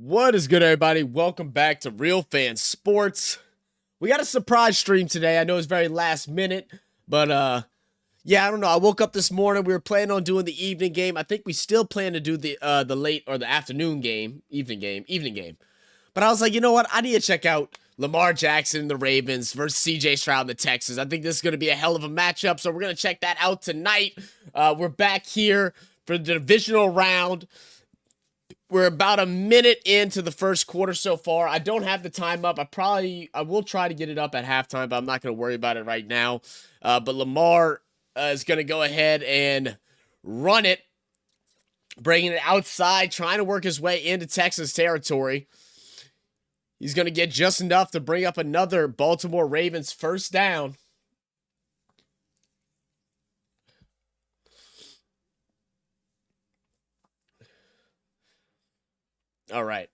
What is good, everybody? Welcome back to Real Fan Sports. We got a surprise stream today. I know it's very last minute, but yeah, I don't know. I woke up this morning. We were planning on doing the evening game. I think we still plan to do the late or the afternoon game, evening game. But I was like, you know what? I need to check out Lamar Jackson and the Ravens versus CJ Stroud and the Texans. I think this is going to be a hell of a matchup, so we're going to check that out tonight. We're back here for the divisional round. We're about a minute into the first quarter so far. I don't have the time up. I will try to get it up at halftime, but I'm not going to worry about it right now. But Lamar is going to go ahead and run it, bringing it outside, trying to work his way into Texas territory. He's going to get just enough to bring up another Baltimore Ravens first down. All right.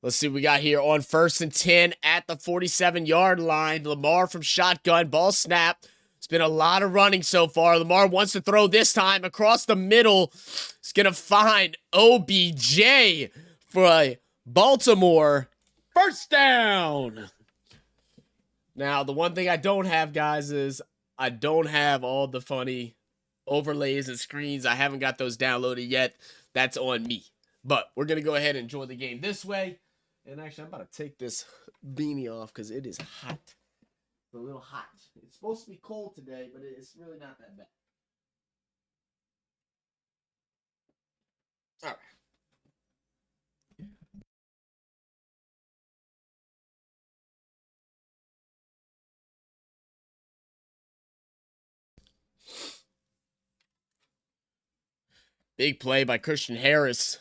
Let's see what we got here on 1st and 10 at the 47-yard line. Lamar from shotgun, ball snap. It's been a lot of running so far. Lamar wants to throw this time across the middle. He's going to find OBJ for a Baltimore first down. Now, the one thing I don't have, guys, is I don't have all the funny overlays and screens. I haven't got those downloaded yet. That's on me. But we're going to go ahead and enjoy the game this way. And actually, I'm about to take this beanie off because it is hot. It's a little hot. It's supposed to be cold today, but it's really not that bad. All right. Big play by Christian Harris.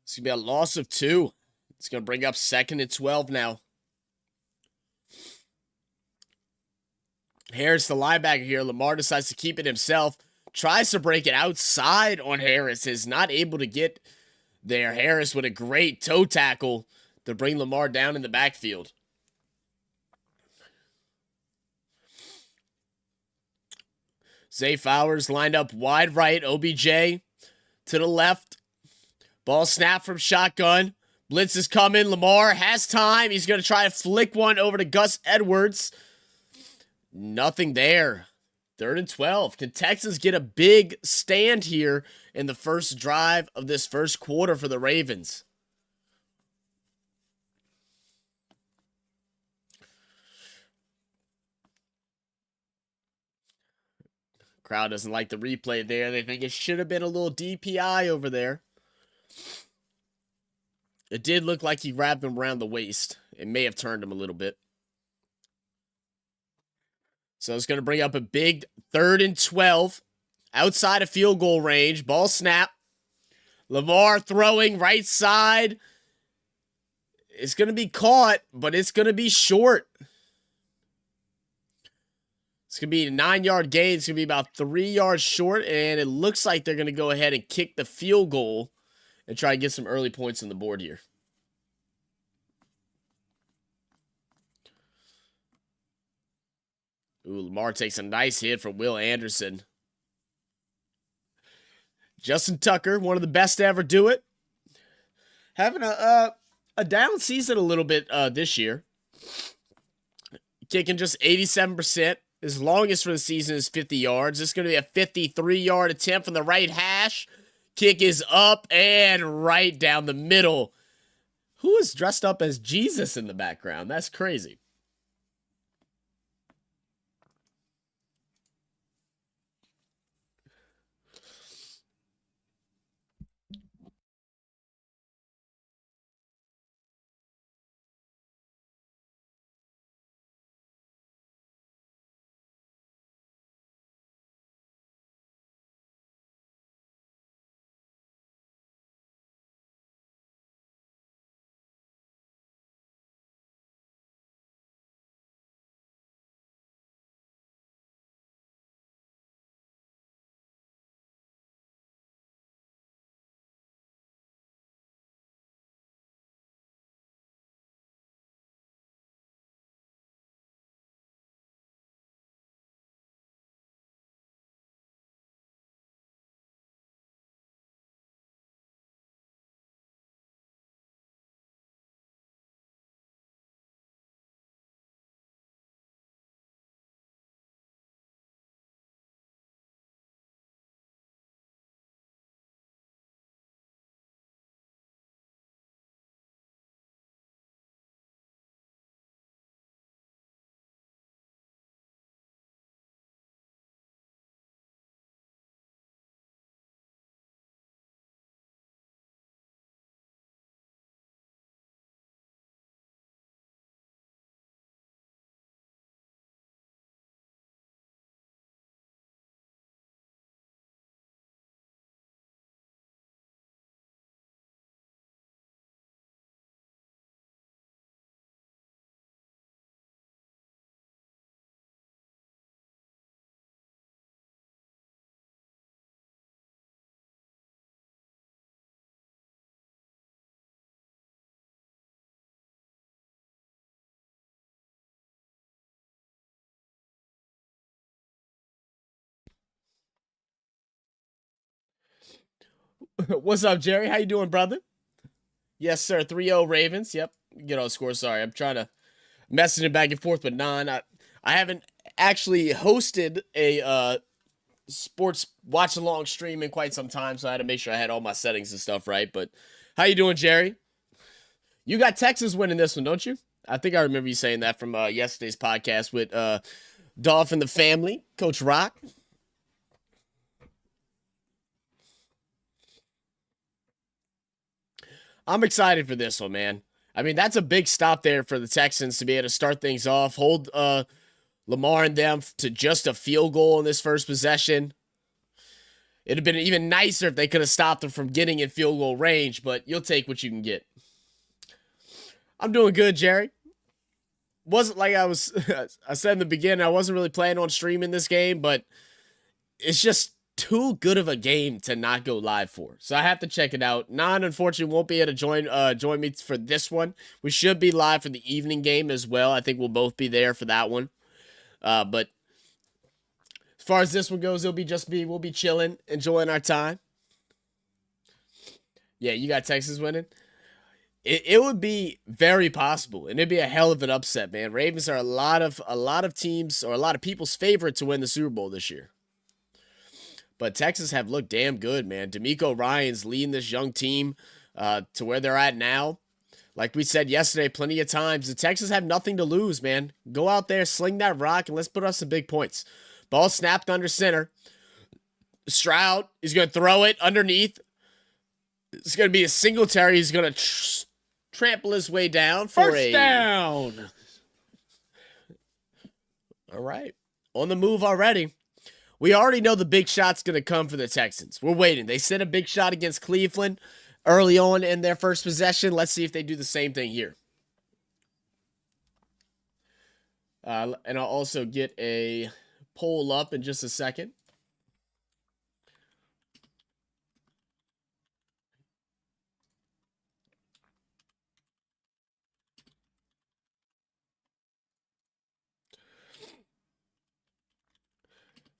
It's going to be a loss of 2. It's going to bring up 2nd and 12 now. Harris, the linebacker here. Lamar decides to keep it himself. Tries to break it outside on Harris. Is not able to get there. Harris with a great toe tackle to bring Lamar down in the backfield. Zay Flowers lined up wide right. OBJ to the left. Ball snap from shotgun. Blitz is coming. Lamar has time. He's going to try to flick one over to Gus Edwards. Nothing there. 3rd and 12. Can Texans get a big stand here in the first drive of this first quarter for the Ravens? Crowd doesn't like the replay there. They think it should have been a little DPI over there. It did look like he grabbed him around the waist. It may have turned him a little bit. So it's going to bring up a big 3rd and 12. Outside of field goal range. Ball snap. Lamar throwing right side. It's going to be caught, but it's going to be short. It's going to be a 9-yard gain. It's going to be about 3 yards short, and it looks like they're going to go ahead and kick the field goal and try to get some early points on the board here. Ooh, Lamar takes a nice hit from Will Anderson. Justin Tucker, one of the best to ever do it. Having a down season a little bit this year. Kicking just 87%. His longest for the season is 50 yards. This is going to be a 53-yard attempt from the right hash. Kick is up and right down the middle. Who is dressed up as Jesus in the background? That's crazy. What's up, Jerry? How you doing, brother? Yes, sir. 3-0 Ravens. Yep. Get on score. Sorry. I'm trying to message it back and forth, but I haven't actually hosted a sports watch along stream in quite some time, so I had to make sure I had all my settings and stuff right. But how you doing, Jerry? You got Texas winning this one, don't you? I think I remember you saying that from yesterday's podcast with Dolph and the family, Coach Rock. I'm excited for this one, man. I mean, that's a big stop there for the Texans to be able to start things off, hold Lamar and them to just a field goal in this first possession. It'd have been even nicer if they could have stopped them from getting in field goal range, but you'll take what you can get. I'm doing good, Jerry. Wasn't like I said in the beginning, I wasn't really planning on streaming this game, but it's just too good of a game to not go live for. So I have to check it out. Unfortunately, won't be able to join me for this one. We should be live for the evening game as well. I think we'll both be there for that one. But as far as this one goes, we'll be chilling, enjoying our time. Yeah, you got Texas winning. It would be very possible, and it'd be a hell of an upset, man. Ravens are a lot of teams or a lot of people's favorite to win the Super Bowl this year. But Texas have looked damn good, man. DeMeco Ryans leading this young team to where they're at now. Like we said yesterday, plenty of times, the Texans have nothing to lose, man. Go out there, sling that rock, and let's put up some big points. Ball snapped under center. Stroud is going to throw it underneath. It's going to be a Singletary. He's going to trample his way down for first down. All right. On the move already. We already know the big shot's going to come for the Texans. We're waiting. They sent a big shot against Cleveland early on in their first possession. Let's see if they do the same thing here. And I'll also get a poll up in just a second.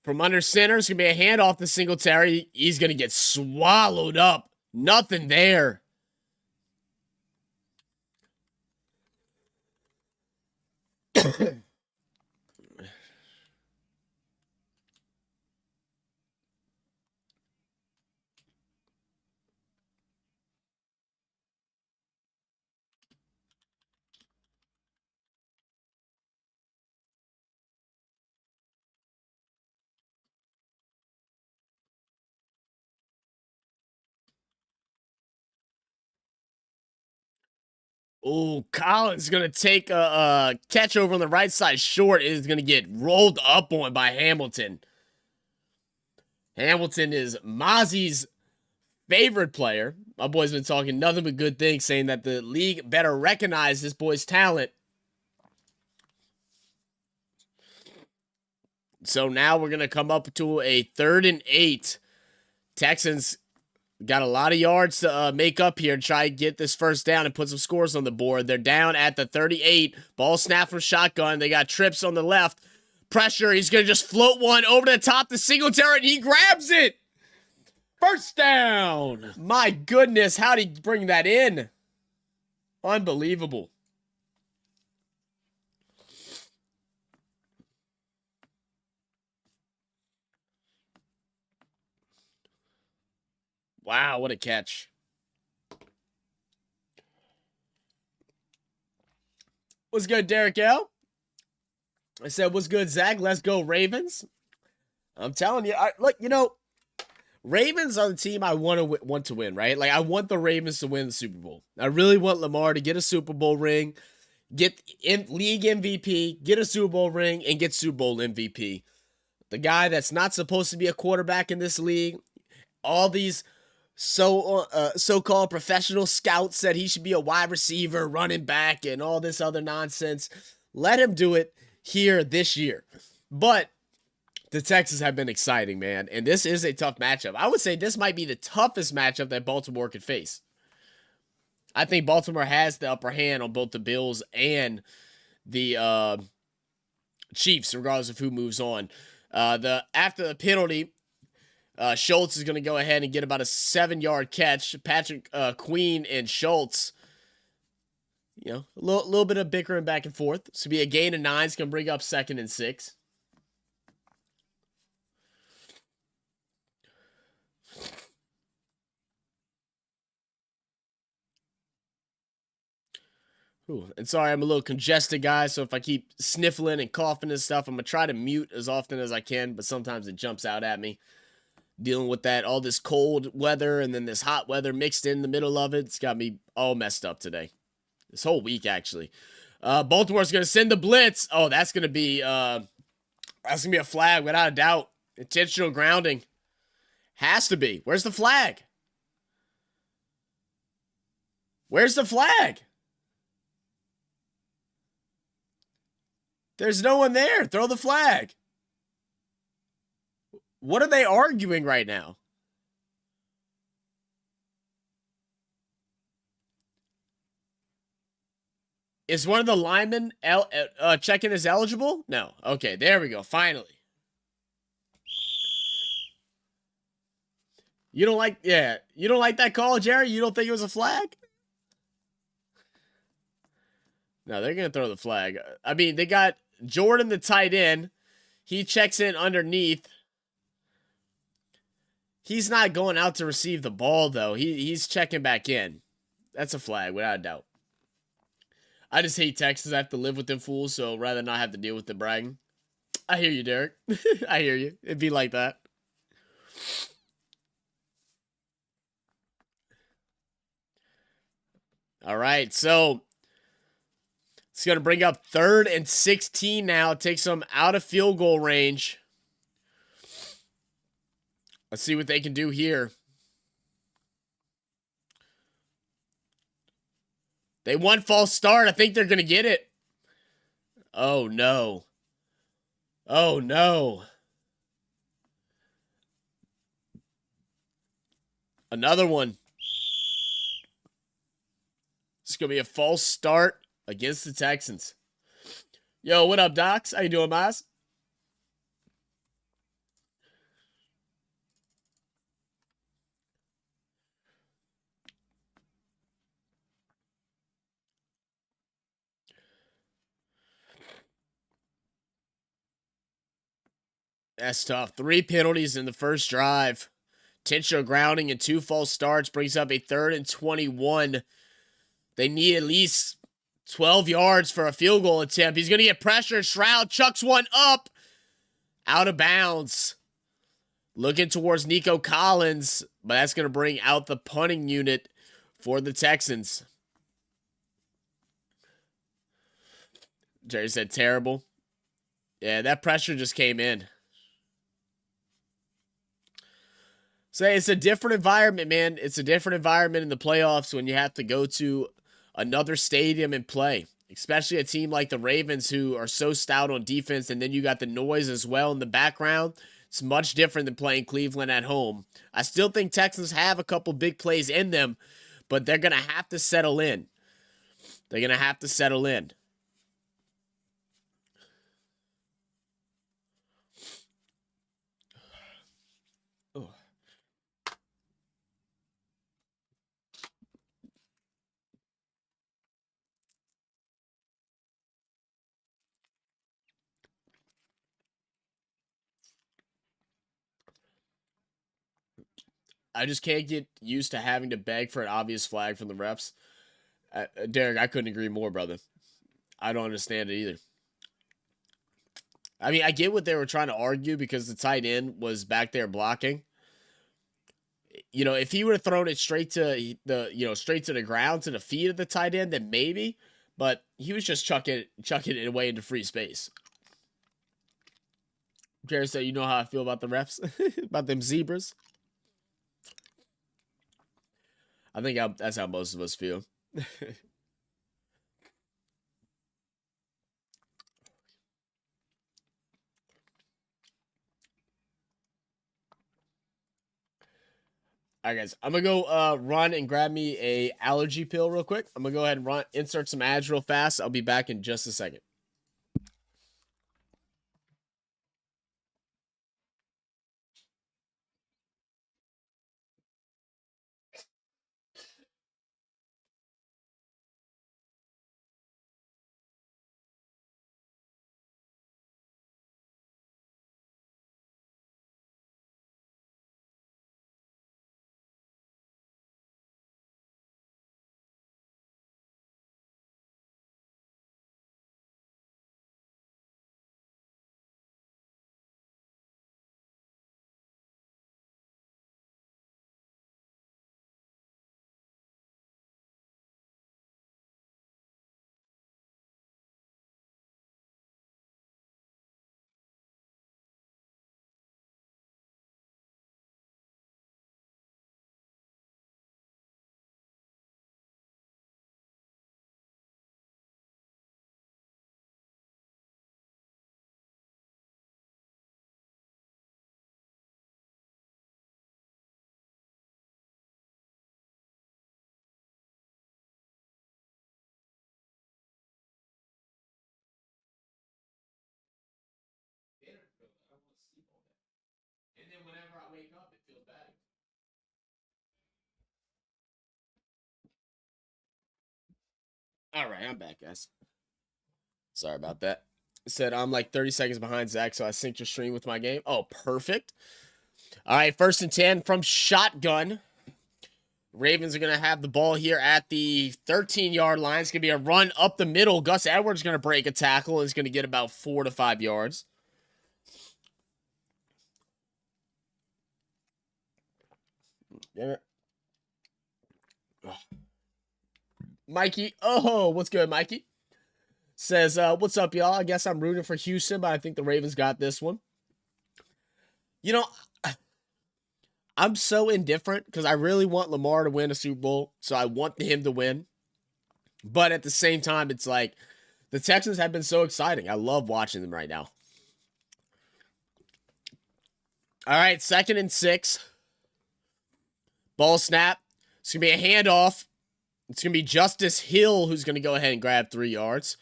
From under center, it's going to be a handoff to Singletary. He's going to get swallowed up. Nothing there. Oh, Collins is going to take a catch over on the right side short. It is going to get rolled up on by Hamilton. Hamilton is Mozzie's favorite player. My boy's been talking nothing but good things, saying that the league better recognize this boy's talent. So now we're going to come up to a 3rd and 8. Texans got a lot of yards to make up here and try to get this first down and put some scores on the board. They're down at the 38. Ball snap from shotgun. They got trips on the left. Pressure. He's going to just float one over the top to Singletary, and he grabs it. First down. My goodness, how'd he bring that in? Unbelievable. Wow, what a catch. What's good, Derek L? I said, what's good, Zach? Let's go, Ravens. I'm telling you, look, Ravens are the team I want to win, right? Like, I want the Ravens to win the Super Bowl. I really want Lamar to get a Super Bowl ring, get league MVP, get a Super Bowl ring, and get Super Bowl MVP. The guy that's not supposed to be a quarterback in this league, all these so-called professional scouts said he should be a wide receiver, running back, and all this other nonsense. Let him do it here this year. But the Texans have been exciting, man, and this is a tough matchup. I would say this might be the toughest matchup that Baltimore could face. I think Baltimore has the upper hand on both the Bills and the Chiefs, regardless of who moves on. After the penalty, Schultz is going to go ahead and get about a 7-yard catch. Patrick Queen and Schultz, you know, a little bit of bickering back and forth. This will be a gain of 9. It's going to bring up 2nd and 6. Ooh, and sorry, I'm a little congested, guys, so if I keep sniffling and coughing and stuff, I'm going to try to mute as often as I can, but sometimes it jumps out at me. Dealing with that, all this cold weather and then this hot weather mixed in the middle of it. It's got me all messed up today. This whole week, actually. Baltimore's going to send the blitz. Oh, that's going to be a flag without a doubt. Intentional grounding. Has to be. Where's the flag? Where's the flag? There's no one there. Throw the flag. What are they arguing right now? Is one of the linemen checking as eligible? No. Okay, there we go. Finally. You don't like that call, Jerry? You don't think it was a flag? No, they're going to throw the flag. I mean, they got Jordan, the tight end. He checks in underneath. He's not going out to receive the ball, though. He's checking back in. That's a flag, without a doubt. I just hate Texans. I have to live with them fools, so rather not have to deal with the bragging. I hear you, Derek. I hear you. It'd be like that. All right, so it's going to bring up 3rd and 16 now. It takes them out of field goal range. Let's see what they can do here. They won false start. I think they're going to get it. Oh, no. Oh, no. Another one. It's going to be a false start against the Texans. Yo, what up, Docs? How you doing, Miles? That's tough. 3 penalties in the first drive. Intentional grounding and 2 false starts brings up a 3rd and 21. They need at least 12 yards for a field goal attempt. He's going to get pressure. Stroud chucks one up. Out of bounds. Looking towards Nico Collins, but that's going to bring out the punting unit for the Texans. Jerry said terrible. Yeah, that pressure just came in. So it's a different environment, man. It's a different environment in the playoffs when you have to go to another stadium and play. Especially a team like the Ravens who are so stout on defense, and then you got the noise as well in the background. It's much different than playing Cleveland at home. I still think Texans have a couple big plays in them, but they're going to have to settle in. They're going to have to settle in. I just can't get used to having to beg for an obvious flag from the refs. Derek, I couldn't agree more, brother. I don't understand it either. I mean, I get what they were trying to argue because the tight end was back there blocking. You know, if he would have thrown it straight to the ground, to the feet of the tight end, then maybe. But he was just chucking it away into free space. Jerry said, you know how I feel about the refs? About them zebras? I think that's how most of us feel. All right, guys. I'm going to go run and grab me a allergy pill real quick. I'm going to go ahead and insert some ads real fast. I'll be back in just a second. All right, I'm back, guys. Sorry about that. It said I'm like 30 seconds behind Zach, so I synced your stream with my game. Oh, perfect. All right, 1st and 10 from shotgun. Ravens are going to have the ball here at the 13-yard line. It's going to be a run up the middle. Gus Edwards is going to break a tackle and is going to get about 4 to 5 yards. Yeah. Mikey. Oh, what's good, Mikey? Says, what's up, y'all? I guess I'm rooting for Houston, but I think the Ravens got this one. You know, I'm so indifferent because I really want Lamar to win a Super Bowl, so I want him to win. But at the same time, it's like the Texans have been so exciting. I love watching them right now. All right, 2nd and 6. Ball snap. It's going to be a handoff. It's going to be Justice Hill who's going to go ahead and grab 3 yards.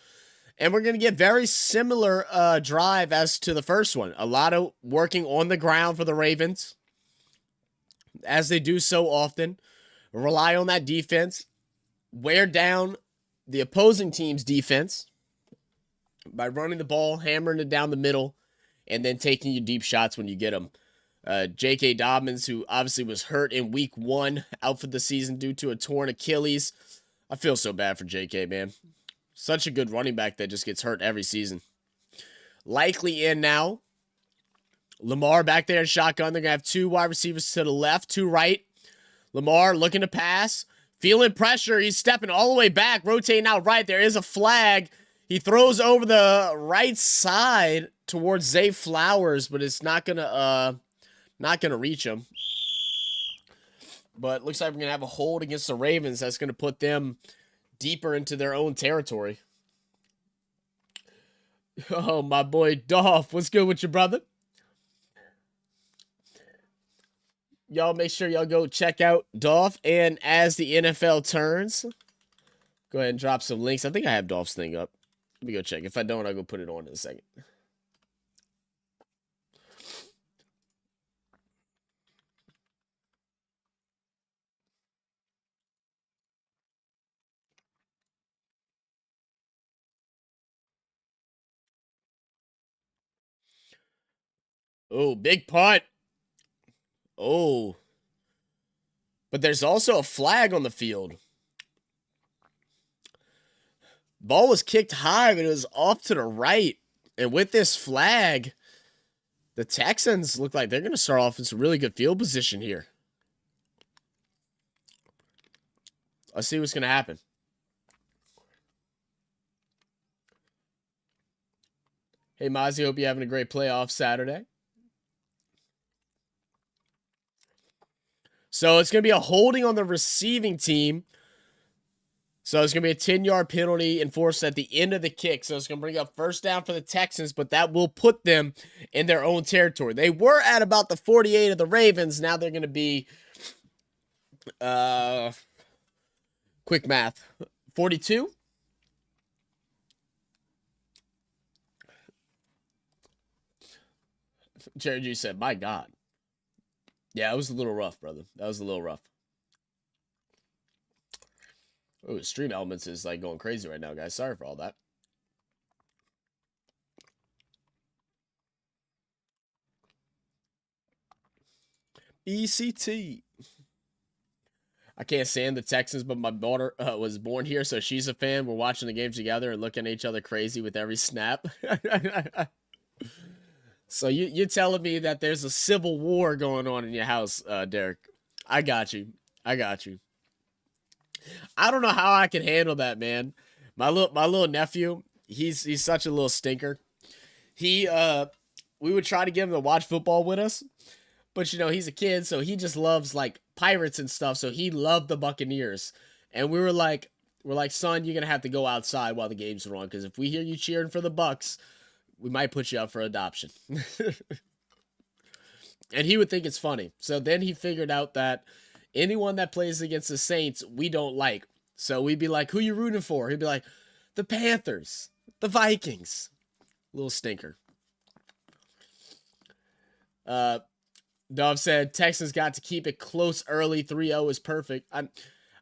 And we're going to get very similar drive as to the first one. A lot of working on the ground for the Ravens, as they do so often. Rely on that defense. Wear down the opposing team's defense by running the ball, hammering it down the middle, and then taking your deep shots when you get them. J.K. Dobbins, who obviously was hurt in week 1, out for the season due to a torn Achilles. I feel so bad for J.K., man. Such a good running back that just gets hurt every season. Likely in now. Lamar back there in shotgun. They're going to have 2 wide receivers to the left, 2 right. Lamar looking to pass. Feeling pressure. He's stepping all the way back, rotating out right. There is a flag. He throws over the right side towards Zay Flowers, but it's not gonna reach him. But looks like we're gonna have a hold against the Ravens. That's gonna put them deeper into their own territory. Oh, my boy Dolph, what's good with your brother? Y'all make sure y'all go check out Dolph. And as the NFL turns, go ahead and drop some links. I think I have Dolph's thing up. Let me go check. If I don't, I'll go put it on in a second. Oh, big punt. Oh. But there's also a flag on the field. Ball was kicked high, but it was off to the right. And with this flag, the Texans look like they're going to start off in some really good field position here. Let's see what's going to happen. Hey, Mozzie, hope you're having a great playoff Saturday. So it's going to be a holding on the receiving team. So it's going to be a 10-yard penalty enforced at the end of the kick. So it's going to bring up 1st down for the Texans, but that will put them in their own territory. They were at about the 48 of the Ravens. Now they're going to be, quick math, 42? Jerry G said, my God. Yeah, it was a little rough, brother. That was a little rough. Oh, Stream Elements is like going crazy right now, guys. Sorry for all that. ECT. I can't stand the Texans, but my daughter was born here, so she's a fan. We're watching the games together and looking at each other crazy with every snap. So you're telling me that there's a civil war going on in your house, Derek. I got you. I got you. I don't know how I can handle that, man. My little nephew, he's such a little stinker. We would try to get him to watch football with us, but you know, he's a kid, so he just loves like Pirates and stuff. So he loved the Buccaneers. And we're like, son, you're gonna have to go outside while the games are on, because if we hear you cheering for the Bucks, we might put you up for adoption. And he would think it's funny. So then he figured out that anyone that plays against the Saints, we don't like. So we'd be like, who you rooting for? He'd be like, the Panthers, the Vikings. Little stinker. Dove said, Texans got to keep it close early. 3-0 is perfect.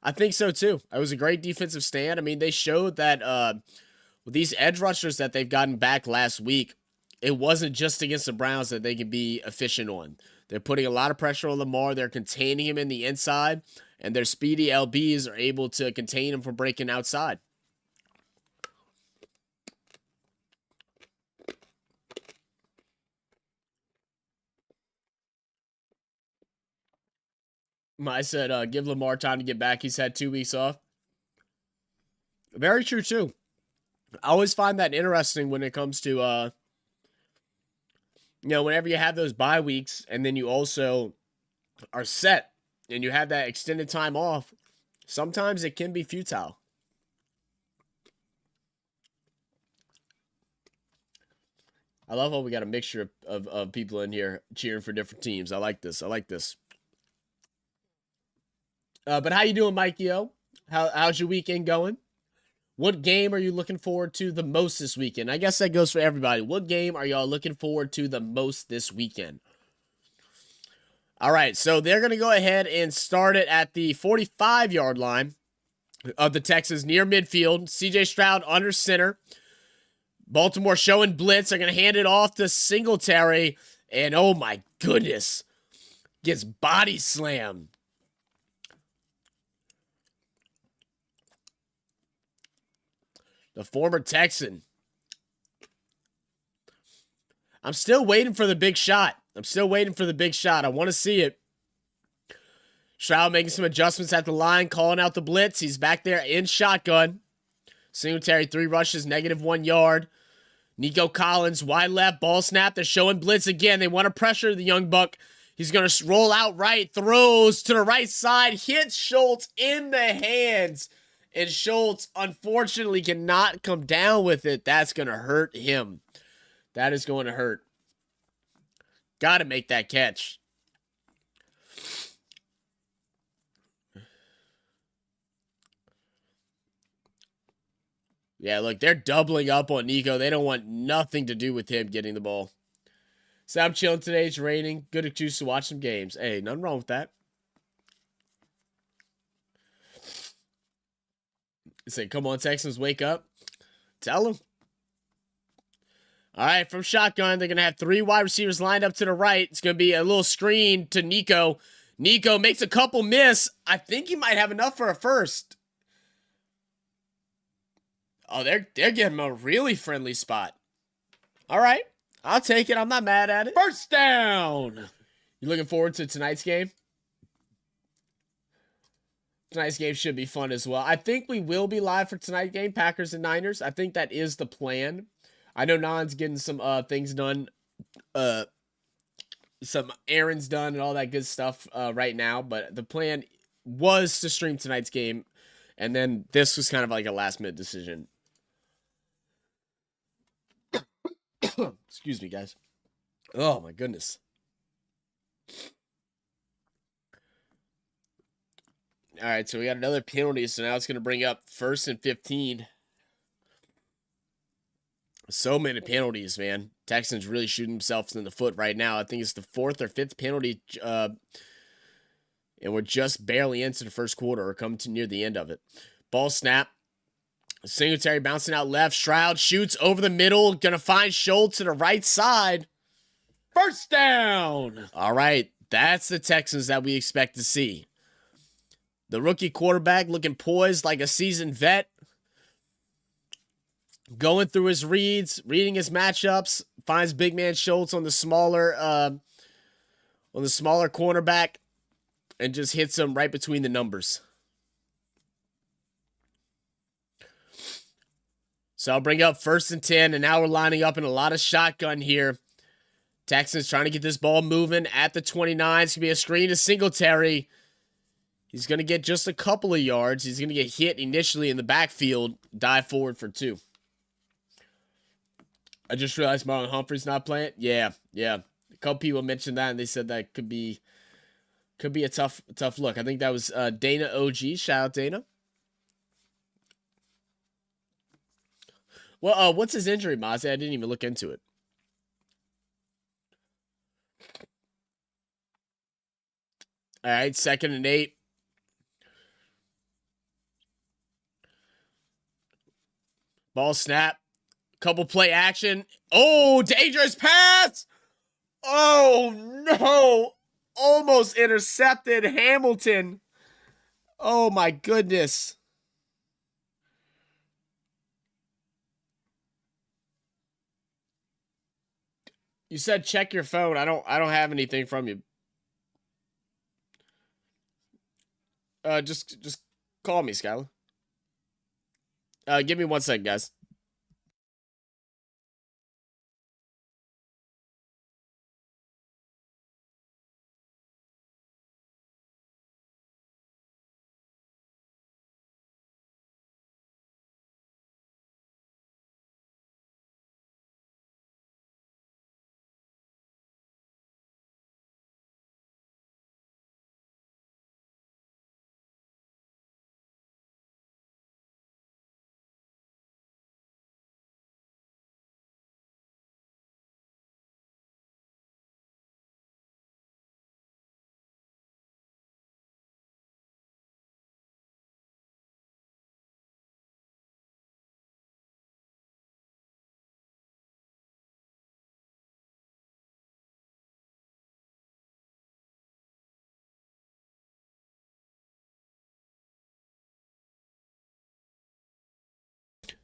I I think so too. It was a great defensive stand. I mean, they showed that with these edge rushers that they've gotten back last week, it wasn't just against the Browns that they can be efficient on. They're putting a lot of pressure on Lamar. They're containing him in the inside, and their speedy LBs are able to contain him from breaking outside. I said, give Lamar time to get back. He's had 2 weeks off. Very true, too. I always find that interesting when it comes to, whenever you have those bye weeks and then you also are set and you have that extended time off, sometimes it can be futile. I love how we got a mixture of people in here cheering for different teams. I like this. But how you doing, Mikey O? How's your weekend going? What game are you looking forward to the most this weekend? I guess that goes for everybody. What game are y'all looking forward to the most this weekend? All right, so they're going to go ahead and start it at the 45-yard line of the Texans near midfield. CJ Stroud under center. Baltimore showing blitz. They're going to hand it off to Singletary. And oh my goodness, gets body slammed. The former Texan. I'm still waiting for the big shot. I want to see it. Stroud making some adjustments at the line, calling out the blitz. He's back there in shotgun. Singletary 3 rushes, -1 yard. Nico Collins, wide left, ball snap. They're showing blitz again. They want to pressure the young buck. He's going to roll out right, throws to the right side, hits Schultz in the hands. And Schultz, unfortunately, cannot come down with it. That's going to hurt him. That is going to hurt. Got to make that catch. Yeah, look, they're doubling up on Nico. They don't want nothing to do with him getting the ball. So I'm chilling today. It's raining. Good excuse to watch some games. Hey, nothing wrong with that. Say, come on, Texans, wake up. Tell them. All right, from shotgun, they're going to have 3 wide receivers lined up to the right. It's going to be a little screen to Nico. Nico makes a couple miss. I think he might have enough for a first. Oh, they're giving him a really friendly spot. All right, I'll take it. I'm not mad at it. First down. You looking forward to tonight's game? Tonight's game should be fun as well. I think we will be live for tonight's game, Packers and Niners. I think that is the plan. I know Non's getting some things done, some errands done and all that good stuff right now. But the plan was to stream tonight's game, and then this was kind of like a last-minute decision. Excuse me, guys. Oh, my goodness. All right, so we got another penalty, so now it's going to bring up 1st and 15. So many penalties, man. Texans really shooting themselves in the foot right now. I think it's the 4th or 5th penalty, and we're just barely into the first quarter or coming to near the end of it. Ball snap. Singletary bouncing out left. Stroud shoots over the middle. Going to find Schultz to the right side. First down. All right, that's the Texans that we expect to see. The rookie quarterback looking poised like a seasoned vet. Going through his reads, reading his matchups, finds big man Schultz on the smaller cornerback, and just hits him right between the numbers. So I'll bring up 1st and 10, and now we're lining up in a lot of shotgun here. Texans trying to get this ball moving at the 29. It's going to be a screen to Singletary. He's going to get just a couple of yards. He's going to get hit initially in the backfield, dive forward for 2. I just realized Marlon Humphrey's not playing. Yeah. A couple people mentioned that, and they said that could be a tough look. I think that was Dana OG. Shout out Dana. Well, what's his injury, Mozzie? I didn't even look into it. All right, 2nd and 8. Ball snap. Couple play action. Oh, dangerous pass. Oh, no. Almost intercepted Hamilton. Oh, my goodness. You said check your phone. I don't have anything from you. Just call me, Skylar. Give me 1 second, guys.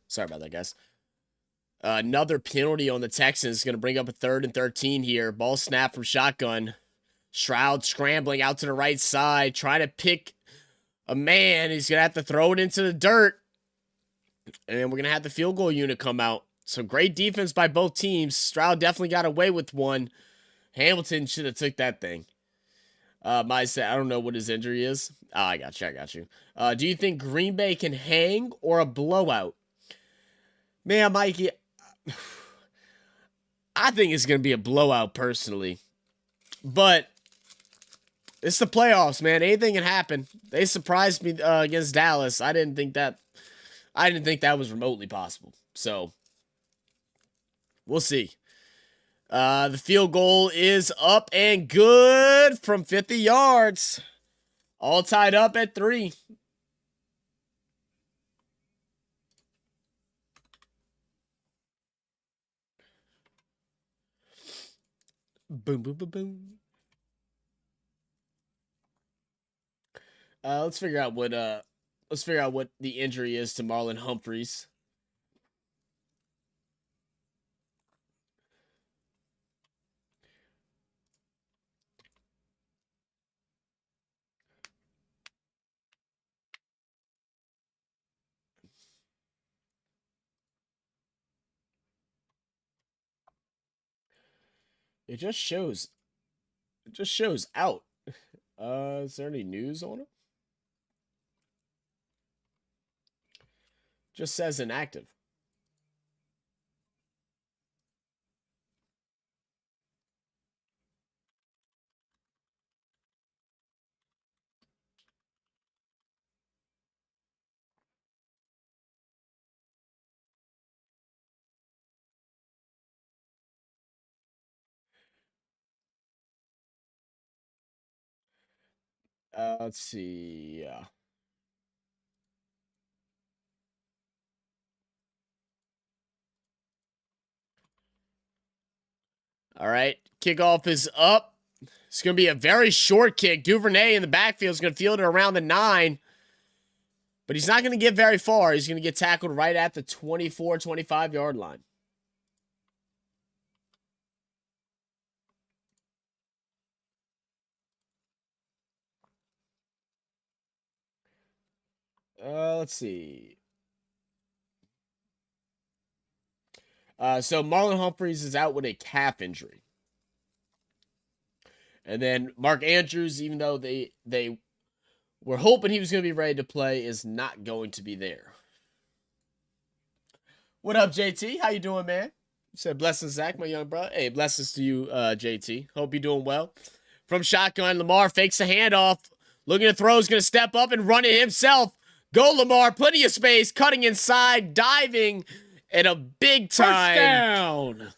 Sorry about that, guys. Another penalty on the Texans. Going to bring up a 3rd and 13 here. Ball snap from shotgun. Stroud scrambling out to the right side. Trying to pick a man. He's going to have to throw it into the dirt. And we're going to have the field goal unit come out. So great defense by both teams. Stroud definitely got away with one. Hamilton should have took that thing. I don't know what his injury is. Oh, I got you. Do you think Green Bay can hang or a blowout? Man, Mikey, I think it's going to be a blowout personally. But it's the playoffs, man. Anything can happen. They surprised me against Dallas. I didn't think that was remotely possible. So, we'll see. The field goal is up and good from 50 yards. All tied up at 3. Boom, boom, boom, boom. Let's figure out what the injury is to Marlon Humphreys. It just shows out. Is there any news on it? Just says inactive. Let's see. All right. Kickoff is up. It's going to be a very short kick. Duvernay in the backfield is going to field it around the 9. But he's not going to get very far. He's going to get tackled right at the 24, 25-yard line. Let's see. So Marlon Humphreys is out with a calf injury. And then Mark Andrews, even though they were hoping he was going to be ready to play, is not going to be there. What up, JT? How you doing, man? You said blessings, Zach, my young brother. Hey, blessings to you, JT. Hope you're doing well. From shotgun, Lamar fakes the handoff. Looking to throw, is going to step up and run it himself. Go, Lamar. Plenty of space. Cutting inside. Diving. And a big time First down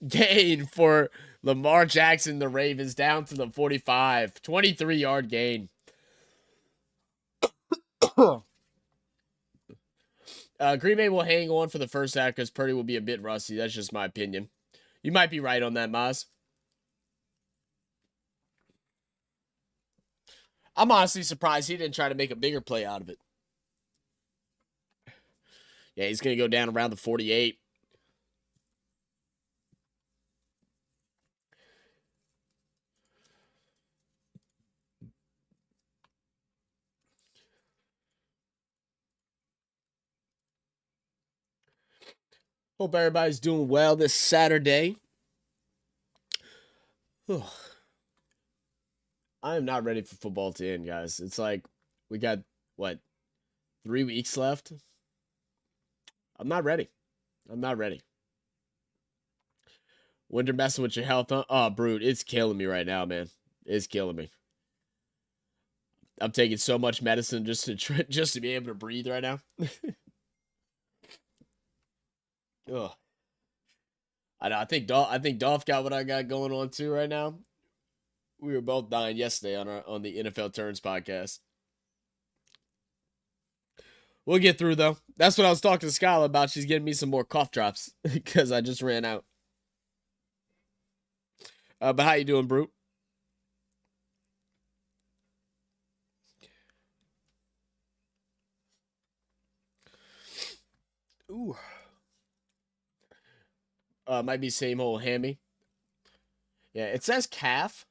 gain for Lamar Jackson, the Ravens, down to the 45. 23-yard gain. Green Bay will hang on for the first half because Purdy will be a bit rusty. That's just my opinion. You might be right on that, Maz. I'm honestly surprised he didn't try to make a bigger play out of it. Yeah, he's going to go down around the 48. Hope everybody's doing well this Saturday. I am not ready for football to end, guys. It's like we got, what, 3 weeks left? I'm not ready. I'm not ready. Winter messing with your health, huh? Oh, Brute, it's killing me right now, man. It's killing me. I'm taking so much medicine just to be able to breathe right now. Ugh. I know. I think Dolph got what I got going on too right now. We were both dying yesterday on the NFL Turns podcast. We'll get through though. That's what I was talking to Skyla about. She's getting me some more cough drops because I just ran out. But how you doing, Brute? Ooh. Might be same old hammy. Yeah, it says calf,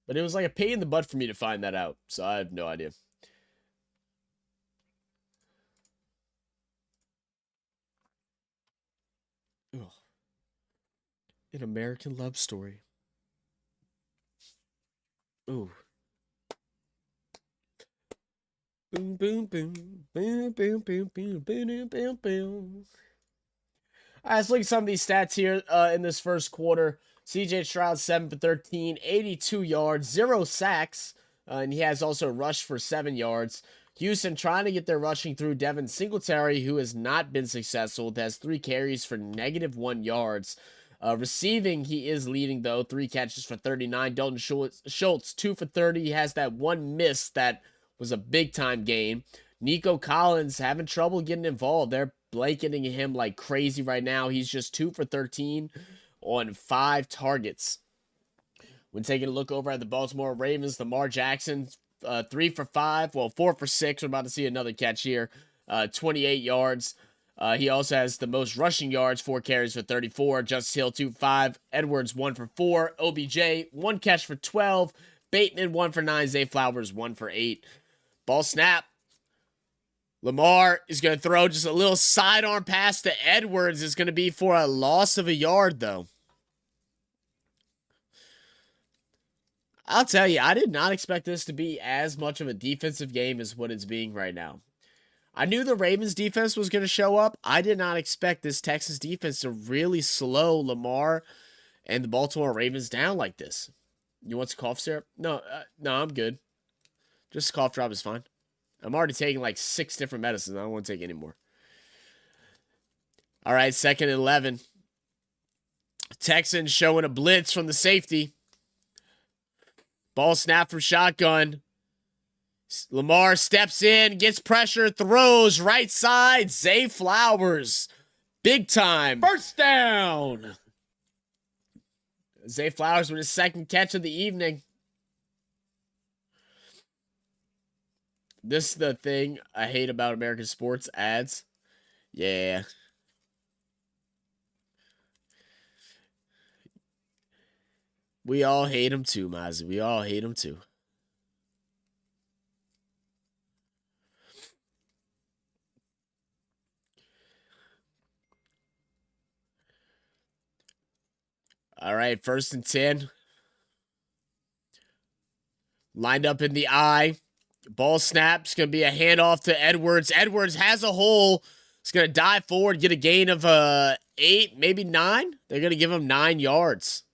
but it was like a pain in the butt for me to find that out. So I have no idea. Ugh. An American Love Story. Ooh. Boom, boom, boom. Boom, boom, boom, boom, boom, boom, boom. All right, let's look at some of these stats here in this first quarter. CJ Stroud, 7 for 13, 82 yards, 0 sacks, and he has also rushed for 7 yards. Houston trying to get their rushing through. Devin Singletary, who has not been successful, has 3 carries for -1 yards. Receiving, he is leading, though. 3 catches for 39. Dalton Schultz, 2 for 30. He has that one miss that was a big-time gain. Nico Collins having trouble getting involved. They're blanketing him like crazy right now. He's just 2 for 13 on 5 targets. When taking a look over at the Baltimore Ravens, Lamar Jackson, 3 for 5. Well, 4 for 6. We're about to see another catch here. 28 yards. He also has the most rushing yards, 4 carries for 34. Justice Hill, 2 for 5. Edwards, 1 for 4. OBJ, 1 catch for 12. Bateman, 1 for 9. Zay Flowers, 1 for 8. Ball snap. Lamar is going to throw just a little sidearm pass to Edwards. It's going to be for a loss of a yard, though. I'll tell you, I did not expect this to be as much of a defensive game as what it's being right now. I knew the Ravens defense was going to show up. I did not expect this Texas defense to really slow Lamar and the Baltimore Ravens down like this. You want some cough syrup? No, I'm good. Just a cough drop is fine. I'm already taking like 6 different medicines. I don't want to take any more. All right, 2nd and 11. Texans showing a blitz from the safety. Ball snap from shotgun. Lamar steps in, gets pressure, throws right side. Zay Flowers. Big time. First down. Zay Flowers with his 2nd catch of the evening. This is the thing I hate about American sports ads. Yeah. We all hate them too, Mozzie. We all hate them too. All right, 1st and 10. Lined up in the eye. Ball snap's going to be a handoff to Edwards. Edwards has a hole. He's going to dive forward, get a gain of 8, maybe 9. They're going to give him 9 yards.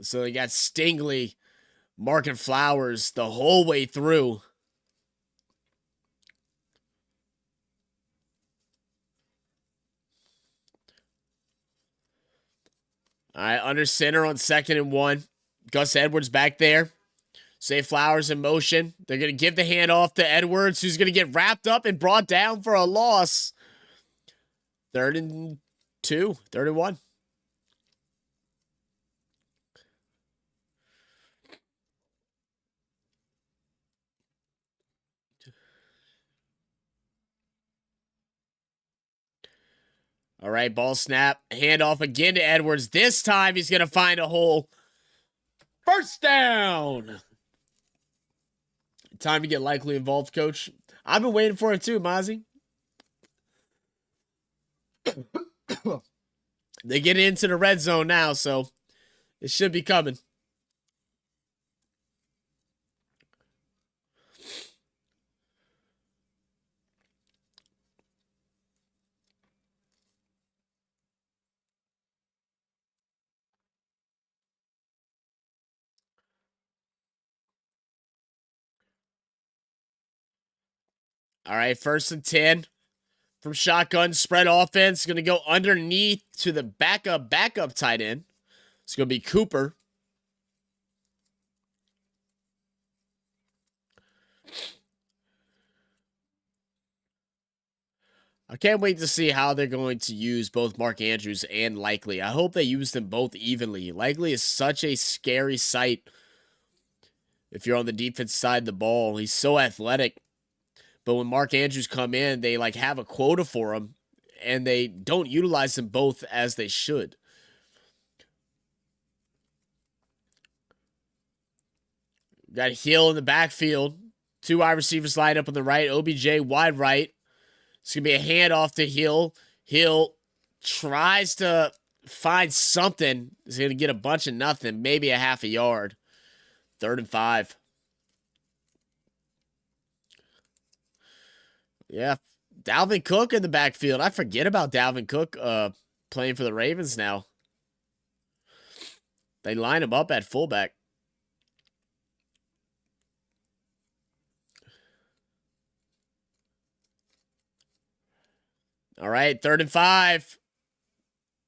So they got Stingley marking Flowers the whole way through. All right, under center on 2nd and 1. Gus Edwards back there. Zay Flowers in motion. They're going to give the handoff to Edwards, who's going to get wrapped up and brought down for a loss. 3rd and 2. 3rd and 1. All right, ball snap. Handoff again to Edwards. This time he's going to find a hole. First down. Time to get Likely involved, coach. I've been waiting for it too, Mozzie. They get into the red zone now, so it should be coming. All right, 1st and 10 from shotgun. Spread offense. Going to go underneath to the backup tight end. It's going to be Cooper. I can't wait to see how they're going to use both Mark Andrews and Likely. I hope they use them both evenly. Likely is such a scary sight if you're on the defense side of the ball. He's so athletic. But when Mark Andrews come in, they like have a quota for him, and they don't utilize them both as they should. Got Hill in the backfield. 2 wide receivers lined up on the right. OBJ wide right. It's going to be a handoff to Hill. Hill tries to find something. He's going to get a bunch of nothing, maybe a half a yard. 3rd and 5. Yeah, Dalvin Cook in the backfield. I forget about Dalvin Cook playing for the Ravens now. They line him up at fullback. All right, 3rd and 5.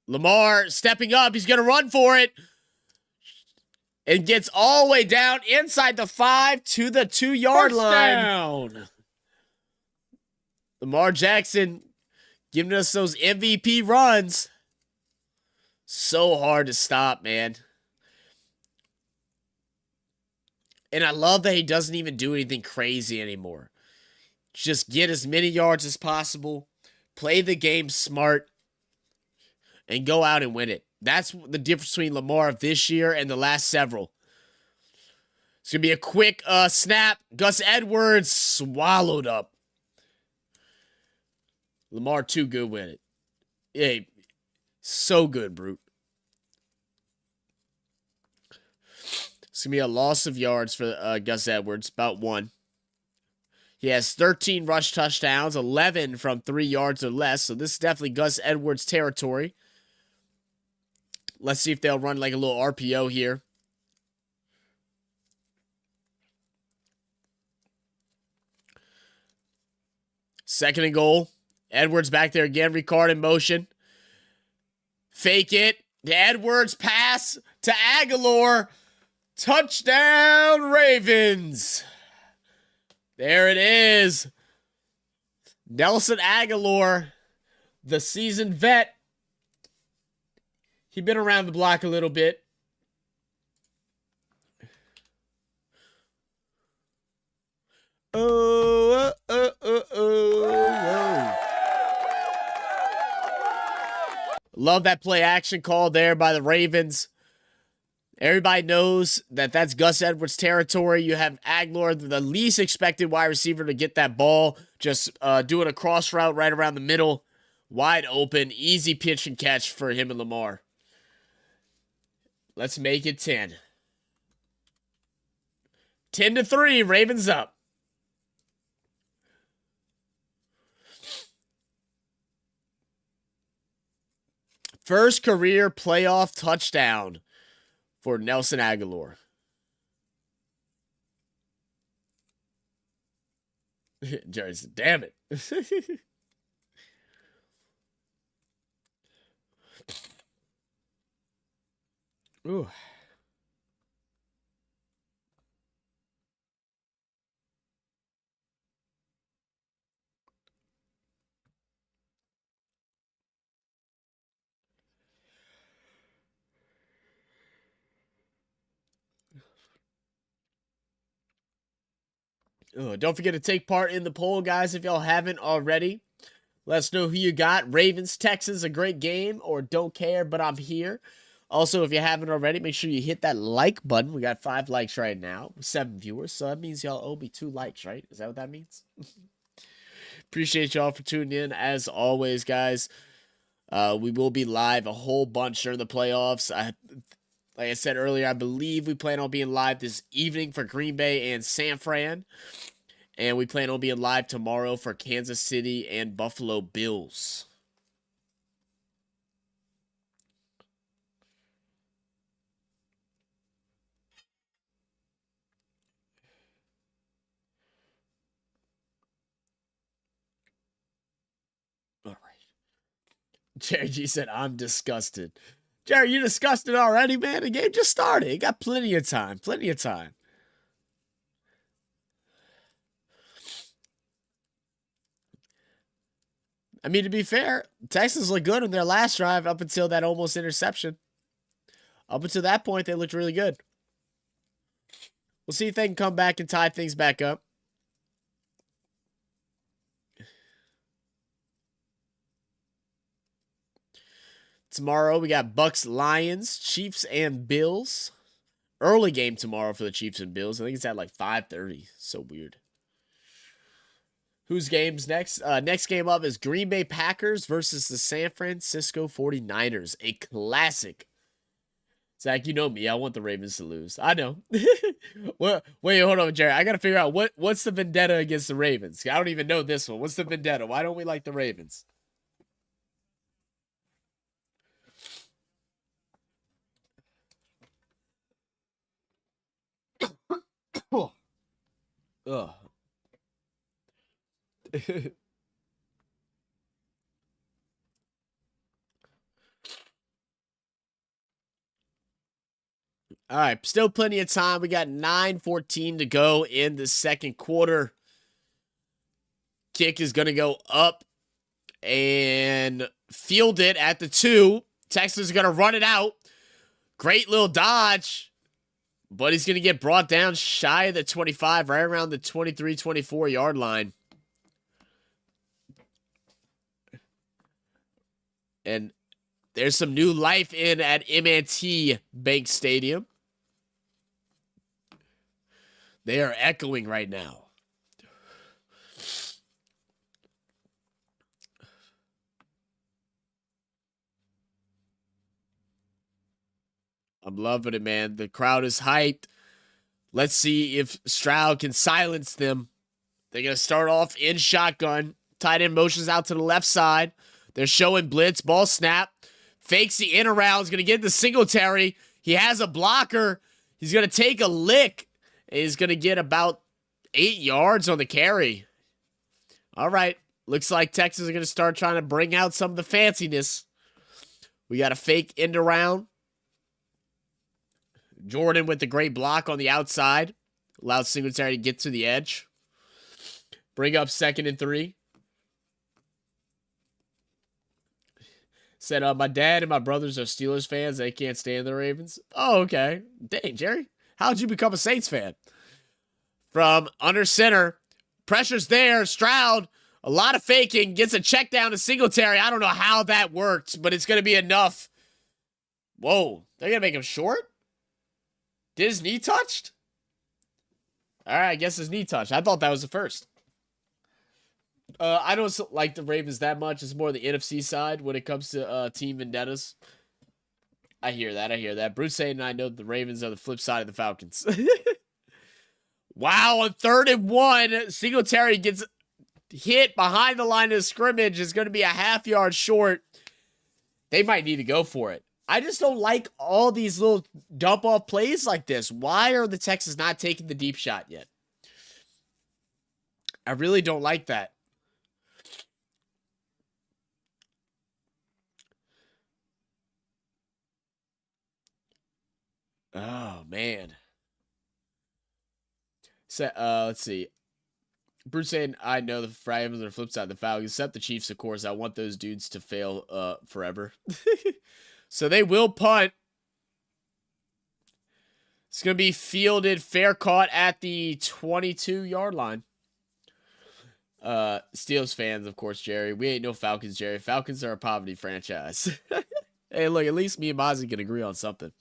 Lamar stepping up. He's going to run for it. And gets all the way down inside the 5 to the 2-yard line. Down. Lamar Jackson giving us those MVP runs. So hard to stop, man. And I love that he doesn't even do anything crazy anymore. Just get as many yards as possible. Play the game smart. And go out and win it. That's the difference between Lamar of this year and the last several. It's going to be a quick snap. Gus Edwards swallowed up. Lamar too good with it. Hey, so good, Brute. It's going to be a loss of yards for Gus Edwards, about 1. He has 13 rush touchdowns, 11 from 3 yards or less. So this is definitely Gus Edwards territory. Let's see if they'll run like a little RPO here. Second and goal. Edwards back there again. Ricard in motion. Fake it. The Edwards pass to Aguilar. Touchdown Ravens. There it is. Nelson Aguilar, the seasoned vet. He's been around the block a little bit. Oh. Love that play action call there by the Ravens. Everybody knows that that's Gus Edwards territory. You have Aguilar, the least expected wide receiver to get that ball. Just doing a cross route right around the middle. Wide open. Easy pitch and catch for him and Lamar. Let's make it 10. 10-3. Ravens up. First career playoff touchdown for Nelson Aguilar. Jerry said, damn it. Ooh. Don't forget to take part in the poll, guys, if y'all haven't already. Let us know who you got. Ravens, Texans, a great game, or don't care, but I'm here. Also, if you haven't already, make sure you hit that like button. We got 5 likes right now, 7 viewers, so that means y'all owe me 2 likes, right? Is that what that means? Appreciate y'all for tuning in, as always, guys. We will be live a whole bunch during the playoffs. Like I said earlier, I believe we plan on being live this evening for Green Bay and San Fran. And we plan on being live tomorrow for Kansas City and Buffalo Bills. All right. Jerry G said, I'm disgusted. Jerry, you disgusted already, man? The game just started. You got plenty of time. Plenty of time. I mean, to be fair, Texans looked good on their last drive up until that almost interception. Up until that point, they looked really good. We'll see if they can come back and tie things back up. Tomorrow, we got Bucks, Lions, Chiefs, and Bills. Early game tomorrow for the Chiefs and Bills. I think it's at like 5:30. So weird. Whose game's next? Next game up is Green Bay Packers versus the San Francisco 49ers. A classic. Zach, you know me. I want the Ravens to lose. I know. Wait, hold on, Jerry. I got to figure out what's the vendetta against the Ravens. I don't even know this one. What's the vendetta? Why don't we like the Ravens? Ugh. All right, still plenty of time. We got 9:14 to go in the second quarter. Kick is going to go up and field it at the 2. Texas is going to run it out. Great little dodge, but he's going to get brought down shy of the 25, right around the 23, 24 yard line. And there's some new life in at M&T Bank Stadium. They are echoing right now. I'm loving it, man. The crowd is hyped. Let's see if Stroud can silence them. They're going to start off in shotgun. Tight end motions out to the left side. They're showing blitz. Ball snap. Fakes the in around. Is going to get the Singletary. He has a blocker. He's going to take a lick. He's going to get about 8 yards on the carry. All right. Looks like Texas are going to start trying to bring out some of the fanciness. We got a fake end around. Jordan with the great block on the outside. Allows Singletary to get to the edge. Bring up 2nd and 3. Said, my dad and my brothers are Steelers fans. They can't stand the Ravens. Oh, okay. Dang, Jerry. How'd you become a Saints fan? From under center. Pressure's there. Stroud, a lot of faking. Gets a check down to Singletary. I don't know how that worked, but it's going to be enough. Whoa. They're going to make him short? Did his knee touched? All right, I guess his knee touched. I thought that was the first. I don't like the Ravens that much. It's more the NFC side when it comes to team vendettas. I hear that. Bruce Hayden and I know the Ravens are the flip side of the Falcons. Wow, on 3rd and 1, Singletary gets hit behind the line of scrimmage. Is going to be a half yard short. They might need to go for it. I just don't like all these little dump off plays like this. Why are the Texans not taking the deep shot yet? I really don't like that. Oh, man. So, let's see. Bruce saying, I know the Ravens are the flip side of the Falcons, except the Chiefs, of course. I want those dudes to fail forever. So they will punt. It's going to be fielded, fair caught at the 22-yard line. Steelers fans, of course, Jerry. We ain't no Falcons, Jerry. Falcons are a poverty franchise. Hey, look, at least me and Mozzie can agree on something.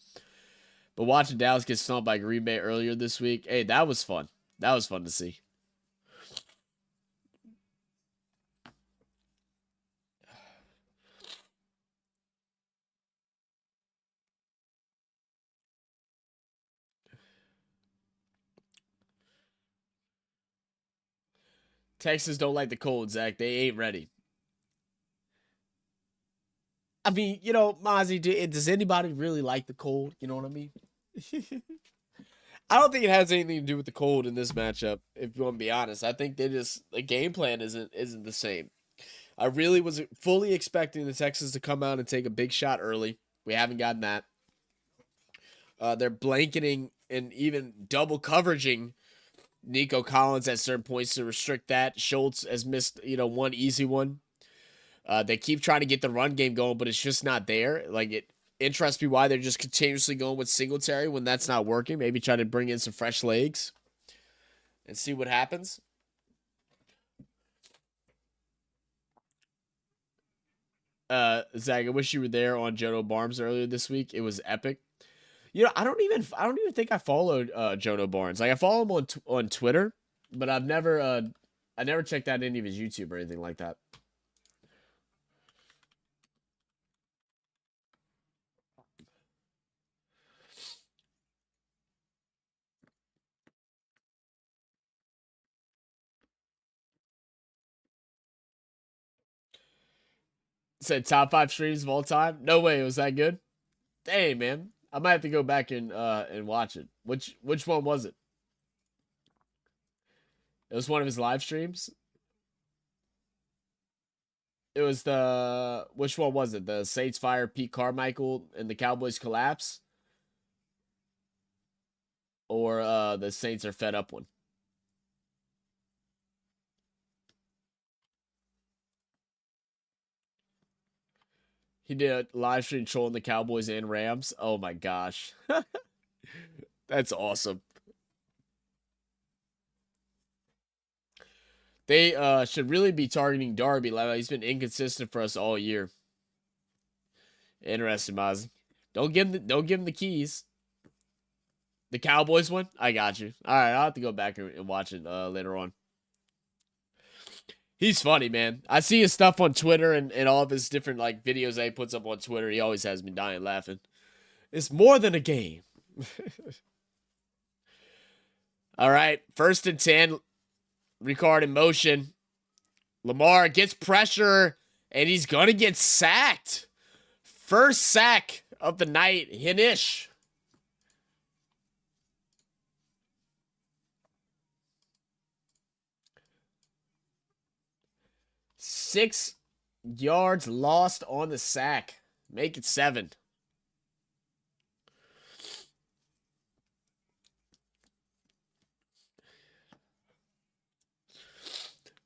But watching Dallas get stumped by Green Bay earlier this week, hey, that was fun. That was fun to see. Texans don't like the cold, Zach. They ain't ready. I mean, you know, Mozzie, does anybody really like the cold? You know what I mean? I don't think it has anything to do with the cold in this matchup, if you want to be honest. I think the game plan isn't the same. I really was fully expecting the Texans to come out and take a big shot early. We haven't gotten that. They're blanketing and even double coveraging Nico Collins at certain points to restrict that. Schultz has missed, one easy one. They keep trying to get the run game going, but it's just not there. Like, it interests me why they're just continuously going with Singletary when that's not working. Maybe try to bring in some fresh legs and see what happens. Zach, I wish you were there on Jono Barnes earlier this week. It was epic. I don't even think I followed Jono Barnes. Like, I follow him on Twitter, but I never checked out any of his YouTube or anything like that. Said top 5 streams of all time. No way, it was that good. Dang, man, I might have to go back and watch it. Which one was it? It was one of his live streams. It was which one was it? The Saints fire Pete Carmichael and the Cowboys collapse, or the Saints are fed up one. He did a live stream trolling the Cowboys and Rams. Oh my gosh. That's awesome. They should really be targeting Darby. He's been inconsistent for us all year. Interesting, Mozzie. Don't give him the keys. The Cowboys one? I got you. All right, I'll have to go back and watch it later on. He's funny, man. I see his stuff on Twitter and all of his different videos that he puts up on Twitter. He always has me dying laughing. It's more than a game. All right, 1st and 10. Ricard in motion. Lamar gets pressure, and he's going to get sacked. First sack of the night. Hinish. Six yards lost on the sack. Make it 7.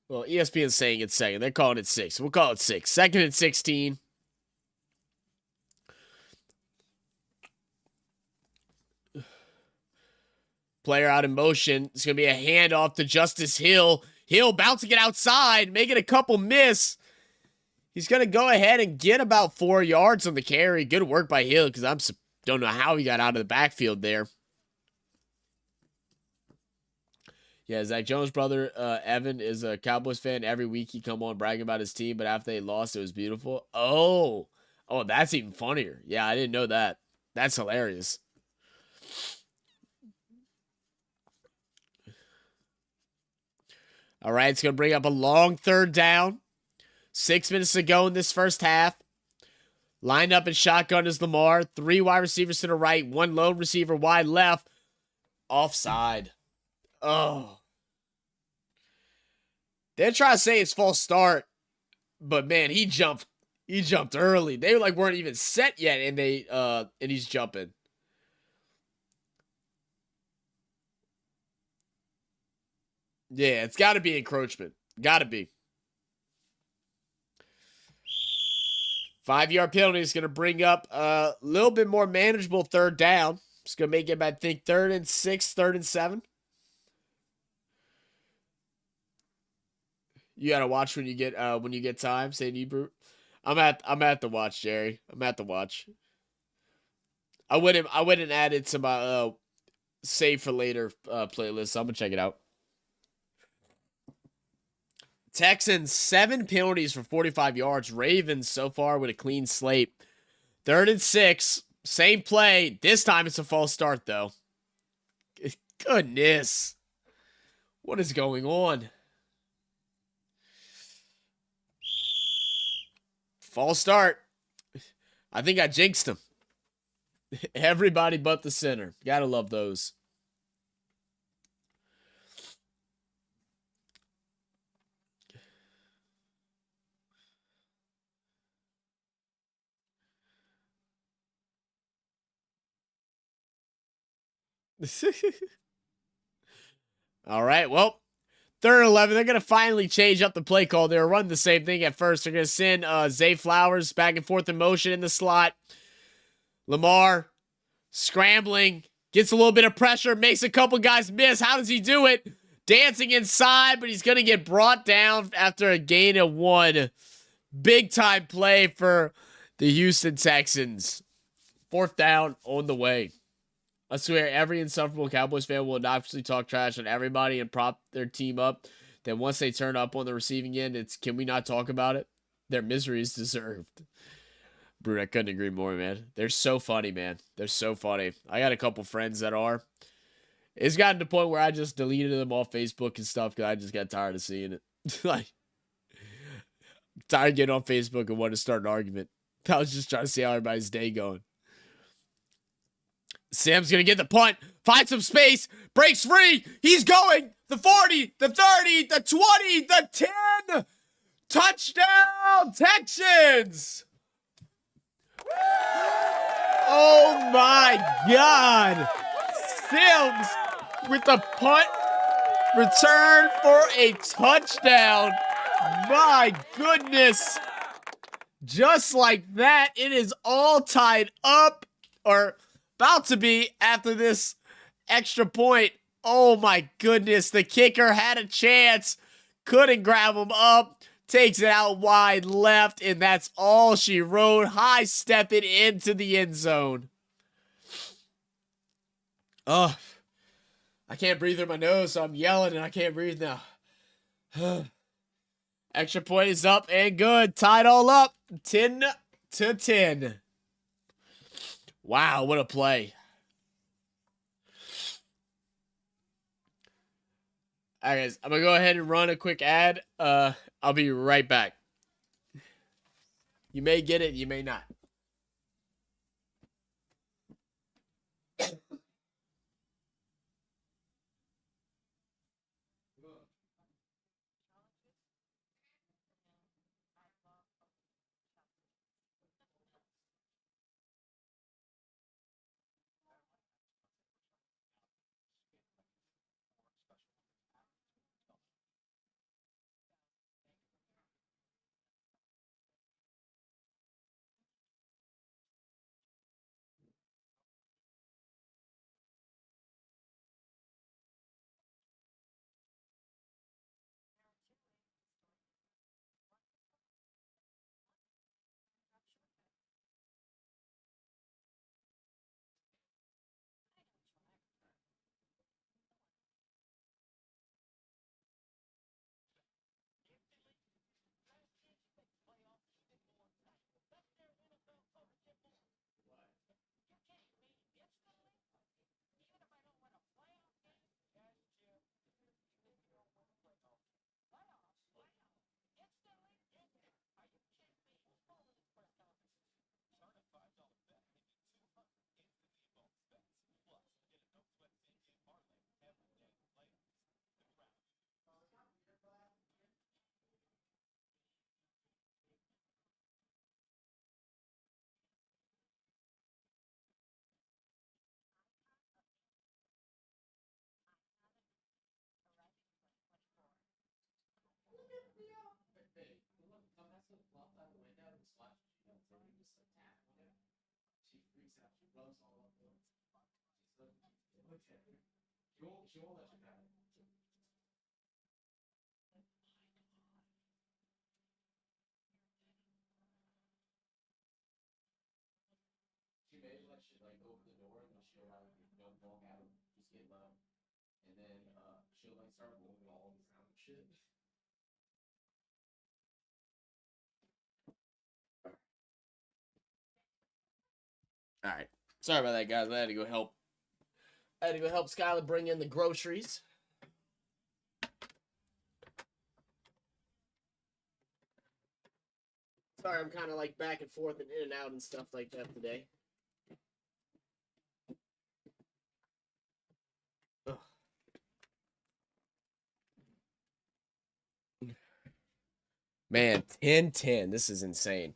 Well, ESPN's saying it's 2nd. They're calling it 6. We'll call it 6. 2nd and 16. Player out in motion. It's going to be a handoff to Justice Hill. Hill bouncing it outside, making a couple miss. He's going to go ahead and get about 4 yards on the carry. Good work by Hill, because I don't know how he got out of the backfield there. Yeah, Zach Jones' brother, Evan, is a Cowboys fan. Every week he come on bragging about his team, but after they lost, it was beautiful. Oh, that's even funnier. Yeah, I didn't know that. That's hilarious. All right, it's going to bring up a long 3rd down. 6 minutes to go in this first half. Lined up in shotgun is Lamar. 3 wide receivers to the right. 1 lone receiver wide left. Offside. Oh. They're trying to say it's false start. But man, he jumped early. They weren't even set yet, and he's jumping. Yeah, it's got to be encroachment. Got to be. 5-yard penalty is going to bring up a little bit more manageable third down. It's going to make it, I think, 3rd and 6, 3rd and 7. You got to watch when you get time, St. Hebrew. I'm at the watch, Jerry. I'm at the watch. I went and added to my save for later playlist. So I'm gonna check it out. Texans 7 penalties for 45 yards. Ravens so far with a clean slate. 3rd and 6, same play. This time it's a false start though. Goodness, what is going on? False start. I think I jinxed him. Everybody but the center. Gotta love those. All right, well, 3rd and 11. They're going to finally change up the play call. They were running the same thing at first. They're going to send Zay Flowers back and forth in motion in the slot. Lamar scrambling, gets a little bit of pressure, makes a couple guys miss. How does he do it? Dancing inside, but he's going to get brought down after a gain of 1. Big time play for the Houston Texans. 4th down on the way. I swear, every insufferable Cowboys fan will obviously talk trash on everybody and prop their team up. Then once they turn up on the receiving end, it's, can we not talk about it? Their misery is deserved. Brute, I couldn't agree more, man. They're so funny, man. They're so funny. I got a couple friends that are. It's gotten to the point where I just deleted them off Facebook and stuff because I just got tired of seeing it. Like, I'm tired of getting on Facebook and wanting to start an argument. I was just trying to see how everybody's day going. Sam's going to get the punt, find some space, breaks free. He's going. The 40, the 30, the 20, the 10. Touchdown, Texans. Oh, my God. Sims with the punt return for a touchdown. My goodness. Just like that, it is all tied up, or about to be after this extra point. Oh my goodness. The kicker had a chance. Couldn't grab him up. Takes it out wide left. And that's all she wrote. High stepping into the end zone. Oh, I can't breathe through my nose, so I'm yelling and I can't breathe now. Extra point is up and good. Tied all up. 10-10. Wow, what a play. All right, guys, I'm going to go ahead and run a quick ad. I'll be right back. You may get it, you may not. All right. Sorry about that, guys. I had to go help. I had to go help Skylar bring in the groceries. Sorry, I'm kind of like back and forth and in and out and stuff like that today. Ugh. Man, 10-10. This is insane.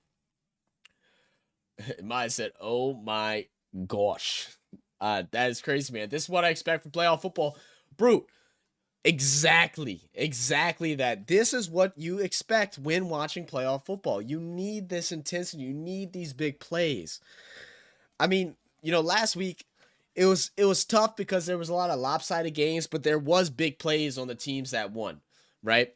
Maya said, oh my gosh. That is crazy, man. This is what I expect from playoff football. Brute. Exactly that. This is what you expect when watching playoff football. You need this intensity. You need these big plays. I mean, last week it was tough because there was a lot of lopsided games, but there was big plays on the teams that won, right?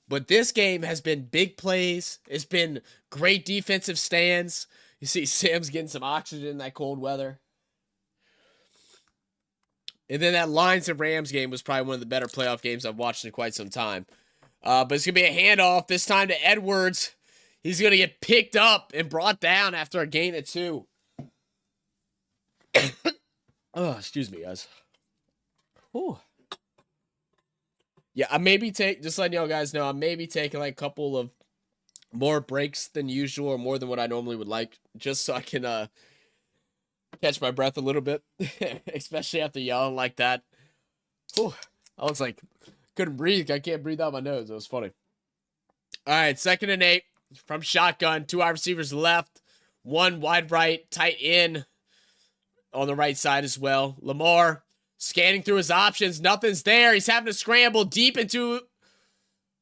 But this game has been big plays. It's been great defensive stands. You see Sam's getting some oxygen in that cold weather. And then that Lions and Rams game was probably one of the better playoff games I've watched in quite some time. But it's going to be a handoff, this time to Edwards. He's going to get picked up and brought down after a gain of 2. Oh, excuse me, guys. Whew. Yeah, I maybe just letting y'all guys know, I may be taking like a couple of more breaks than usual or more than what I normally would like, just so I can catch my breath a little bit, especially after yelling like that. Whew. I was like, couldn't breathe. I can't breathe out my nose. It was funny. All right, 2nd and 8 from shotgun. 2 wide receivers left, 1 wide right, tight end on the right side as well. Lamar scanning through his options. Nothing's there. He's having to scramble deep into...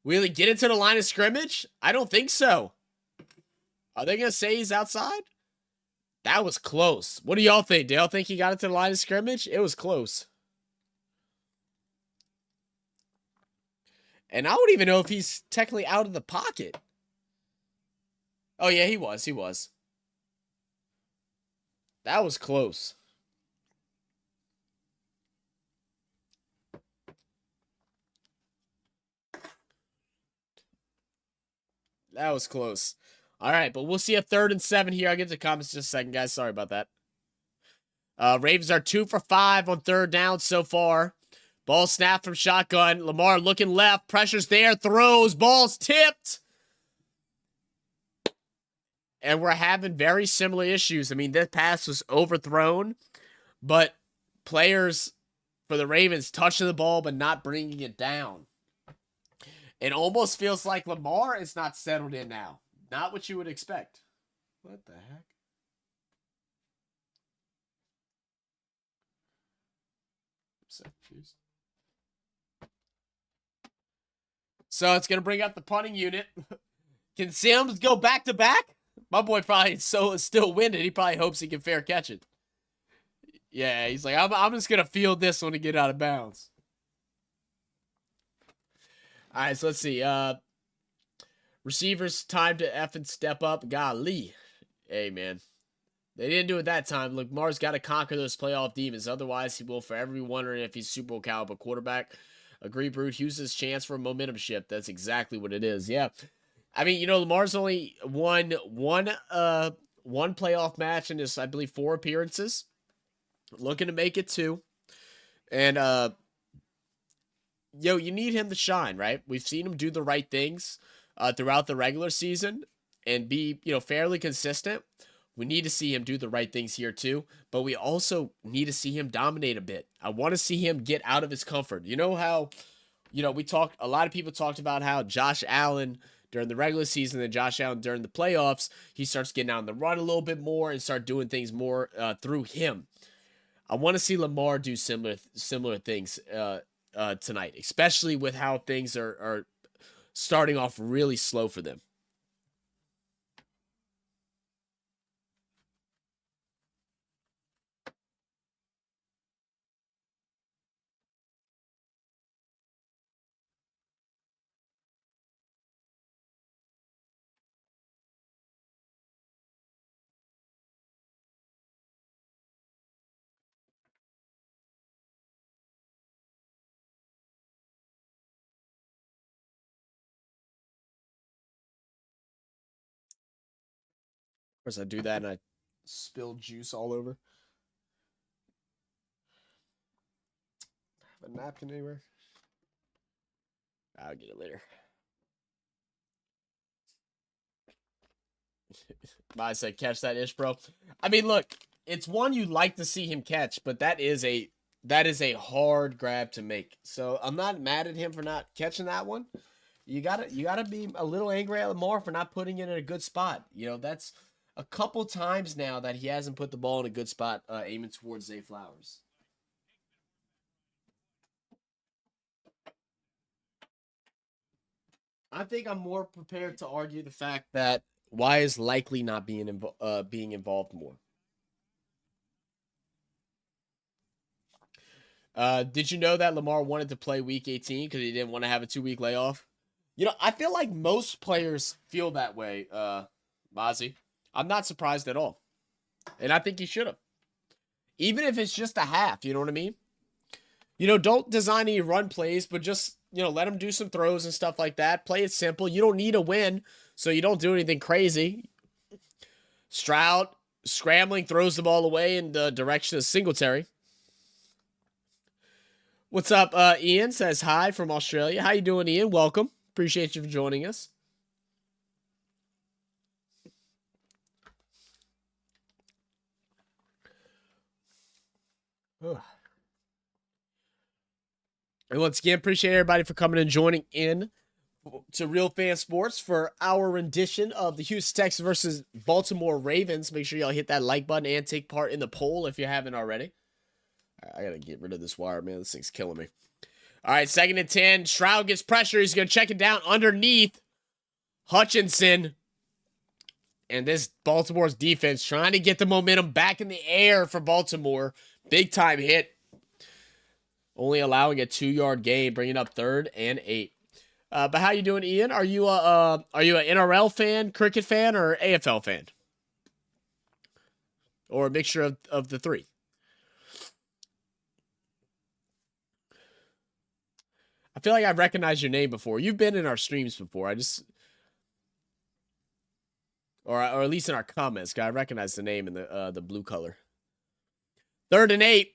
Will he get into the line of scrimmage? I don't think so. Are they going to say he's outside? That was close. What do y'all think? Do y'all think he got into the line of scrimmage? It was close. And I don't even know if he's technically out of the pocket. Oh, yeah, he was. He was. That was close. That was close. All right, but we'll see a 3rd and 7 here. I'll get to the comments in just a second, guys. Sorry about that. Ravens are 2 for 5 on 3rd down so far. Ball snapped from shotgun. Lamar looking left. Pressure's there. Throws. Ball's tipped. And we're having very similar issues. I mean, this pass was overthrown, but players for the Ravens touching the ball but not bringing it down. It almost feels like Lamar is not settled in now. Not what you would expect. What the heck? So it's going to bring up the punting unit. Can Sims go back to back? My boy probably still winded. He probably hopes he can fair catch it. Yeah, he's like, I'm just going to field this one to get out of bounds. All right, so let's see. Receivers, time to effing step up. Golly. Hey, man. They didn't do it that time. Look, Lamar's got to conquer those playoff demons. Otherwise, he will forever be wondering if he's Super Bowl caliber quarterback. Agree, Brute. Houston's chance for a momentum shift. That's exactly what it is. Yeah. I mean, Lamar's only won one playoff match in his, I believe, 4 appearances. Looking to make it 2. And, you need him to shine, right? We've seen him do the right things throughout the regular season and be, fairly consistent. We need to see him do the right things here too, but we also need to see him dominate a bit. I want to see him get out of his comfort. You know how, a lot of people talked about how Josh Allen during the regular season and Josh Allen during the playoffs, he starts getting out in the run a little bit more and start doing things more through him. I want to see Lamar do similar things tonight, especially with how things are starting off really slow for them. Of course, I do that and I spill juice all over. Have a napkin anywhere? I'll get it later. I said, catch that ish, bro. I mean, look, it's one you'd like to see him catch, but that is a hard grab to make. So I'm not mad at him for not catching that one. You gotta be a little angry at Lamar for not putting it in a good spot. You know, that's a couple times now that he hasn't put the ball in a good spot, aiming towards Zay Flowers. I think I'm more prepared to argue the fact that why is likely not being involved more. Did you know that Lamar wanted to play Week 18 because he didn't want to have a 2-week layoff? You know, I feel like most players feel that way, Mozzie. I'm not surprised at all. And I think he should have. Even if it's just a half, you know what I mean? You know, don't design any run plays, but just, you know, let him do some throws and stuff like that. Play it simple. You don't need a win, so you don't do anything crazy. Stroud scrambling, throws the ball away in the direction of Singletary. What's up? Ian says hi from Australia. How you doing, Ian? Welcome. Appreciate you for joining us. Ugh. And once again, appreciate everybody for coming and joining in to Real Fan Sports for our rendition of the Houston Texans versus Baltimore Ravens. Make sure y'all hit that like button and take part in the poll if you haven't already. I gotta get rid of this wire, man. This thing's killing me. All right, 2nd and 10. Stroud gets pressure. He's gonna check it down underneath Hutchinson. And this Baltimore's defense trying to get the momentum back in the air for Baltimore. Big time hit. Only allowing a 2-yard gain, bringing up 3rd and 8. But how you doing, Ian? Are you an NRL fan, cricket fan, or AFL fan? Or a mixture of the three? I feel like I've recognized your name before. You've been in our streams before. Or at least in our comments. I recognize the name in the blue color. 3rd and 8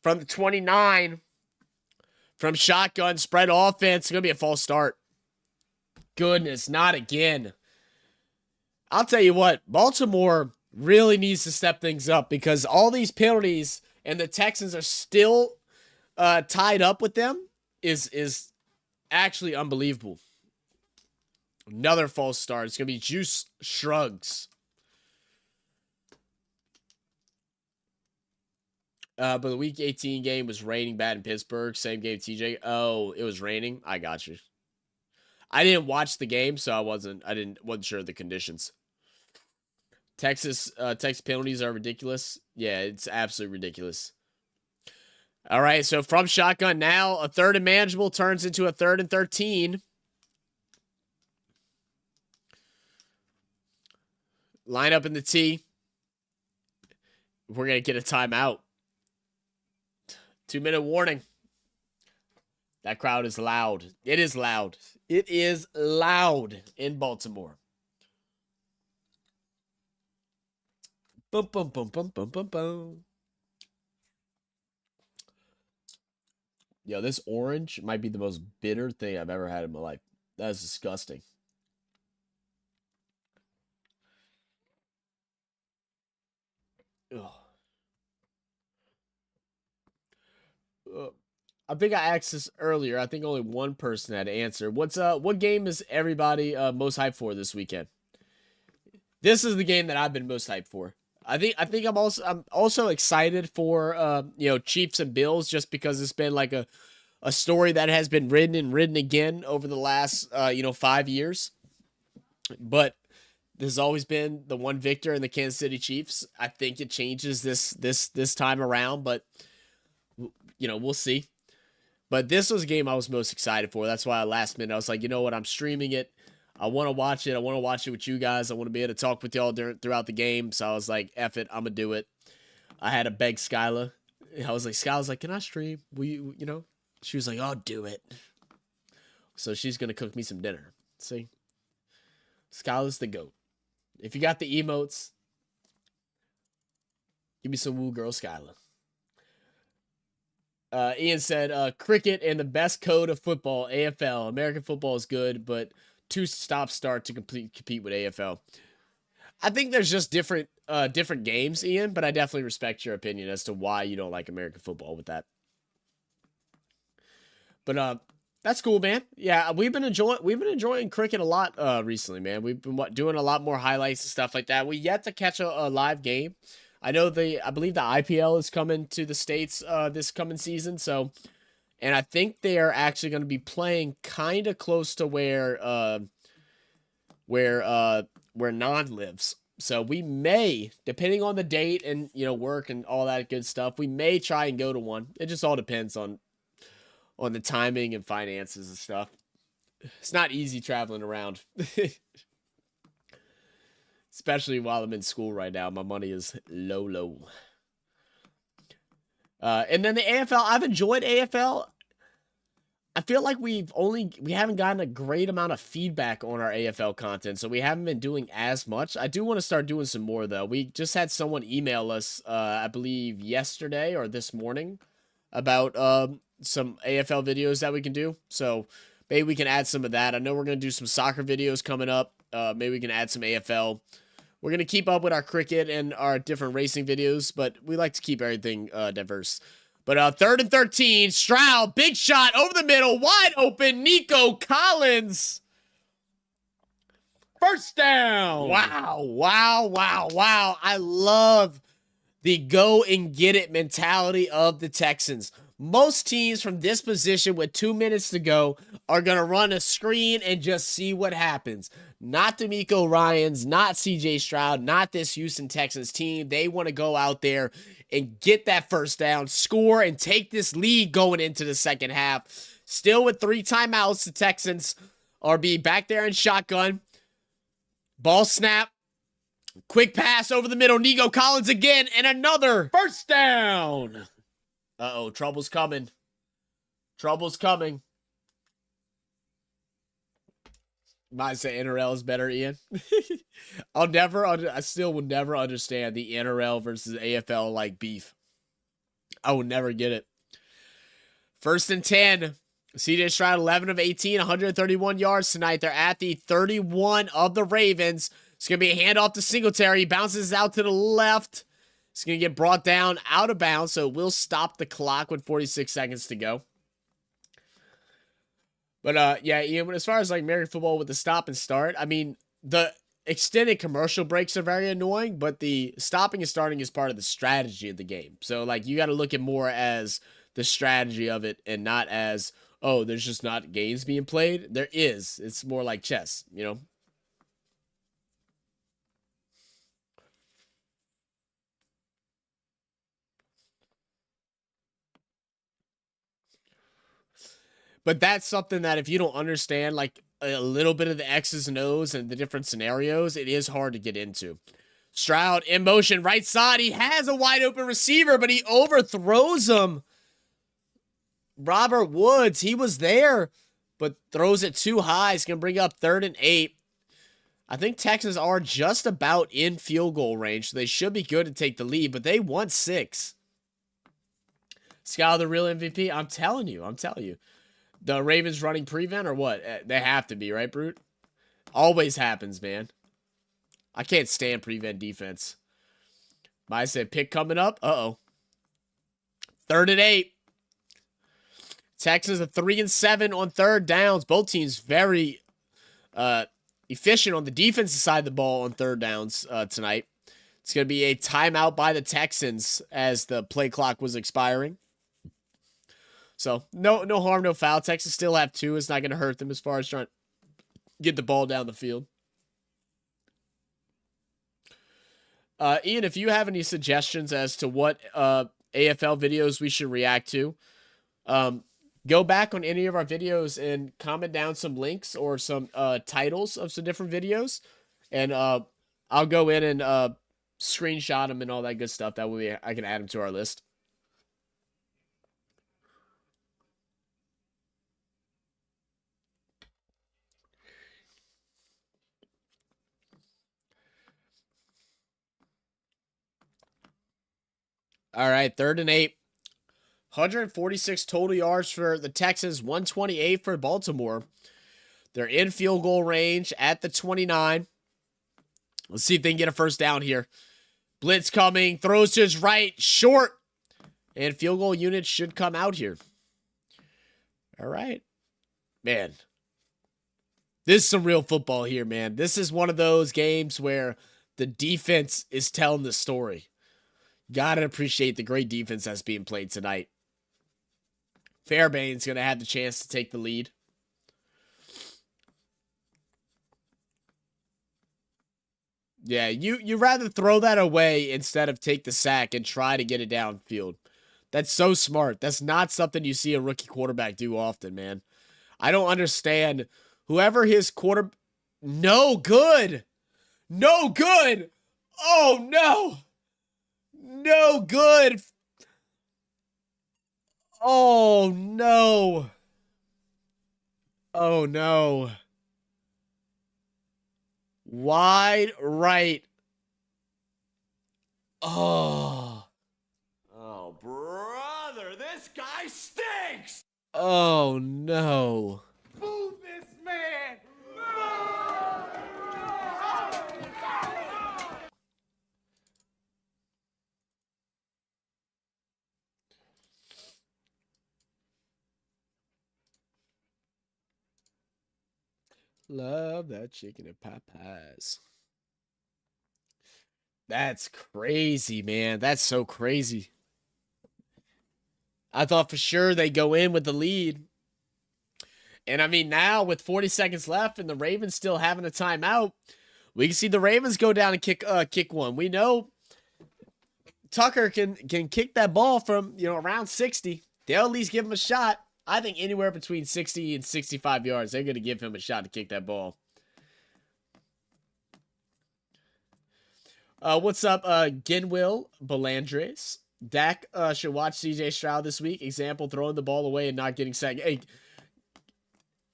from the 29. From shotgun, spread offense. It's going to be a false start. Goodness, not again. I'll tell you what, Baltimore really needs to step things up because all these penalties and the Texans are still tied up with them is actually unbelievable. Another false start. It's going to be Juice Shrugs. But the Week 18 game was raining bad in Pittsburgh. Same game, TJ. Oh, it was raining? I got you. I didn't watch the game, so I wasn't sure of the conditions. Texas penalties are ridiculous. Yeah, it's absolutely ridiculous. All right, so from shotgun now, a 3rd and manageable turns into a 3rd and 13. Line up in the T. We're going to get a timeout. 2-minute warning. That crowd is loud. It is loud. It is loud in Baltimore. Boom, boom, boom, boom, boom, boom, boom. Yo, this orange might be the most bitter thing I've ever had in my life. That is disgusting. Ugh. I think I asked this earlier. I think only one person had to answer. What game is everybody most hyped for this weekend? This is the game that I've been most hyped for. I think I'm also excited for Chiefs and Bills just because it's been like a a story that has been written and written again over the last 5 years. But there's always been the one victor in the Kansas City Chiefs. I think it changes this time around, but we'll see. But this was a game I was most excited for. That's why last minute I was like, you know what, I'm streaming it. I want to watch it. I want to watch it with you guys. I want to be able to talk with y'all throughout the game. So I was like, F it, I'm gonna do it. I had to beg Skyla. I was like, Skyla's like, can I stream? Will you, She was like, oh, do it. So she's gonna cook me some dinner. See? Skyla's the GOAT. If you got the emotes, give me some woo girl Skyla. Ian said, cricket and the best code of football, AFL. American football is good, but too stop-start to compete with AFL. I think there's just different games, Ian, but I definitely respect your opinion as to why you don't like American football with that. But that's cool, man. Yeah, we've been enjoying cricket a lot recently, man. We've been doing a lot more highlights and stuff like that. We yet to catch a live game. I believe the IPL is coming to the States this coming season, and I think they are actually going to be playing kind of close to where Non lives. So we may, depending on the date and work and all that good stuff, we may try and go to one. It just all depends on the timing and finances and stuff. It's not easy traveling around. Especially while I'm in school right now. My money is low. And then the AFL, I've enjoyed AFL. I feel like we haven't gotten a great amount of feedback on our AFL content, so we haven't been doing as much. I do want to start doing some more, though. We just had someone email us, I believe yesterday or this morning, about some AFL videos that we can do. So maybe we can add some of that. I know we're going to do some soccer videos coming up. Maybe we can add some AFL. We're going to keep up with our cricket and our different racing videos, but we like to keep everything diverse. But 3rd and 13, Stroud, big shot over the middle, wide open, Nico Collins. First down. Wow. I love the go and get it mentality of the Texans. Most teams from this position with 2 minutes to go are going to run a screen and just see what happens. Not D'Amico Ryans, not CJ Stroud, not this Houston Texans team. They want to go out there and get that first down, score, and take this lead going into the second half. Still with 3 timeouts, the Texans are being back there in shotgun. Ball snap. Quick pass over the middle. Nico Collins again, and another first down. Uh-oh, trouble's coming. Trouble's coming. Might say NRL is better, Ian. I still will never understand the NRL versus AFL like beef. I will never get it. 1st and 10. CJ Stroud, 11 of 18, 131 yards tonight. They're at the 31 of the Ravens. It's going to be a handoff to Singletary. He bounces out to the left. It's going to get brought down out of bounds, so we'll stop the clock with 46 seconds to go. But, yeah, Ian, as far as, like, American football with the stop and start, I mean, the extended commercial breaks are very annoying, but the stopping and starting is part of the strategy of the game. So, like, you got to look at more as the strategy of it and not as, oh, there's just not games being played. There is. It's more like chess, But that's something that if you don't understand, like, a little bit of the X's and O's and the different scenarios, it is hard to get into. Stroud in motion, right side. He has a wide open receiver, but he overthrows him. Robert Woods, he was there, but throws it too high. It's going to bring up 3rd and 8. I think Texans are just about in field goal range, so they should be good to take the lead, but they want 6. Skyler, the real MVP? I'm telling you. The Ravens running prevent or what? They have to be, right, Brute? Always happens, man. I can't stand prevent defense. I said pick coming up. Uh-oh. 3rd and 8. Texans are 3 and 7 on 3rd downs. Both teams very efficient on the defensive side of the ball on 3rd downs tonight. It's going to be a timeout by the Texans as the play clock was expiring. So, no harm, no foul. Texas still have 2. It's not going to hurt them as far as trying to get the ball down the field. Ian, if you have any suggestions as to what AFL videos we should react to, go back on any of our videos and comment down some links or some titles of some different videos. And I'll go in and screenshot them and all that good stuff. That way I can add them to our list. All right, 3rd and 8. 146 total yards for the Texans, 128 for Baltimore. They're in field goal range at the 29. Let's see if they can get a first down here. Blitz coming, throws to his right, short. And field goal unit should come out here. All right. Man. This is some real football here, man. This is one of those games where the defense is telling the story. Gotta appreciate the great defense that's being played tonight. Fairbairn's going to have the chance to take the lead. Yeah, you rather throw that away instead of take the sack and try to get it downfield. That's so smart. That's not something you see a rookie quarterback do often, man. I don't understand. Whoever his quarter... No good! No good! Oh, no! No good! Oh, no! Oh, no. Wide right. Oh. Oh, brother, this guy stinks! Oh, no. Move this man! Love that chicken and pot pies. That's crazy, man. That's so crazy. I thought for sure they'd go in with the lead. And I mean, now with 40 seconds left and the Ravens still having a timeout, we can see the Ravens go down and kick one. We know Tucker can kick that ball from, around 60. They'll at least give him a shot. I think anywhere between 60 and 65 yards, they're going to give him a shot to kick that ball. What's up, Ginwill Belandres? Dak should watch CJ Stroud this week. Example, throwing the ball away and not getting sacked.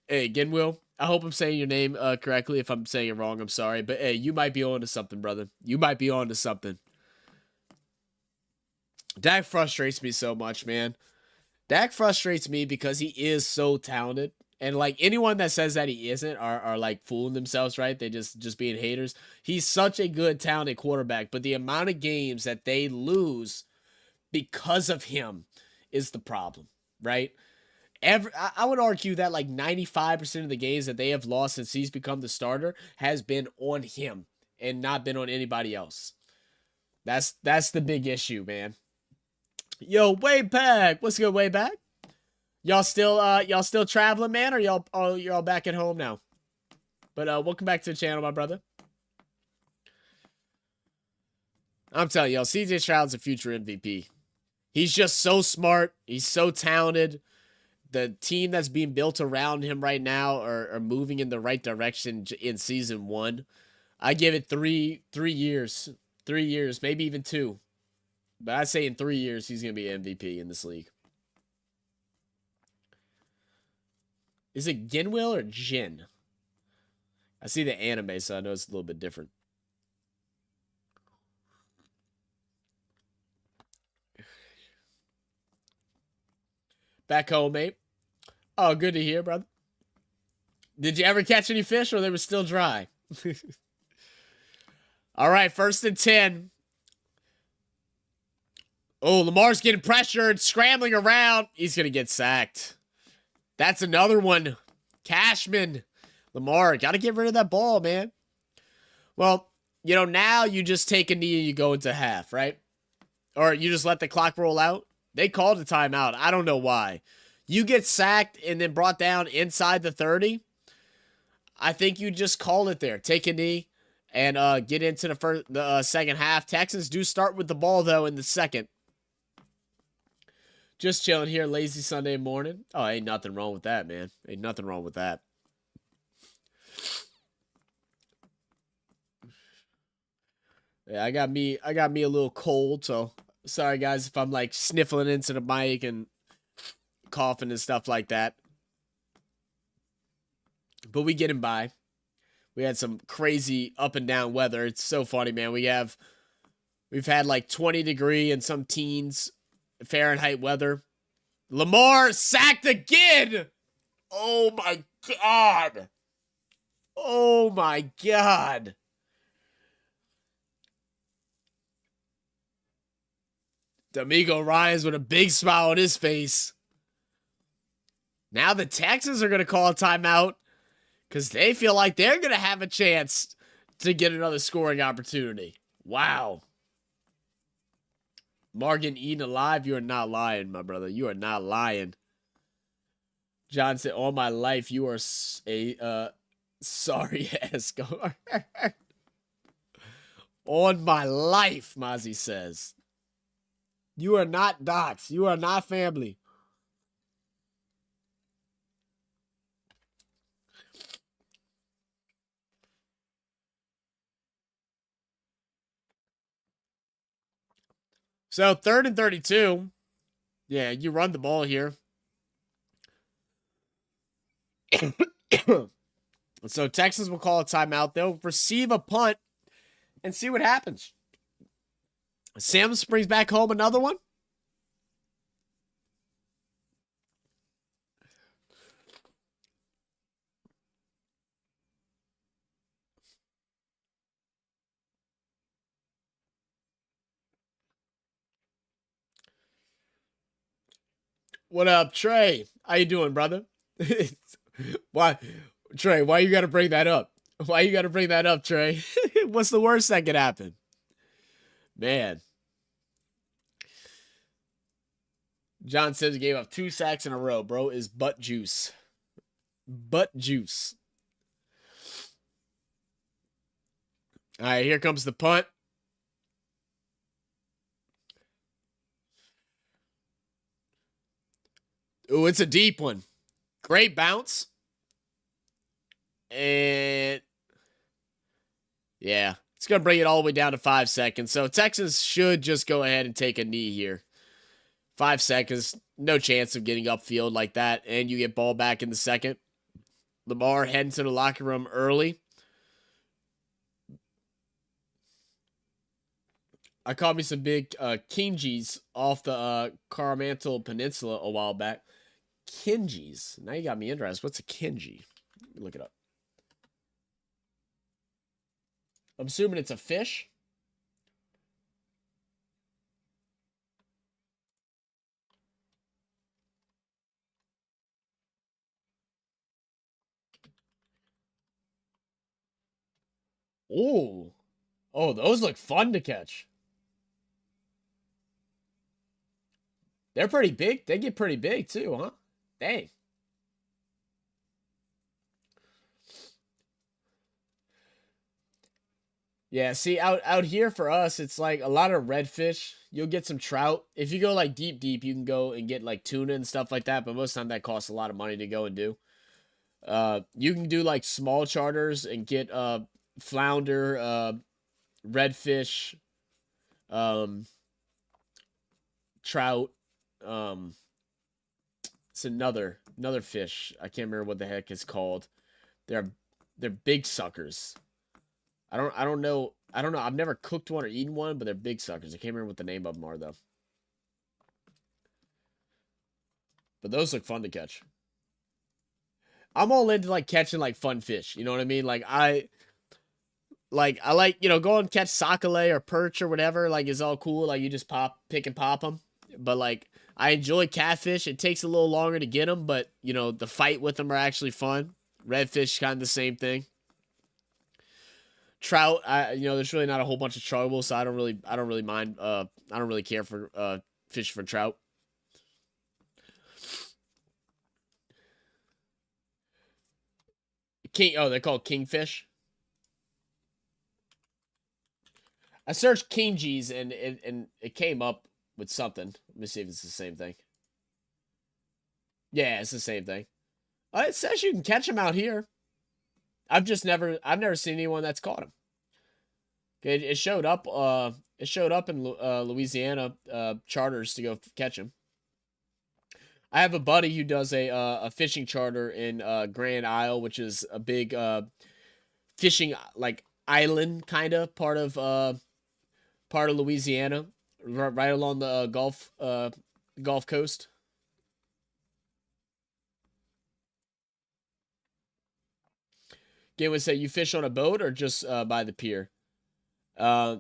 Hey, Ginwill, I hope I'm saying your name correctly. If I'm saying it wrong, I'm sorry. But, hey, you might be on to something, brother. You might be on to something. Dak frustrates me so much, man. Dak frustrates me because he is so talented. And, like, anyone that says that he isn't are like, fooling themselves, right? They just being haters. He's such a good, talented quarterback. But the amount of games that they lose because of him is the problem, right? I would argue that, like, 95% of the games that they have lost since he's become the starter has been on him and not been on anybody else. That's the big issue, man. Yo, way back. What's good, way back? Y'all still traveling, man, or y'all back at home now? But welcome back to the channel, my brother. I'm telling y'all, CJ Stroud's a future MVP. He's just so smart. He's so talented. The team that's being built around him right now are moving in the right direction in season 1. I give it three years. 3 years, maybe even 2. But I'd say in 3 years, he's going to be MVP in this league. Is it Ginwill or Jin? I see the anime, so I know it's a little bit different. Back home, mate. Oh, good to hear, brother. Did you ever catch any fish, or they were still dry? All right, 1st and 10. Oh, Lamar's getting pressured, scrambling around. He's going to get sacked. That's another one. Cashman. Lamar, got to get rid of that ball, man. Well, now you just take a knee and you go into half, right? Or you just let the clock roll out. They called a timeout. I don't know why. You get sacked and then brought down inside the 30. I think you just call it there. Take a knee and get into the second half. Texans do start with the ball, though, in the second. Just chilling here, lazy Sunday morning. Oh, ain't nothing wrong with that, man. Ain't nothing wrong with that. Yeah, I got me a little cold, so sorry guys if I'm like sniffling into the mic and coughing and stuff like that. But we getting by. We had some crazy up and down weather. It's so funny, man. We've had like 20-degree and some teens Fahrenheit weather. Lamar sacked again. Oh my God. Oh my God. D'Amico Ryans with a big smile on his face. Now the Texans are going to call a timeout because they feel like they're going to have a chance to get another scoring opportunity. Wow. Morgan eaten alive. You are not lying, my brother. You are not lying. John said, all my life, you are a sorry ass guard. On my life, Mozzie says. You are not docs. You are not family. So 3rd and 32. Yeah, you run the ball here. So Texans will call a timeout. They'll receive a punt and see what happens. Sam brings back home another one. What up, Trey? How you doing, brother? Why, Trey, why you got to bring that up? Why you got to bring that up, Trey? What's the worst that could happen? Man. John says he gave up 2 sacks in a row. Bro is butt juice. Butt juice. All right, here comes the punt. Ooh, it's a deep one. Great bounce. And yeah, it's going to bring it all the way down to 5 seconds. So Texas should just go ahead and take a knee here. 5 seconds. No chance of getting upfield like that. And you get ball back in the second. Lamar heading to the locker room early. I caught me some big Kinjis off the Coromandel Peninsula a while back. Kinjis. Now you got me interested. What's a Kinji? Let me look it up. I'm assuming it's a fish. Ooh. Oh, those look fun to catch. They're pretty big. They get pretty big too, huh? Dang. Yeah, see, out here for us, it's like a lot of redfish. You'll get some trout. If you go like deep, you can go and get like tuna and stuff like that. But most of the time that costs a lot of money to go and do. You can do like small charters and get flounder, redfish, trout. It's another fish. I can't remember what the heck it's called. They're big suckers. I don't know. I've never cooked one or eaten one, but they're big suckers. I can't remember what the name of them are though. But those look fun to catch. I'm all into like catching like fun fish. You know what I mean? Like I like, go and catch sockeye or perch or whatever. Like it's all cool. Like you just pick and pop them. But like I enjoy catfish. It takes a little longer to get them, but you know the fight with them are actually fun. Redfish kind of the same thing. Trout, there's really not a whole bunch of trouble, so I don't really mind. I don't really care for fish for trout. Oh, they're called kingfish. I searched king G's and it came up with something. Let me see if it's the same thing. Yeah, it's the same thing. It says you can catch them out here. I've never seen anyone that's caught them. It showed up. It showed up in Louisiana charters to go catch them. I have a buddy who does a fishing charter in Grand Isle, which is a big fishing like island kind of part of Louisiana, right along the Gulf Coast. Game would say you fish on a boat or just by the pier. I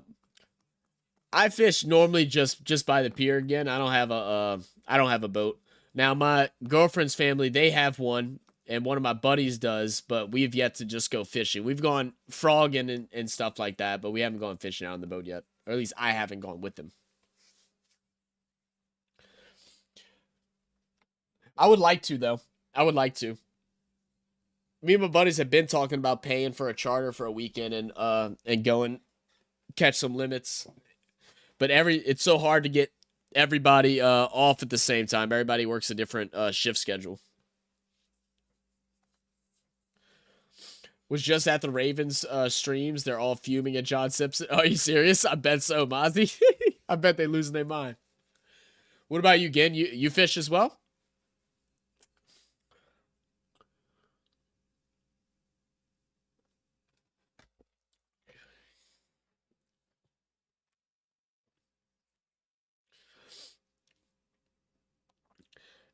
fish normally just by the pier. Again, I don't have a boat. Now my girlfriend's family, they have one, and one of my buddies does, but we've yet to just go fishing. We've gone frogging and stuff like that, but we haven't gone fishing out on the boat yet, or at least I haven't gone with them. I would like to though. I would like to. Me and my buddies have been talking about paying for a charter for a weekend and going catch some limits. But it's so hard to get everybody off at the same time. Everybody works a different shift schedule. Was just at the Ravens streams. They're all fuming at John Simpson. Are you serious? I bet so, Mozzie. I bet they losing their mind. What about you, Gin? You fish as well?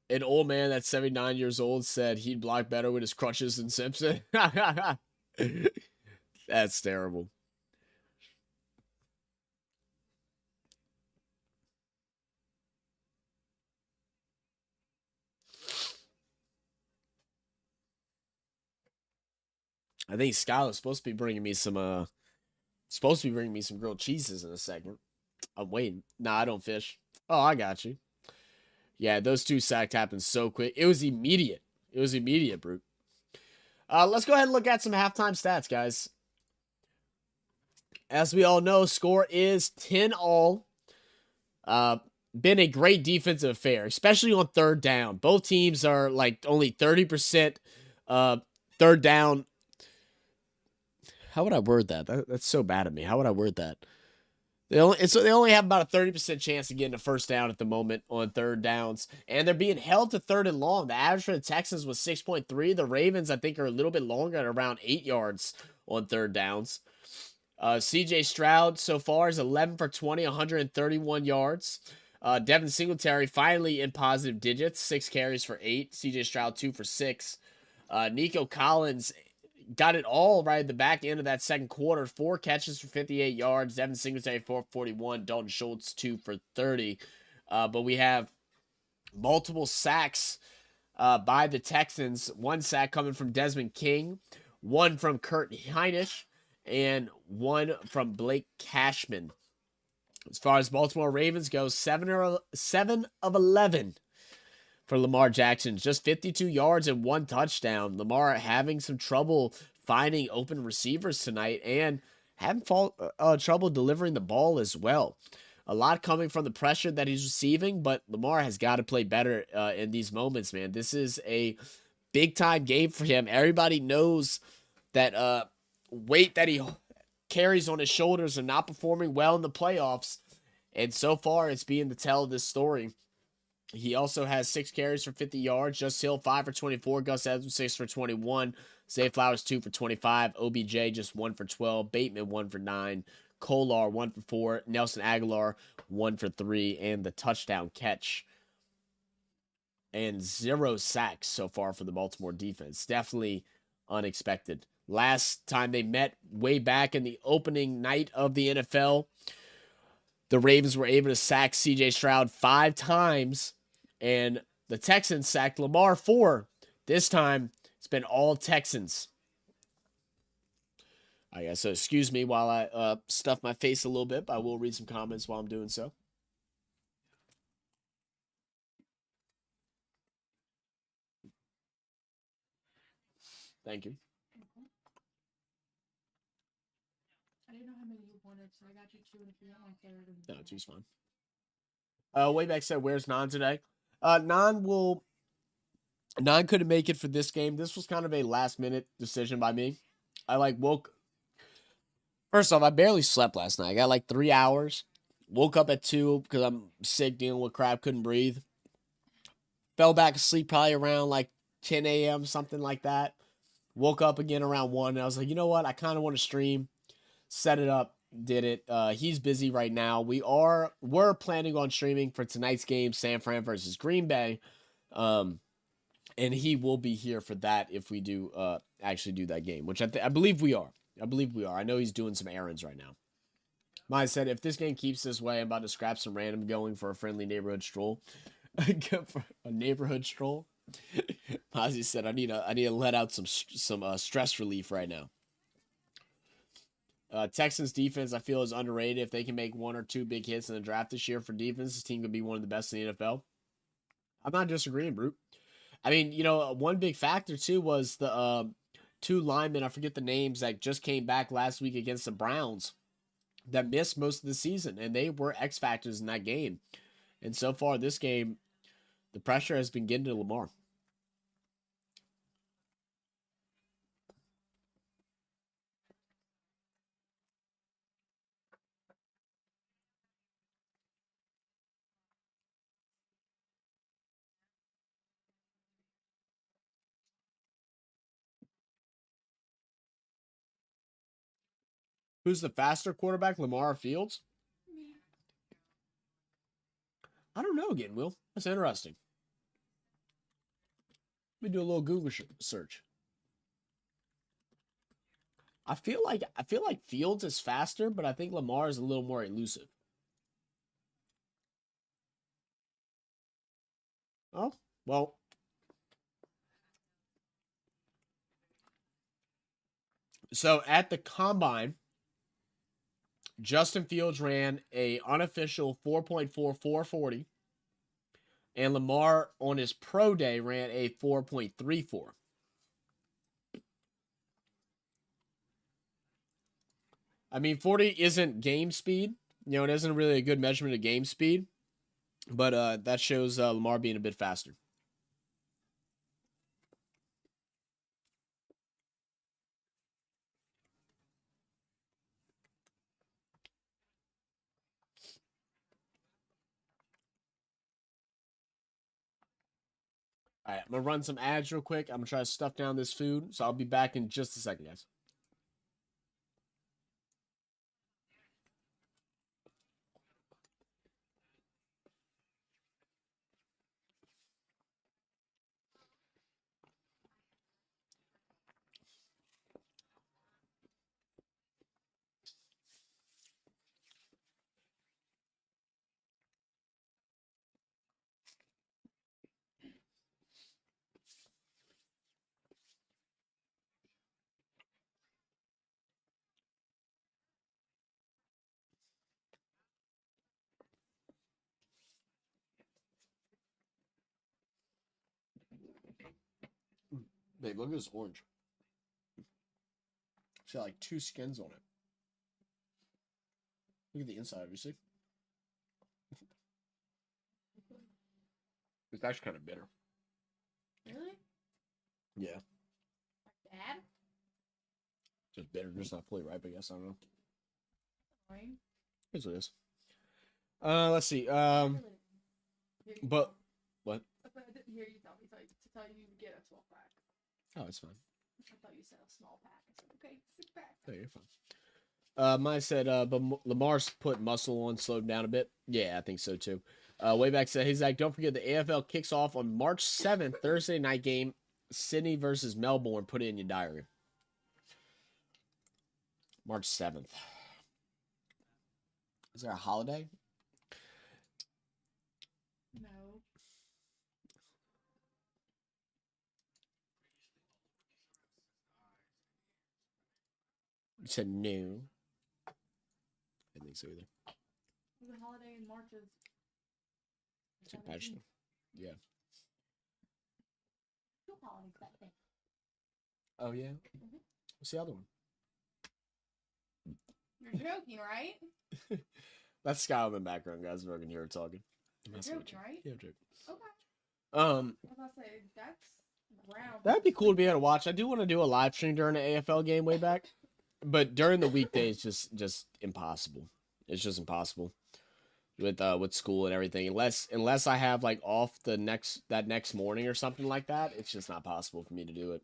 An old man that's 79 years old said he'd block better with his crutches than Simpson. That's terrible. I think Skylar's supposed to be bringing me some grilled cheeses in a second. I'm waiting. Nah, I don't fish. Oh, I got you. Yeah, those two sacks happened so quick. It was immediate. It was immediate, Brute. Let's go ahead and look at some halftime stats, guys. As we all know, score is 10-all. Been a great defensive affair, especially on third down. Both teams are like only 30% third down. How would I word that? That's so bad of me. How would I word that? They only have about a 30% chance of getting a first down at the moment on third downs, and they're being held to third and long. The average for the Texans was 6.3. The Ravens, I think, are a little bit longer at around 8 yards on third downs. CJ Stroud so far is 11 for 20, 131 yards. Devin Singletary finally in positive digits, 6 carries for 8. CJ Stroud 2 for 6. Nico Collins got it all right at the back end of that second quarter. 4 catches for 58 yards. Devin Singletary 4 for 41. Dalton Schultz 2 for 30. But we have multiple sacks by the Texans. 1 sack coming from Desmond King, 1 from Kurt Heinisch, and 1 from Blake Cashman. As far as Baltimore Ravens go, 7 of 11 for Lamar Jackson. Just 52 yards and 1 touchdown. Lamar having some trouble finding open receivers tonight and having trouble delivering the ball as well. A lot coming from the pressure that he's receiving, but Lamar has got to play better in these moments, man. This is a big-time game for him. Everybody knows that weight that he carries on his shoulders and not performing well in the playoffs. And so far, it's being the tell of this story. He also has 6 carries for 50 yards. Just Hill, 5 for 24. Gus Edwards, 6 for 21. Zay Flowers, 2 for 25. OBJ, just 1 for 12. Bateman, 1 for 9. Kolar, 1 for 4. Nelson Aguilar, 1 for 3. And the touchdown catch. And 0 sacks so far for the Baltimore defense. Definitely unexpected. Last time they met, way back in the opening night of the NFL, the Ravens were able to sack CJ Stroud 5 times, and the Texans sacked Lamar 4. This time, it's been all Texans. I guess, so excuse me while I stuff my face a little bit, but I will read some comments while I'm doing so. Thank you. you wanted, so I got you 2, and if you want my third. No, 2's fine. Wayback said, "Where's Nan today?" Nan couldn't make it for this game. This was kind of a last minute decision by me. I woke. First off, I barely slept last night. I got like 3 hours. Woke up at 2 because I'm sick, dealing with crap, couldn't breathe. Fell back asleep probably around like 10 a.m., something like that. Woke up again around 1, and I was like, you know what? I kind of want to stream. Set it up, did it. He's busy right now. We're planning on streaming for tonight's game, San Fran versus Green Bay. And he will be here for that if we do actually do that game, which I believe we are. I know he's doing some errands right now. Maya said, if this game keeps this way, I'm about to scrap some random going for a friendly neighborhood stroll. Go for a neighborhood stroll. Mozzie said, I need to let out some stress relief right now. Texans defense, I feel, is underrated. If they can make 1 or 2 big hits in the draft this year for defense, this team could be one of the best in the NFL. I'm not disagreeing, Brute. I mean, one big factor, too, was the 2 linemen, I forget the names, that just came back last week against the Browns that missed most of the season, and they were X factors in that game. And so far, this game, the pressure has been getting to Lamar. Who's the faster quarterback, Lamar or Fields? I don't know again, Will. That's interesting. Let me do a little Google search. I feel like Fields is faster, but I think Lamar is a little more elusive. Oh, well. So at the combine, Justin Fields ran a unofficial 4.4440, and Lamar on his pro day ran a 4.34. I mean, 40 isn't game speed. It isn't really a good measurement of game speed, but that shows Lamar being a bit faster. All right, I'm going to run some ads real quick. I'm going to try to stuff down this food, so I'll be back in just a second, guys. Babe, look at this orange. It's got like 2 skins on it. Look at the inside, you see? It's actually kind of bitter. Really? Yeah. Like bad? Just bitter, just not fully ripe, I guess. I don't know. Annoying. Here's what it is. Let's see. But what? I didn't hear you tell me to tell you to get a 12-pack. Oh, it's fine. I thought you said a small pack. I said, okay, 6-pack. No, you're fine. Mine said, but Lamar's put muscle on, slowed down a bit. Yeah, I think so too. Wayback said, hey, Zach, don't forget the AFL kicks off on March 7th, Thursday night game, Sydney versus Melbourne. Put it in your diary. March 7th. Is there a holiday? No. You said no. I didn't think so either. The holiday in March is St. Patrick's Day. Yeah. 2 holidays that day. Oh, yeah? Mhm. What's the other one? Your You're joking, right? That's Sky in the background, guys. If I can hear her talking. You're joking, right? Yeah, I'm joking. Okay. Um, I was about to say, that's round. that'd be cool to be able to watch. I do want to do a live stream during an AFL game way back, but during the weekdays, just impossible. It's just impossible with school and everything. Unless I have like off that next morning or something like that, it's just not possible for me to do it.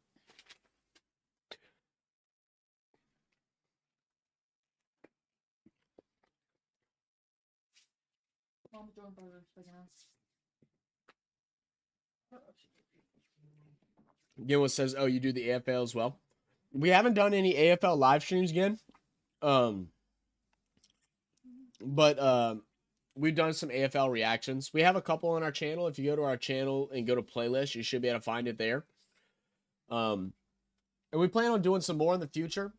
Mom doing burgers, but Gilwell says, "Oh, you do the AFL as well." We haven't done any AFL live streams again, but we've done some AFL reactions. We have a couple on our channel. If you go to our channel and go to playlist, you should be able to find it there. And we plan on doing some more in the future.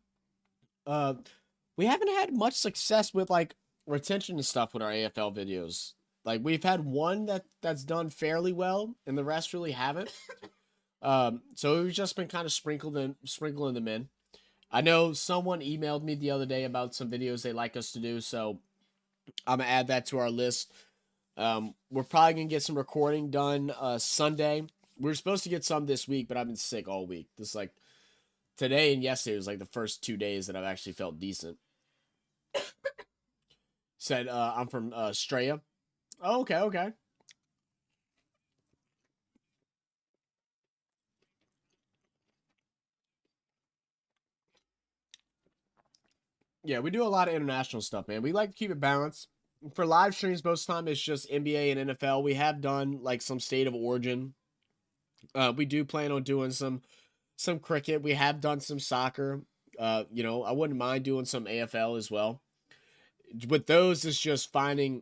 We haven't had much success with like retention and stuff with our AFL videos. Like we've had one that's done fairly well, and the rest really haven't. So we've just been kind of sprinkling them in. I know someone emailed me the other day about some videos they'd like us to do, so I'm gonna add that to our list. We're probably gonna get some recording done Sunday. We were supposed to get some this week, but I've been sick all week. This like today and yesterday was like the first 2 days that I've actually felt decent. Said I'm from Straya. Oh, okay. Yeah, we do a lot of international stuff, man. We like to keep it balanced. For live streams, most of the time it's just NBA and NFL. We have done like some state of origin. We do plan on doing some cricket. We have done some soccer. I wouldn't mind doing some AFL as well. With those, it's just finding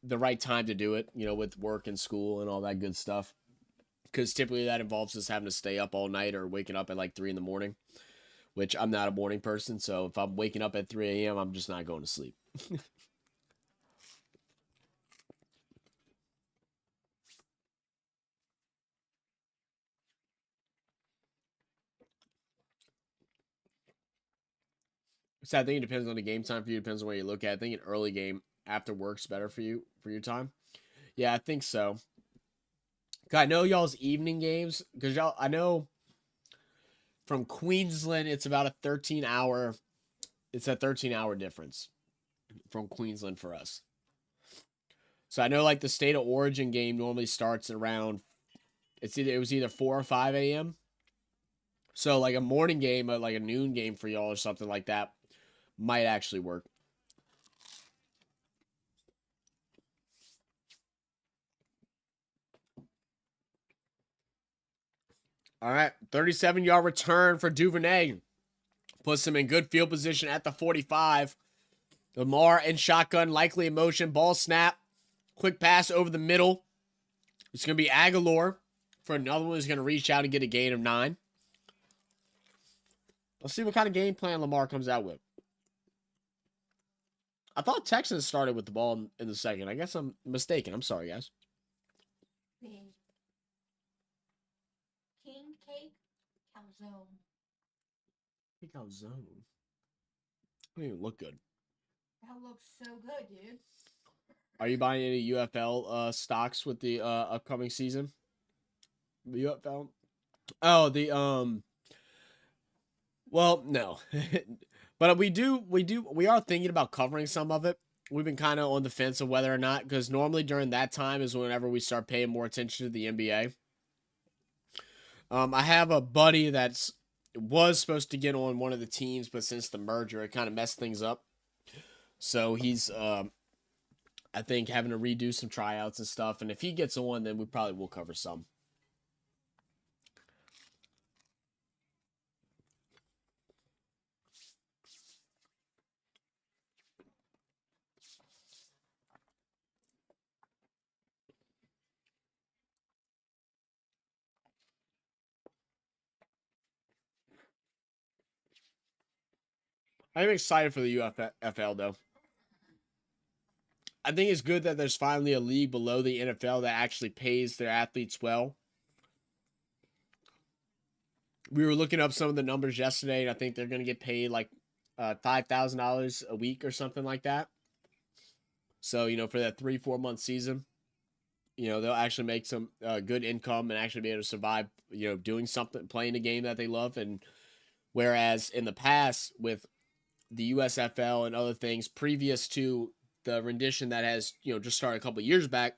the right time to do it, with work and school and all that good stuff. Because typically that involves us having to stay up all night or waking up at like 3 in the morning, which I'm not a morning person. So if I'm waking up at 3 a.m., I'm just not going to sleep. So I think it depends on the game time for you. Depends on where you look at. I think an early game after work's better for you for your time. Yeah, I think so. I know y'all's evening games because I know from Queensland it's about a 13-hour. It's a 13-hour difference from Queensland for us. So I know like the state of origin game normally starts around. It was either 4 or 5 a.m. So like a morning game, like a noon game for y'all or something like that might actually work. All right, 37-yard return for Duvernay. Puts him in good field position at the 45. Lamar in shotgun, likely in motion. Ball snap. Quick pass over the middle. It's going to be Aguilar for another one who's going to reach out and get a gain of 9. Let's see what kind of game plan Lamar comes out with. I thought Texans started with the ball in the second. I guess I'm mistaken. I'm sorry, guys. King cake, calzone. Calzone. Don't even look good. That looks so good, dude. Are you buying any UFL stocks with the upcoming season? The UFL? Oh, well, no. But we are thinking about covering some of it. We've been kind of on the fence of whether or not, because normally during that time is whenever we start paying more attention to the NBA. I have a buddy that's was supposed to get on one of the teams, but since the merger, it kind of messed things up. So he's, I think, having to redo some tryouts and stuff. And if he gets on, then we probably will cover some. I'm excited for the UFL, though. I think it's good that there's finally a league below the NFL that actually pays their athletes well. We were looking up some of the numbers yesterday, and I think they're going to get paid like $5,000 a week or something like that. So, for that 3-4 month season, they'll actually make some good income and actually be able to survive, doing something, playing a game that they love. And whereas in the past with the USFL and other things previous to the rendition that has, just started a couple of years back,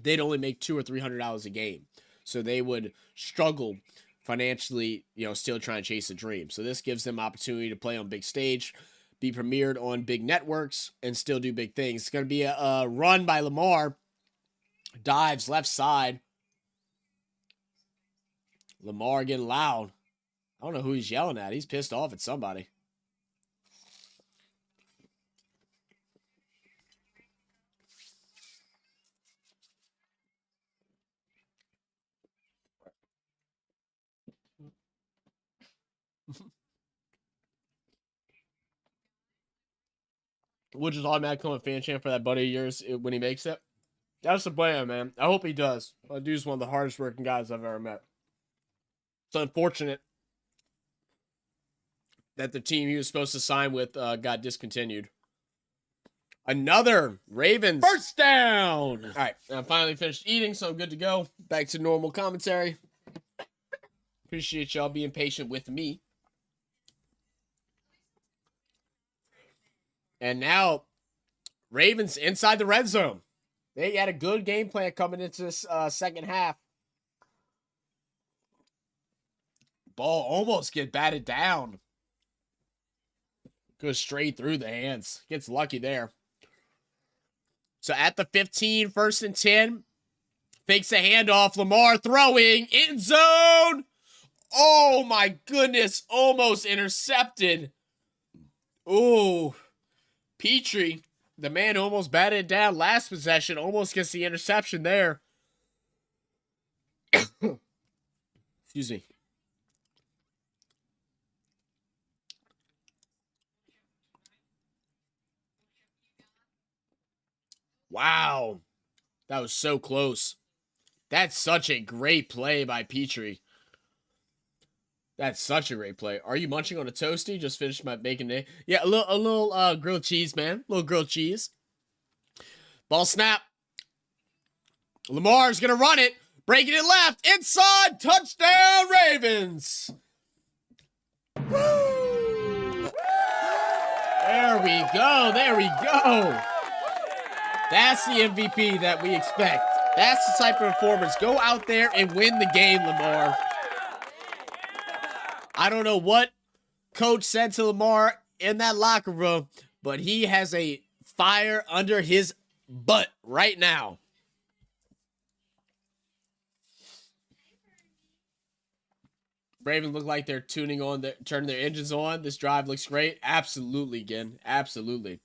they'd only make $200 or $300 a game. So they would struggle financially, still trying to chase a dream. So this gives them opportunity to play on big stage, be premiered on big networks, and still do big things. It's going to be a run by Lamar. Dives left side. Lamar getting loud. I don't know who he's yelling at. He's pissed off at somebody. We'll just automatically become a fan champ for that buddy of yours when he makes it. That's the plan, man. I hope he does. That dude's one of the hardest working guys I've ever met. It's unfortunate that the team he was supposed to sign with got discontinued. Another Ravens first down. All right, I'm finally finished eating, so I'm good to go. Back to normal commentary. Appreciate y'all being patient with me. And now, Ravens inside the red zone. They had a good game plan coming into this second half. Ball almost get batted down. Goes straight through the hands. Gets lucky there. So at the 15, 1st and 10. Fakes a handoff. Lamar throwing. End zone. Oh my goodness. Almost intercepted. Ooh. Petrie, the man who almost batted it down last possession, almost gets the interception there. Excuse me. Wow. That was so close. That's such a great play by Petrie. That's such a great play. Are you munching on a toasty? Just finished my bacon day. Yeah, a little grilled cheese, man. A little grilled cheese. Ball snap. Lamar's going to run it. Breaking it left. Inside. Touchdown, Ravens. Woo! There we go. There we go. That's the MVP that we expect. That's the type of performance. Go out there and win the game, Lamar. I don't know what coach said to Lamar in that locker room, but he has a fire under his butt right now. Ravens look like they're turning their engines on. This drive looks great. Absolutely, again. Absolutely.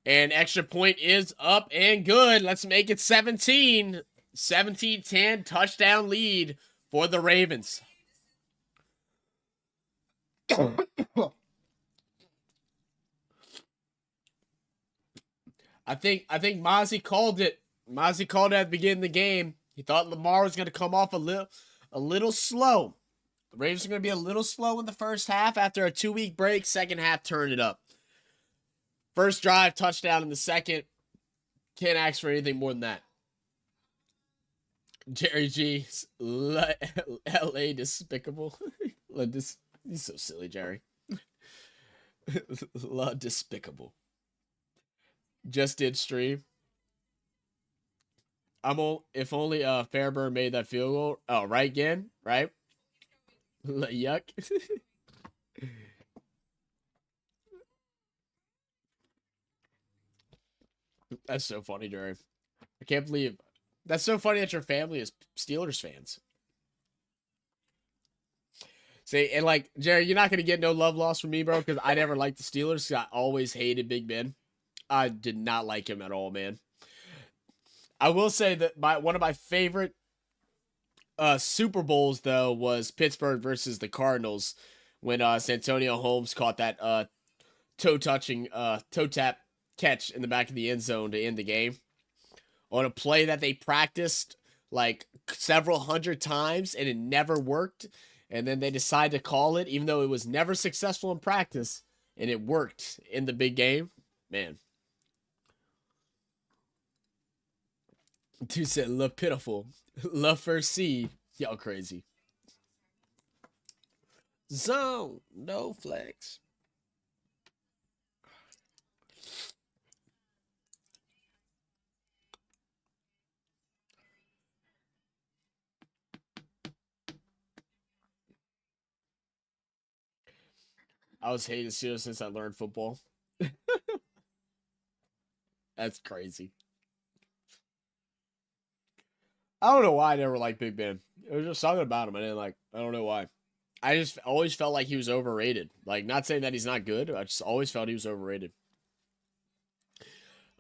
And extra point is up and good. Let's make it 17. 17-10 touchdown lead for the Ravens. I think Mozzie called it. Mozzie called it at the beginning of the game. He thought Lamar was going to come off a little slow. The Ravens are going to be a little slow in the first half. After a 2-week break, second half, turn it up. First drive, touchdown in the second. Can't ask for anything more than that. Jerry G, L.A. despicable. He's so silly, Jerry. Despicable. Just did stream. If only Fairburn made that field goal. Oh, right again, right? Yuck. That's so funny, Jerry. I can't believe that's so funny that your family is Steelers fans. See, and like Jerry, you're not gonna get no love lost from me, bro, because I never liked the Steelers. I always hated Big Ben. I did not like him at all, man. I will say that one of my favorite Super Bowls though was Pittsburgh versus the Cardinals when Santonio Holmes caught that toe tap catch in the back of the end zone to end the game on a play that they practiced like several hundred times and it never worked. And then they decide to call it, even though it was never successful in practice, and it worked in the big game. Man. Dude said, "Love pitiful. Love first seed." Y'all crazy. Zone. No flex. I was hating Steelers since I learned football. That's crazy. I don't know why I never liked Big Ben. It was just something about him I didn't like. I don't know why. I just always felt like he was overrated. Like, not saying that he's not good. I just always felt he was overrated.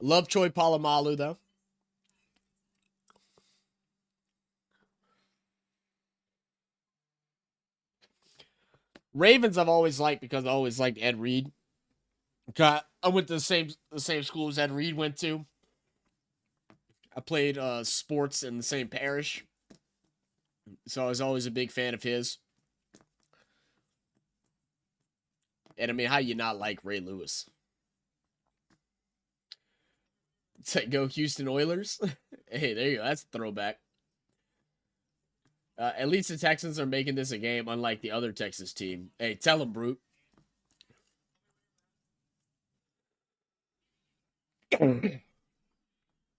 Love Troy Polamalu, though. Ravens I've always liked because I always liked Ed Reed. I went to the same school as Ed Reed went to. I played sports in the same parish. So I was always a big fan of his. And I mean, how you not like Ray Lewis? Say, go Houston Oilers. Hey, there you go. That's a throwback. At least the Texans are making this a game, unlike the other Texas team. Hey, tell them, Brute.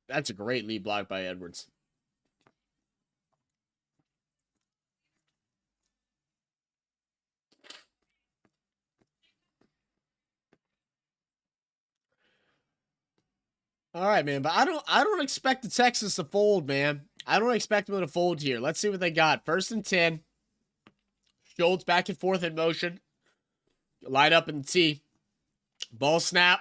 That's a great lead block by Edwards. All right, man, but I don't expect the Texans to fold, man. I don't expect them to fold here. Let's see what they got. 1st and 10. Schultz back and forth in motion. Line up in the T. Ball snap.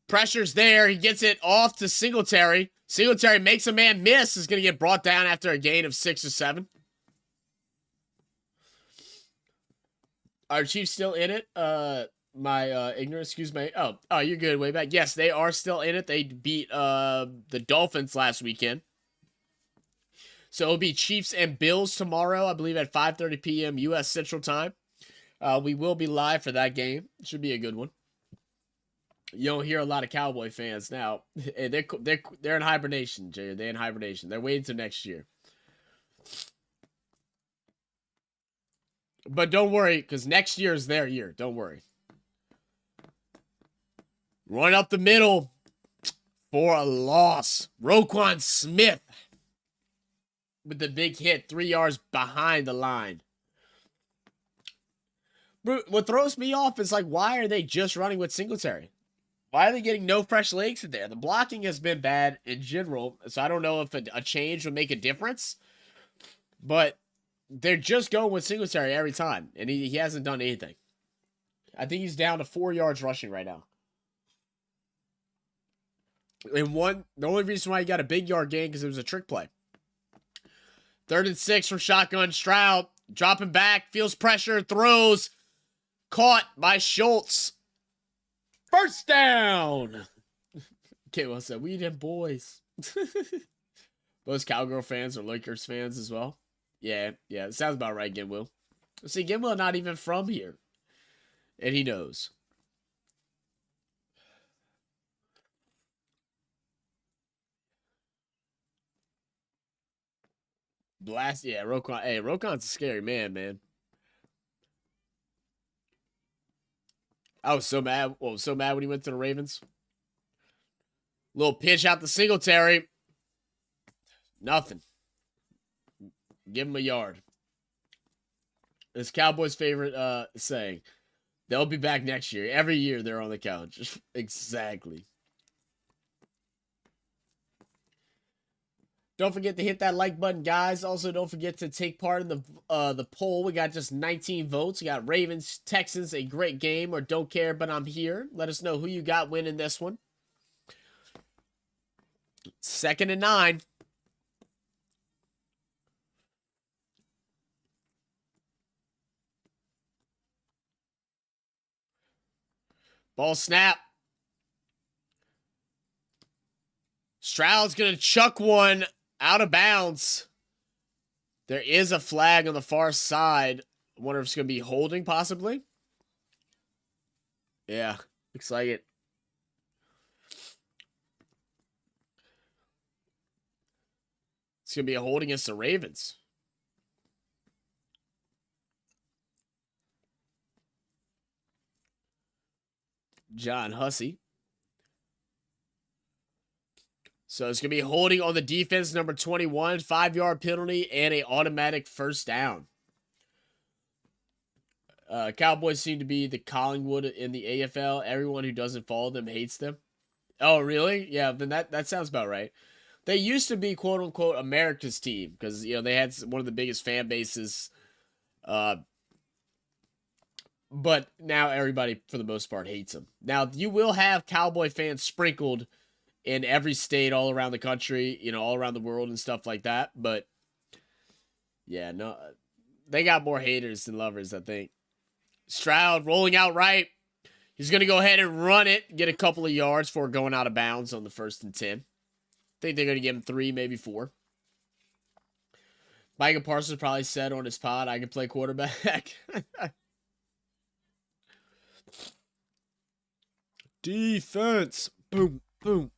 Pressure's there. He gets it off to Singletary. Singletary makes a man miss. Is going to get brought down after a gain of 6 or 7. Are Chiefs still in it? My ignorance, excuse me. Oh, you're good. Way back. Yes, they are still in it. They beat the Dolphins last weekend. So it'll be Chiefs and Bills tomorrow, I believe at 5:30 p.m. U.S. Central Time. We will be live for that game. Should be a good one. You don't hear a lot of Cowboy fans now. They're in hibernation, Jay. They're in hibernation. They're waiting till next year. But don't worry, because next year is their year. Don't worry. Run up the middle for a loss. Roquan Smith with the big hit, 3 yards behind the line. What throws me off is, like, why are they just running with Singletary? Why are they getting no fresh legs in there? The blocking has been bad in general, so I don't know if a change would make a difference. But they're just going with Singletary every time, and he hasn't done anything. I think he's down to 4 yards rushing right now. And the only reason why he got a big yard gain because it was a trick play. 3rd and 6 from shotgun. Stroud dropping back, feels pressure, throws, caught by Schultz. First down. Okay, well said. We them boys. Most Cowgirl fans are Lakers fans as well. Yeah, it sounds about right, Gimwell. See, Gimwell not even from here. And he knows. Blast, yeah, Roquan. Hey, Roquan's a scary man. I was so mad. Well, so mad when he went to the Ravens. Little pitch out to Singletary. Nothing. Give him a yard. It's Cowboys' favorite saying. They'll be back next year. Every year they're on the couch. Exactly. Don't forget to hit that like button, guys. Also, don't forget to take part in the poll. We got just 19 votes. We got Ravens, Texans, a great game, or don't care, but I'm here. Let us know who you got winning this one. 2nd and 9. Ball snap. Stroud's going to chuck one out of bounds. There is a flag on the far side. I wonder if it's going to be holding, possibly. Yeah, looks like it. It's going to be a hold against the Ravens. John Hussey. So it's going to be holding on the defense, number 21, 5-yard penalty, and an automatic first down. Cowboys seem to be the Collingwood in the AFL. Everyone who doesn't follow them hates them. Oh, really? Yeah, then that sounds about right. They used to be, quote unquote, America's team because, you know, they had one of the biggest fan bases. But now everybody, for the most part, hates them. Now, you will have Cowboy fans sprinkled in every state all around the country, you know, all around the world and stuff like that. But, yeah, no, they got more haters than lovers, I think. Stroud rolling out right. He's going to go ahead and run it, get a couple of yards before going out of bounds on the 1st and 10. I think they're going to give him 3, maybe 4. Micah Parsons probably said on his pod, I can play quarterback. Defense. Boom, boom.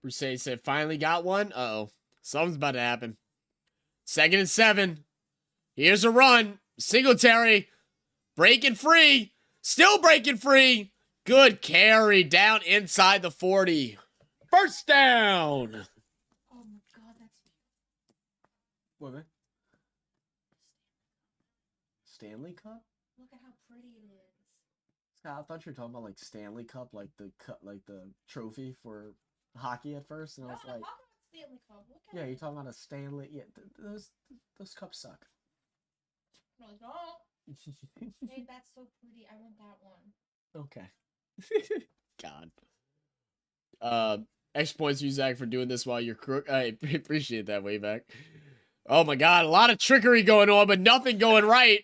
Brusay said, finally got one. Uh-oh. Something's about to happen. 2nd and 7. Here's a run. Singletary. Breaking free. Still breaking free. Good carry. Down inside the 40. First down. Oh my god, that's What, man? Stanley Cup? look at how pretty it is. Scott, I thought you were talking about like Stanley Cup, like the trophy for hockey at first, and I No, was I'm like, talking about Stanley Cup. Look at yeah, it. you're talking about a Stanley. Yeah, those cups suck. No, they don't. Hey, that's so pretty. I want that one. Okay. God. X points you, Zach, for doing this while you're crook. I appreciate that, way back. Oh my God, a lot of trickery going on, but nothing going right.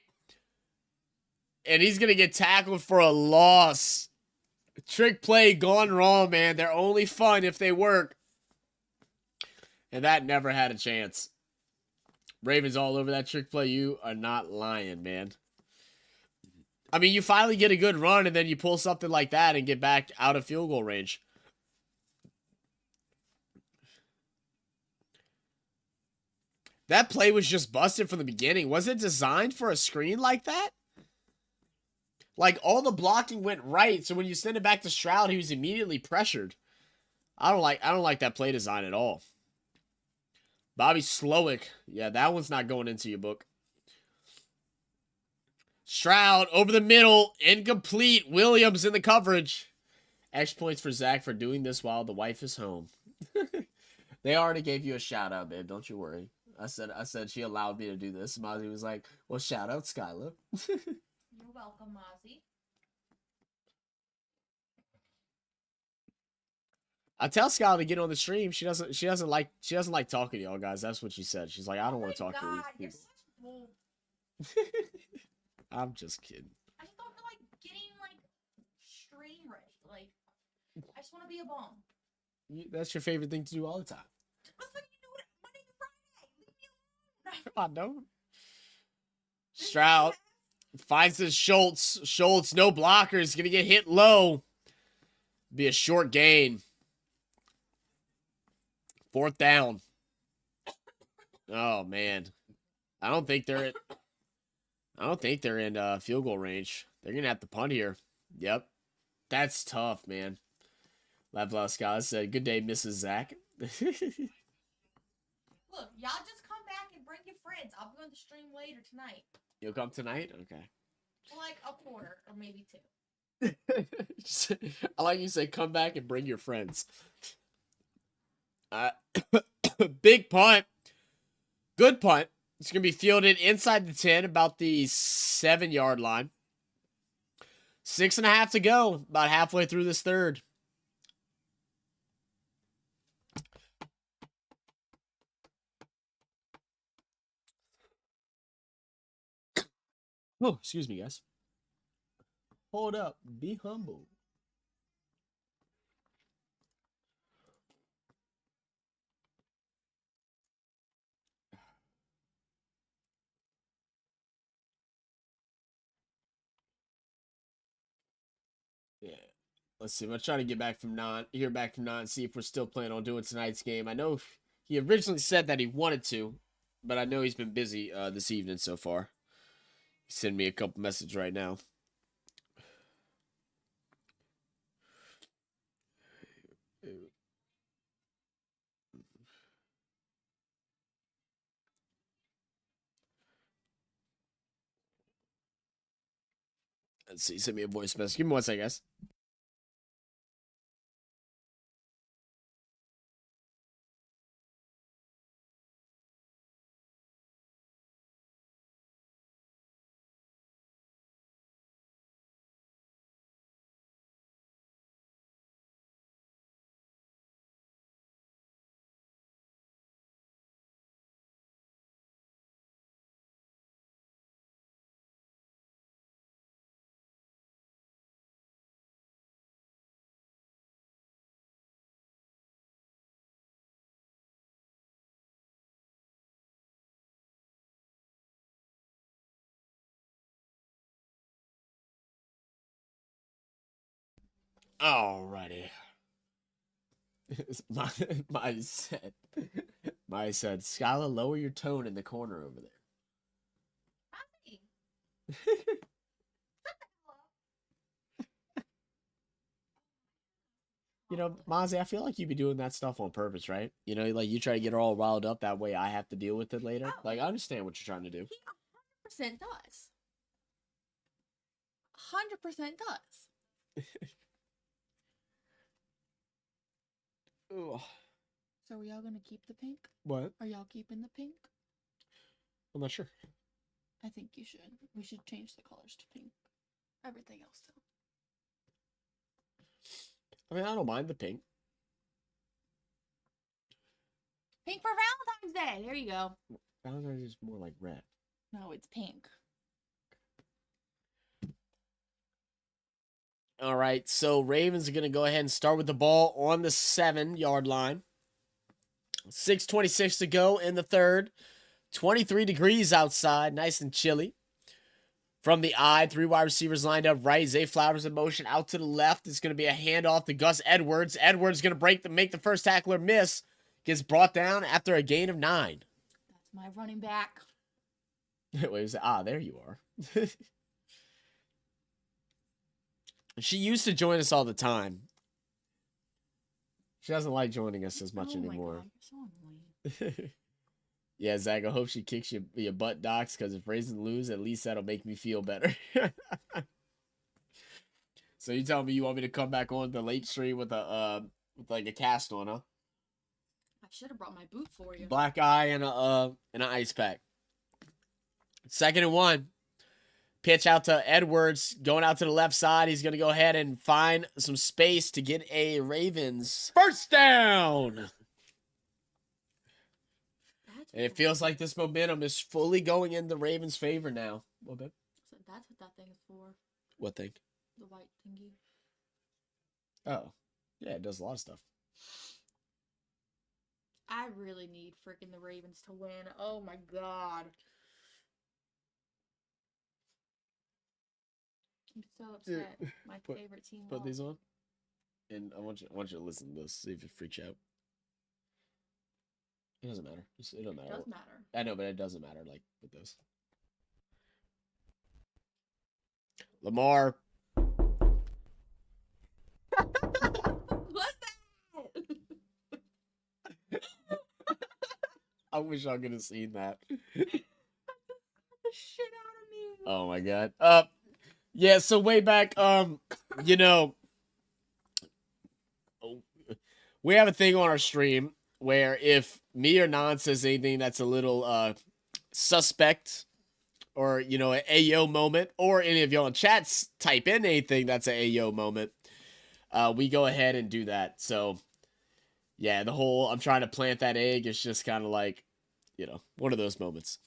And he's gonna get tackled for a loss. Trick play gone wrong, man. They're only fun if they work. And that never had a chance. Ravens all over that trick play. You are not lying, man. I mean, you finally get a good run, and then you pull something like that and get back out of field goal range. That play was just busted from the beginning. Was it designed for a screen like that? Like, all the blocking went right, so when you send it back to Stroud, he was immediately pressured. I don't like that play design at all. Bobby Slowick. Yeah, that one's not going into your book. Stroud over the middle. Incomplete. Williams in the coverage. X points for Zach for doing this while the wife is home. They already gave you a shout out, babe. Don't you worry. I said she allowed me to do this. Mozzie was like, well, shout out Skylar. You're welcome, Mozzie. I tell Skylar to get on the stream. She doesn't like talking to y'all guys. That's what she said. She's like, I don't want to talk to You're these such bull. people. I'm just kidding. I just don't feel like getting like stream ready. Like, I just want to be a bum. That's your favorite thing to do all the time. That's what you do it Monday to Friday. Leave me alone. I know. Stroud finds his Schultz. Schultz, no blockers. Gonna get hit low. Be a short gain. 4th down. Oh man. I don't think they're in field goal range. They're gonna have to punt here. Yep. That's tough, man. Lavlau Scott said, good day, Mrs. Zach. Look, y'all just come back and bring your friends. I'll be on the stream later tonight. You'll come tonight? Okay. For like a quarter or maybe 2. I like you say, come back and bring your friends. Big punt. Good punt. It's going to be fielded inside the 10, about the 7-yard line. 6.5 to go, about halfway through this third. Oh, excuse me, guys. Hold up. Be humble. Yeah. Let's see. I'm gonna try to get back from hear back from Non, see if we're still planning on doing tonight's game. I know he originally said that he wanted to, but I know he's been busy this evening so far. He sent me a couple messages right now. Let's see. Send me a voice message. Give me 1 second, guys. Alrighty. my said, Skylar, lower your tone in the corner over there. Hi. You know, Mozzie, I feel like you be doing that stuff on purpose, right? You know, like you try to get her all riled up. That way I have to deal with it later. Oh. Like, I understand what you're trying to do. He 100% does. 100% does. Ugh. So are y'all gonna keep the pink? What? Are y'all keeping the pink? I'm not sure. I think you should. We should change the colors to pink. Everything else though. I mean, I don't mind the pink. Pink for Valentine's Day. There you go. Valentine's is more like red. No, it's pink. All right, so Ravens are going to go ahead and start with the ball on the 7-yard line. 6:26 to go in the third. 23 degrees outside, nice and chilly. From the eye, 3 wide receivers lined up right. Zay Flowers in motion out to the left. It's going to be a handoff to Gus Edwards. Edwards going to make the first tackler miss. Gets brought down after a gain of 9. That's my running back. Wait, was it? There you are. She used to join us all the time. She doesn't like joining us as much anymore. My God, you're so annoying. Yeah, Zach, I hope she kicks your butt, Docs, because if Ravens lose, at least that'll make me feel better. So you tell me you want me to come back on the late stream with like a cast on, huh? I should have brought my boot for you. Black eye and an ice pack. 2nd and 1. Pitch out to Edwards, going out to the left side. He's going to go ahead and find some space to get a Ravens first down. And it feels like this momentum is fully going in the Ravens' favor now. Well, babe. So that's what that thing is for. What thing? The white thingy. Oh. Yeah, it does a lot of stuff. I really need freaking the Ravens to win. Oh my God. I'm so upset. My favorite team. Put these on. And I want you to listen to this, see if it freaks you out. It doesn't matter. It doesn't matter. It does matter. I know, but it doesn't matter, like, with this. Lamar. What's that? I wish I could have seen that. The shit out of me. Oh my God. Yeah, so way back, you know, we have a thing on our stream where if me or Non says anything that's a little suspect, or, you know, an Ayo moment, or any of y'all in chats type in anything that's an Ayo moment, we go ahead and do that. So, yeah, the whole I'm trying to plant that egg is just kind of like, you know, one of those moments.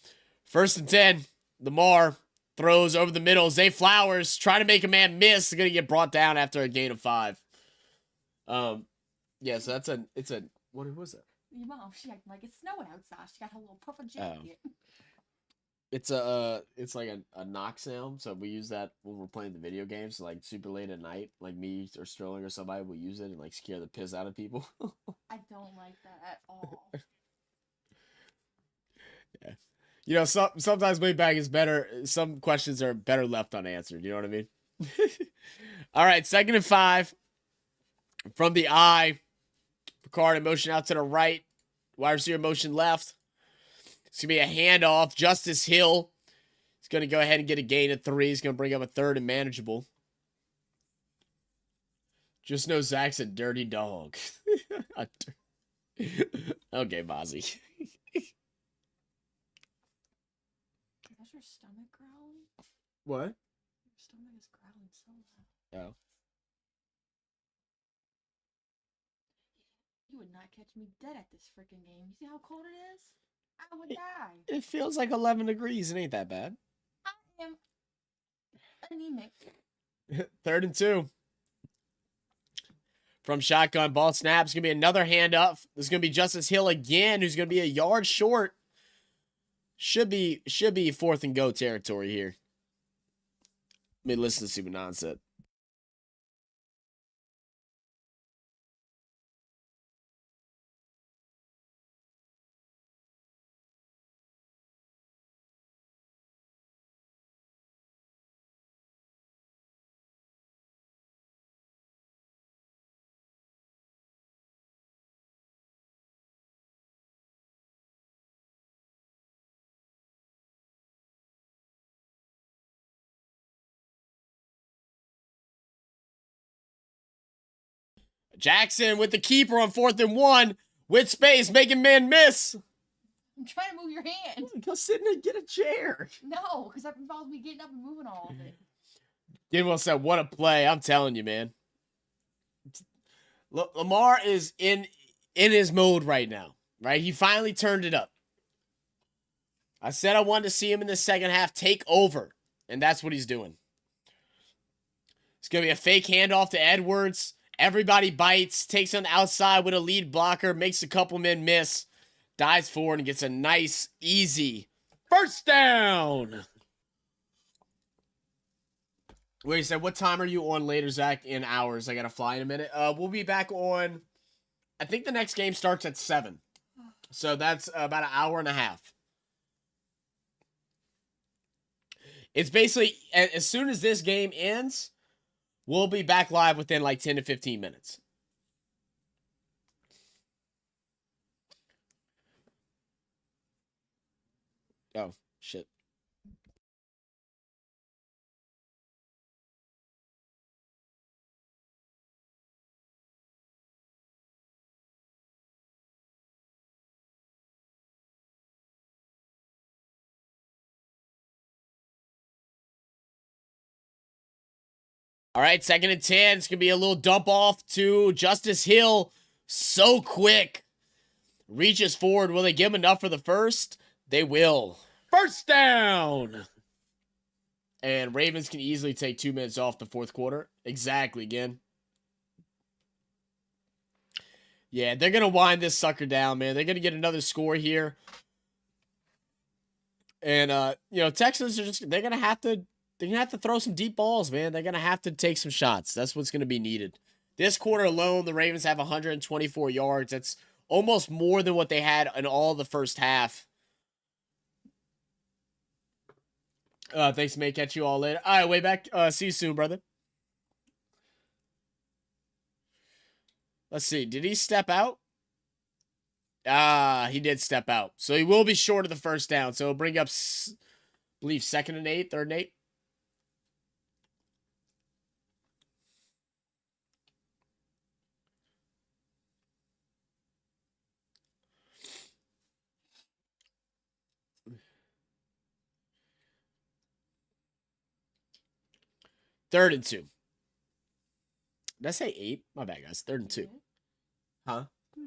1st and 10, Lamar throws over the middle. Zay Flowers trying to make a man miss. Going to get brought down after a gain of 5. Yeah, so it's a, what was it? Your mom, she acting like it's snowing outside. She got her little puffer jacket. It's like a knock sound, so we use that when we're playing the video games, like super late at night, like me or Sterling or somebody will use it and like scare the piss out of people. I don't like that at all. Yeah, you know, sometimes way back is better. Some questions are better left unanswered. You know what I mean? All right, 2nd and 5 from the I. Picard in motion out to the right. Wide receiver motion left. It's going to be a handoff. Justice Hill is going to go ahead and get a gain of 3. He's going to bring up a 3rd and manageable. Just know Zach's a dirty dog. Okay, Mozzie. Is your stomach growling? What? Your stomach is growling so loud. Oh. You would not catch me dead at this freaking game. You see how cold it is? I would die. It feels like 11 degrees. It ain't that bad. I am anemic. 3rd and 2. From shotgun, ball snap. It's going to be another hand up. This is going to be Justice Hill again, who's going to be a yard short. Should be 4th and go territory here. Let me listen to see what Non said. Jackson with the keeper on 4th and 1 with space, making man miss. I'm trying to move your hand. Go sit and get a chair. No, because that involves me getting up and moving all of it. Gainwell said, "What a play!" I'm telling you, man. Lamar is in his mode right now. Right, he finally turned it up. I said I wanted to see him in the second half take over, and that's what he's doing. It's gonna be a fake handoff to Edwards. Everybody bites, takes on the outside with a lead blocker, makes a couple men miss, dives forward and gets a nice, easy 1st down. Wait, you said, what time are you on later, Zach? In hours. I got to fly in a minute. We'll be back on, I think the next game starts at 7. So that's about an hour and a half. It's basically, as soon as this game ends, we'll be back live within like 10 to 15 minutes. Oh, shit. All right, 2nd and 10. It's going to be a little dump off to Justice Hill. So quick. Reaches forward. Will they give him enough for the 1st? They will. 1st down. And Ravens can easily take 2 minutes off the 4th quarter. Exactly, again. Yeah, they're going to wind this sucker down, man. They're going to get another score here. And, you know, Texans are just, they're going to have to throw some deep balls, man. They're going to have to take some shots. That's what's going to be needed. This quarter alone, the Ravens have 124 yards. That's almost more than what they had in all the first half. Thanks, mate. Catch you all later. All right, way back. See you soon, brother. Let's see. Did he step out? He did step out. So he will be short of the 1st down. So he'll bring up, I believe, 2nd and 8, 3rd and 8. Third and 2. Did I say 8? My bad, guys. 3rd and 2. Huh?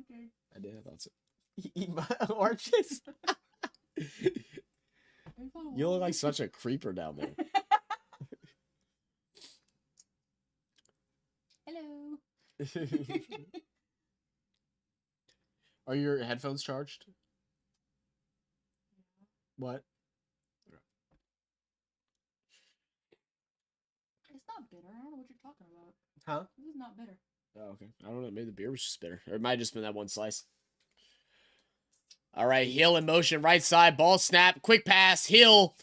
Okay. I did. I thought so. Eat my oranges. You look like such a creeper down there. Hello. Are your headphones charged? What? It's not bitter. I don't know what you're talking about. Huh? This is not bitter. Oh, okay. I don't know. Maybe the beer was just bitter. Or it might have just been that one slice. All right. Hill in motion. Right side. Ball snap. Quick pass. Hill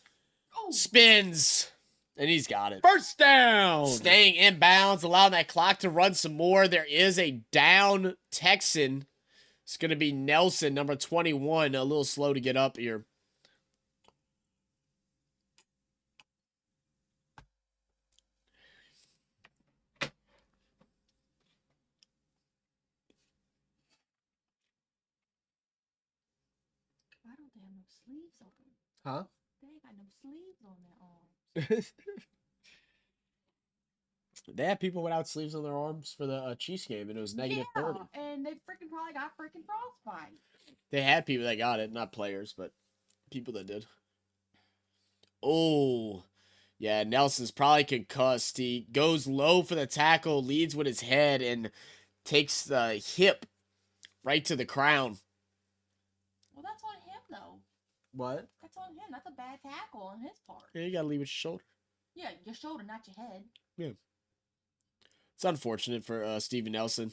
spins. And he's got it. First down. Staying inbounds. Allowing that clock to run some more. There is a down Texan. It's going to be Nelson, number 21. A little slow to get up here. Why don't they have no sleeves on them? Huh? They ain't got no sleeves on their arms. They had people without sleeves on their arms for the Chiefs game, and it was negative 30. And they freaking probably got freaking frostbite. They had people that got it, not players, but people that did. Oh, yeah, Nelson's probably concussed. He goes low for the tackle, leads with his head, and takes the hip right to the crown. Well, that's on him, though. What? That's on him. That's a bad tackle on his part. Yeah, you got to lead with your shoulder. Yeah, your shoulder, not your head. Yeah. It's unfortunate for Steven Nelson.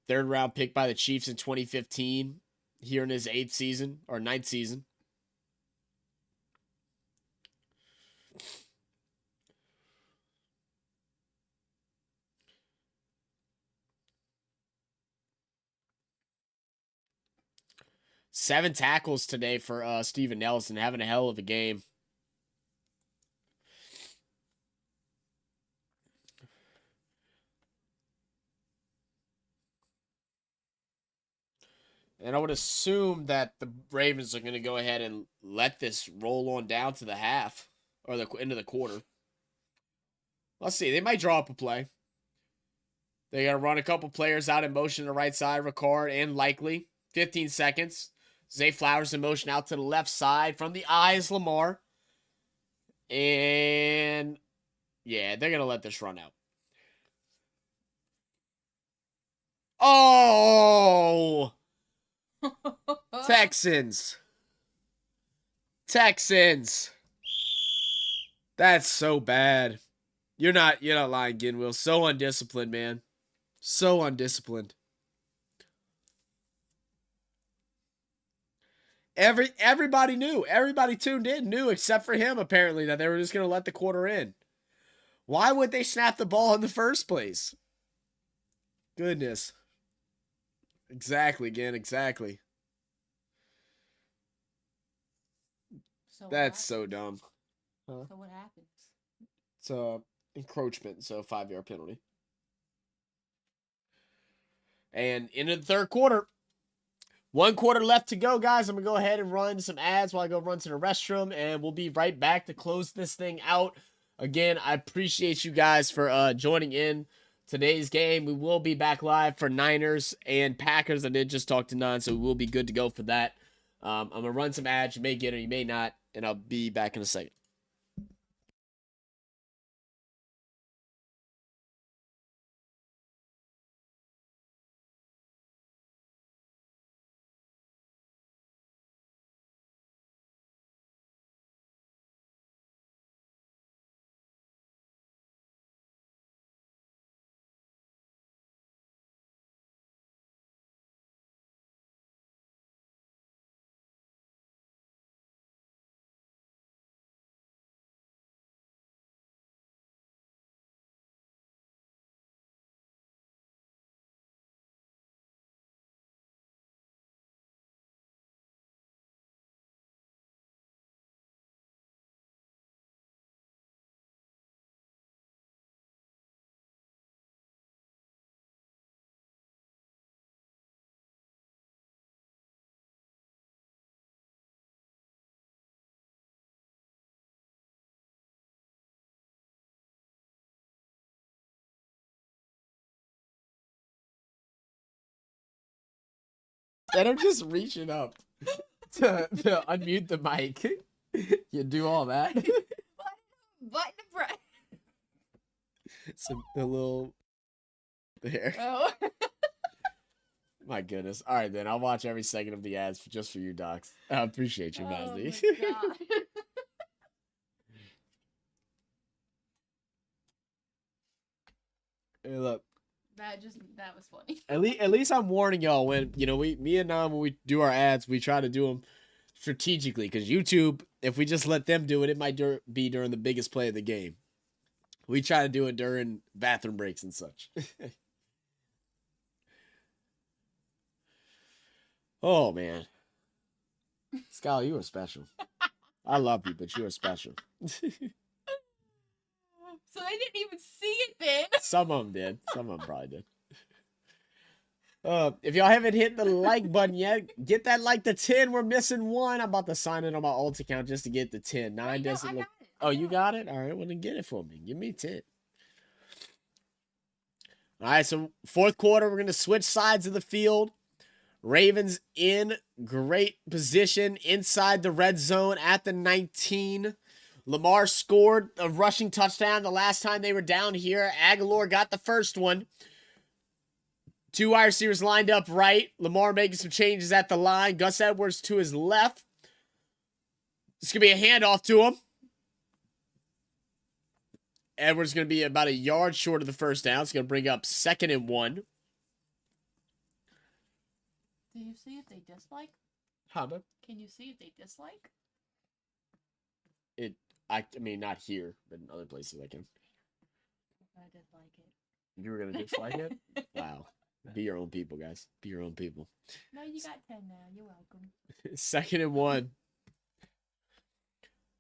3rd round pick by the Chiefs in 2015. Here in his 8th season, or 9th season. Seven tackles today for Steven Nelson, having a hell of a game. And I would assume that the Ravens are going to go ahead and let this roll on down to the half or the end of the quarter. Let's see. They might draw up a play. They got to run a couple players out in motion to the right side. Ricard and Likely. 15 seconds. Zay Flowers in motion out to the left side. From the eyes, Lamar. And yeah, they're going to let this run out. Oh! Texans. That's so bad. You're not lying, Ginwill. So undisciplined, man. So undisciplined. Everybody knew. Everybody tuned in knew, except for him, apparently, that they were just going to let the quarter in. Why would they snap the ball in the first place? Goodness. Exactly, Gin. Exactly. So That's so dumb. Huh? So what happens? It's encroachment, so 5-yard penalty. And into the 3rd quarter. 1 quarter left to go, guys. I'm going to go ahead and run some ads while I go run to the restroom, and we'll be right back to close this thing out. Again, I appreciate you guys for joining in today's game. We will be back live for Niners and Packers. I did just talk to None, so we will be good to go for that. I'm going to run some ads. You may get it, you may not, and I'll be back in a second. And I'm just reaching up to unmute the mic. You do all that. Button press. Some a little there. Oh. My goodness. All right, then I'll watch every second of the ads just for you, Docs. I appreciate you, Oh Mazzy. my god. Hey, look. That was funny. At least I'm warning y'all when me and Nam, when we do our ads, we try to do them strategically because YouTube, if we just let them do it, it might be during the biggest play of the game. We try to do it during bathroom breaks and such. Oh man, Skylar, you are special. I love you, but you are special. So they didn't even see it then. Some of them did. Some of them probably did. If y'all haven't hit the like button yet, get that like to 10. We're missing one. I'm about to sign in on my alt account just to get the 10. 9 doesn't look. Oh, you got it? All right, well then get it for me. Give me 10. All right, so fourth quarter, we're going to switch sides of the field. Ravens in great position inside the red zone at the 19. Lamar scored a rushing touchdown the last time they were down here. Aguilar got the first one. 2 wide receivers lined up right. Lamar making some changes at the line. Gus Edwards to his left. It's going to be a handoff to him. Edwards going to be about a yard short of the first down. It's going to bring up 2nd and 1. Do you see if they dislike? Huh, bud? Can you see if they dislike? I mean, not here, but in other places I can. I dislike it. You were going to dislike it? Wow. Be your own people, guys. Be your own people. No, you got 10 now. You're welcome. 2nd and 1.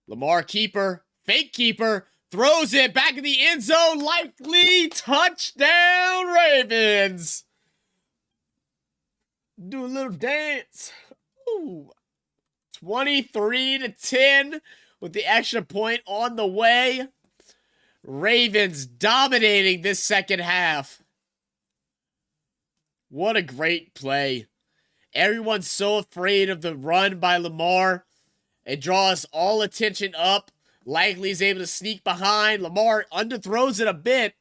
Lamar keeper, fake keeper, throws it back in the end zone. Likely touchdown, Ravens. Do a little dance. Ooh. 23-10 with the extra point on the way. Ravens dominating this second half. What a great play. Everyone's so afraid of the run by Lamar. It draws all attention up. Likely is able to sneak behind. Lamar underthrows it a bit,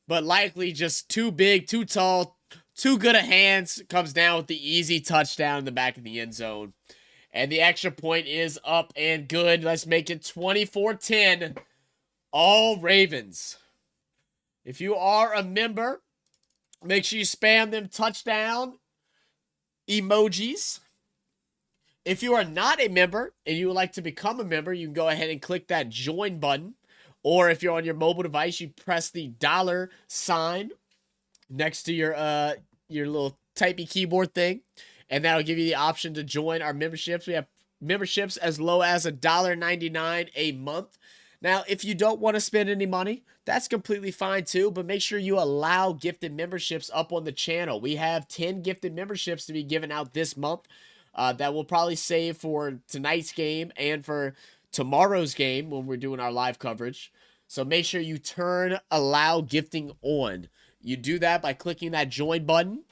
but Likely just too big, too tall, too good of hands. Comes down with the easy touchdown in the back of the end zone. And the extra point is up and good. Let's make it 24-10. All Ravens. If you are a member, make sure you spam them touchdown emojis. If you are not a member and you would like to become a member, you can go ahead and click that join button. Or if you're on your mobile device, you press the $sign next to your little typey keyboard thing. And that'll give you the option to join our memberships. We have memberships as low as $1.99 a month. Now, if you don't want to spend any money, that's completely fine too, but make sure you allow gifted memberships up on the channel. We have 10 gifted memberships to be given out this month that we'll probably save for tonight's game and for tomorrow's game when we're doing our live coverage. So make sure you turn allow gifting on. You do that by clicking that join button.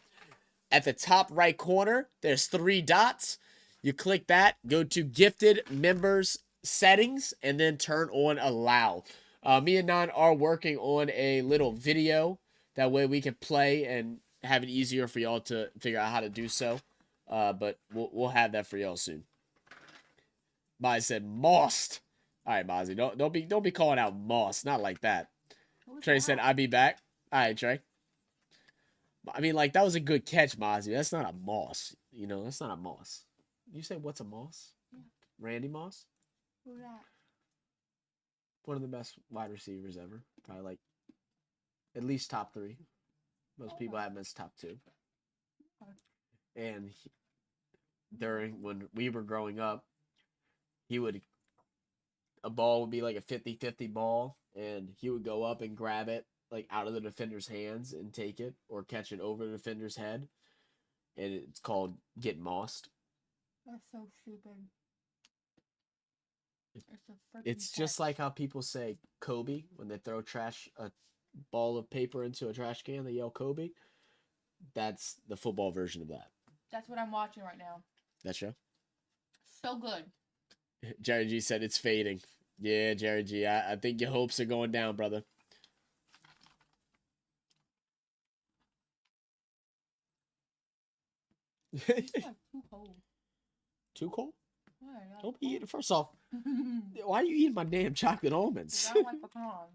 At the top right corner, there's 3 dots. You click that, go to gifted members settings, and then turn on allow. Me and Nan are working on a little video. That way we can play and have it easier for y'all to figure out how to do so. But we'll have that for y'all soon. Mozzie said Mossed. All right, Mozzie, don't be calling out Moss. Not like that. Trey said I'll be back. All right, Trey. I mean, like, that was a good catch, Mozzie. That's not a Moss. You know, that's not a Moss. You say what's a Moss? Yeah. Randy Moss? Who's that? One of the best wide receivers ever. Probably like at least top 3. Most people have him as top 2. And when we were growing up, a ball would be like a 50-50 ball, and he would go up and grab it like out of the defender's hands and take it, or catch it over the defender's head. And it's called get mossed. That's so stupid. It's just like how people say Kobe when they throw a ball of paper into a trash can. They yell Kobe. That's the football version of that. That's what I'm watching right now. That show? So good. Jerry G said it's fading. Yeah, Jerry G, I think your hopes are going down, brother. It's like too cold. Too cold? Yeah, yeah. Don't be eating. First off, why are you eating my damn chocolate almonds? I don't like pecans.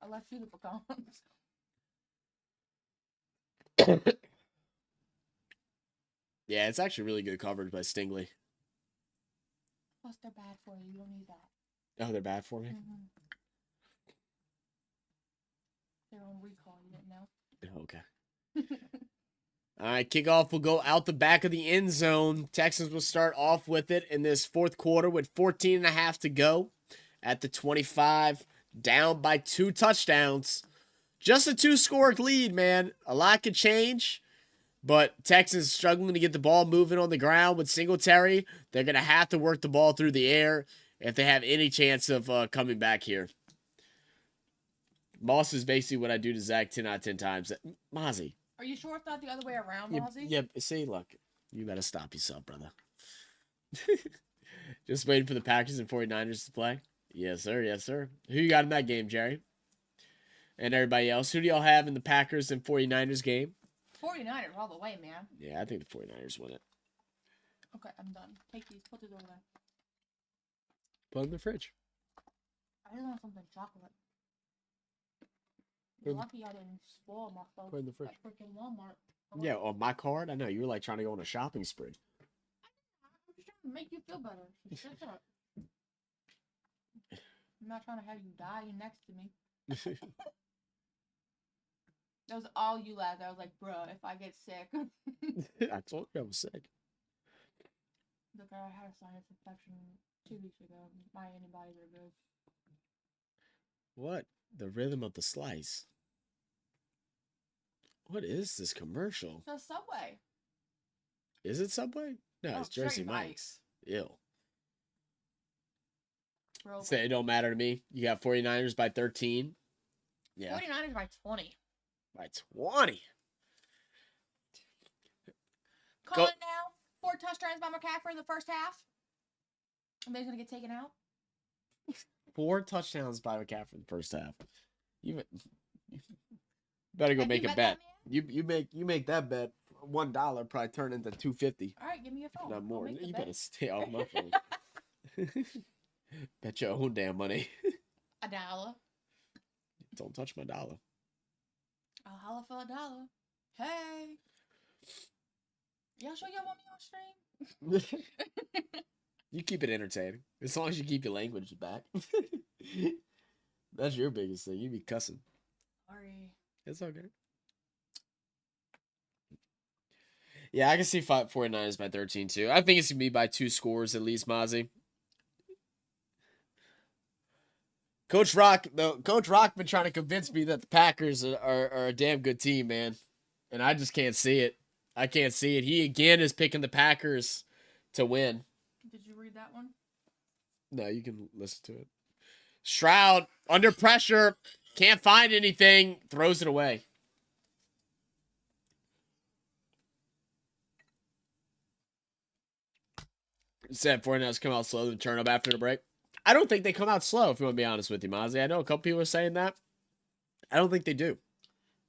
I left you the pecans. Yeah, it's actually really good coverage by Stingley. Plus, they're bad for you. You don't need that. Oh, they're bad for me? They're on recall. You didn't know? Okay. All right, kickoff will go out the back of the end zone. Texans will start off with it in this fourth quarter with 14 and a half to go at the 25, down by 2 touchdowns. Just a 2-score lead, man. A lot could change, but Texans struggling to get the ball moving on the ground with Singletary. They're going to have to work the ball through the air if they have any chance of coming back here. Moss is basically what I do to Zach 10 out of 10 times. Mozzie. Are you sure it's not the other way around, Yeah, Mozzie? yeah, see, look. You better stop yourself, brother. Just waiting for the Packers and 49ers to play. Yes, sir. Yes, sir. Who you got in that game, Jerry? And everybody else. Who do y'all have in the Packers and 49ers game? 49ers all the way, man. Yeah, I think the 49ers win it. Okay, I'm done. Take these. Put these over there. Put them in the fridge. I just want something chocolate. Put You're in- lucky I didn't spoil myself Put in the fridge. at freaking Walmart. Yeah, on my card? I know. You were like trying to go on a shopping spree. I'm just trying to make you feel better. So shut up. I'm not trying to have you die next to me. That was all you laughed. I was like, bruh, if I get sick. I told you I was sick. Look, I had a sinus infection 2 weeks ago. My antibodies are good. What? The rhythm of the slice. What is this commercial? So Subway. Is it Subway? No, No, it's Jersey Jersey Mike's. Ew. Bro, Say it don't matter to me. You got 49ers by 13. Yeah. 49ers by 20. By 20. Call it now. 4 touchdowns by McCaffrey in the first half. And then he's going to get taken out. 4 touchdowns by McCaffrey in the first half. You better go Have make you a bet bet. that, You make that bet. $1 probably turn into $2.50. All right, give me your phone. Not I'll more. make the You bet. better stay off my phone. Bet your own damn money. $1. Don't touch my dollar. I'll holla for $1. Hey. Y'all sure y'all want me on stream? You keep it entertaining. As long as you keep your language back. That's your biggest thing. You be cussing. Sorry. It's okay. Yeah, I can see 49ers by 13 too. I think it's going to be by 2 scores at least, Mozzie. Coach Rock been trying to convince me that the Packers are a damn good team, man. And I just can't see it. I can't see it. He again is picking the Packers to win. Did you read that one? No, you can listen to it. Stroud, under pressure, can't find anything, throws it away. Said 49ers come out slow and turn up after the break. I don't think they come out slow, if you want to be honest with you, Mozzie. I know a couple people are saying that. I don't think they do.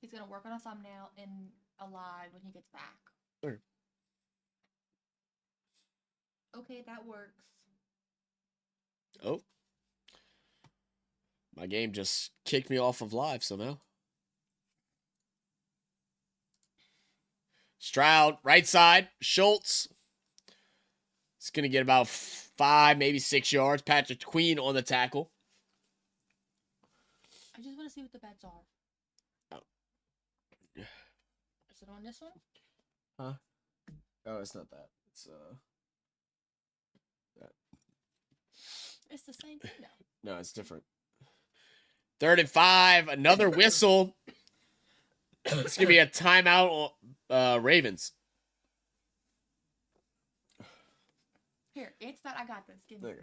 He's going to work on a thumbnail in a live when he gets back. Sure. Okay, that works. Oh. My game just kicked me off of live somehow. Stroud, right side. Schultz. It's going to get about 5, maybe 6 yards. Patrick Queen on the tackle. I just want to see what the bets are. Oh. Is it on this one? Huh? Oh, it's not that. It's that. It's the same thing though. No, it's different. 3rd and 5. Another whistle. It's going to be a timeout on Ravens. Here, it's that I got this. Give me. Okay.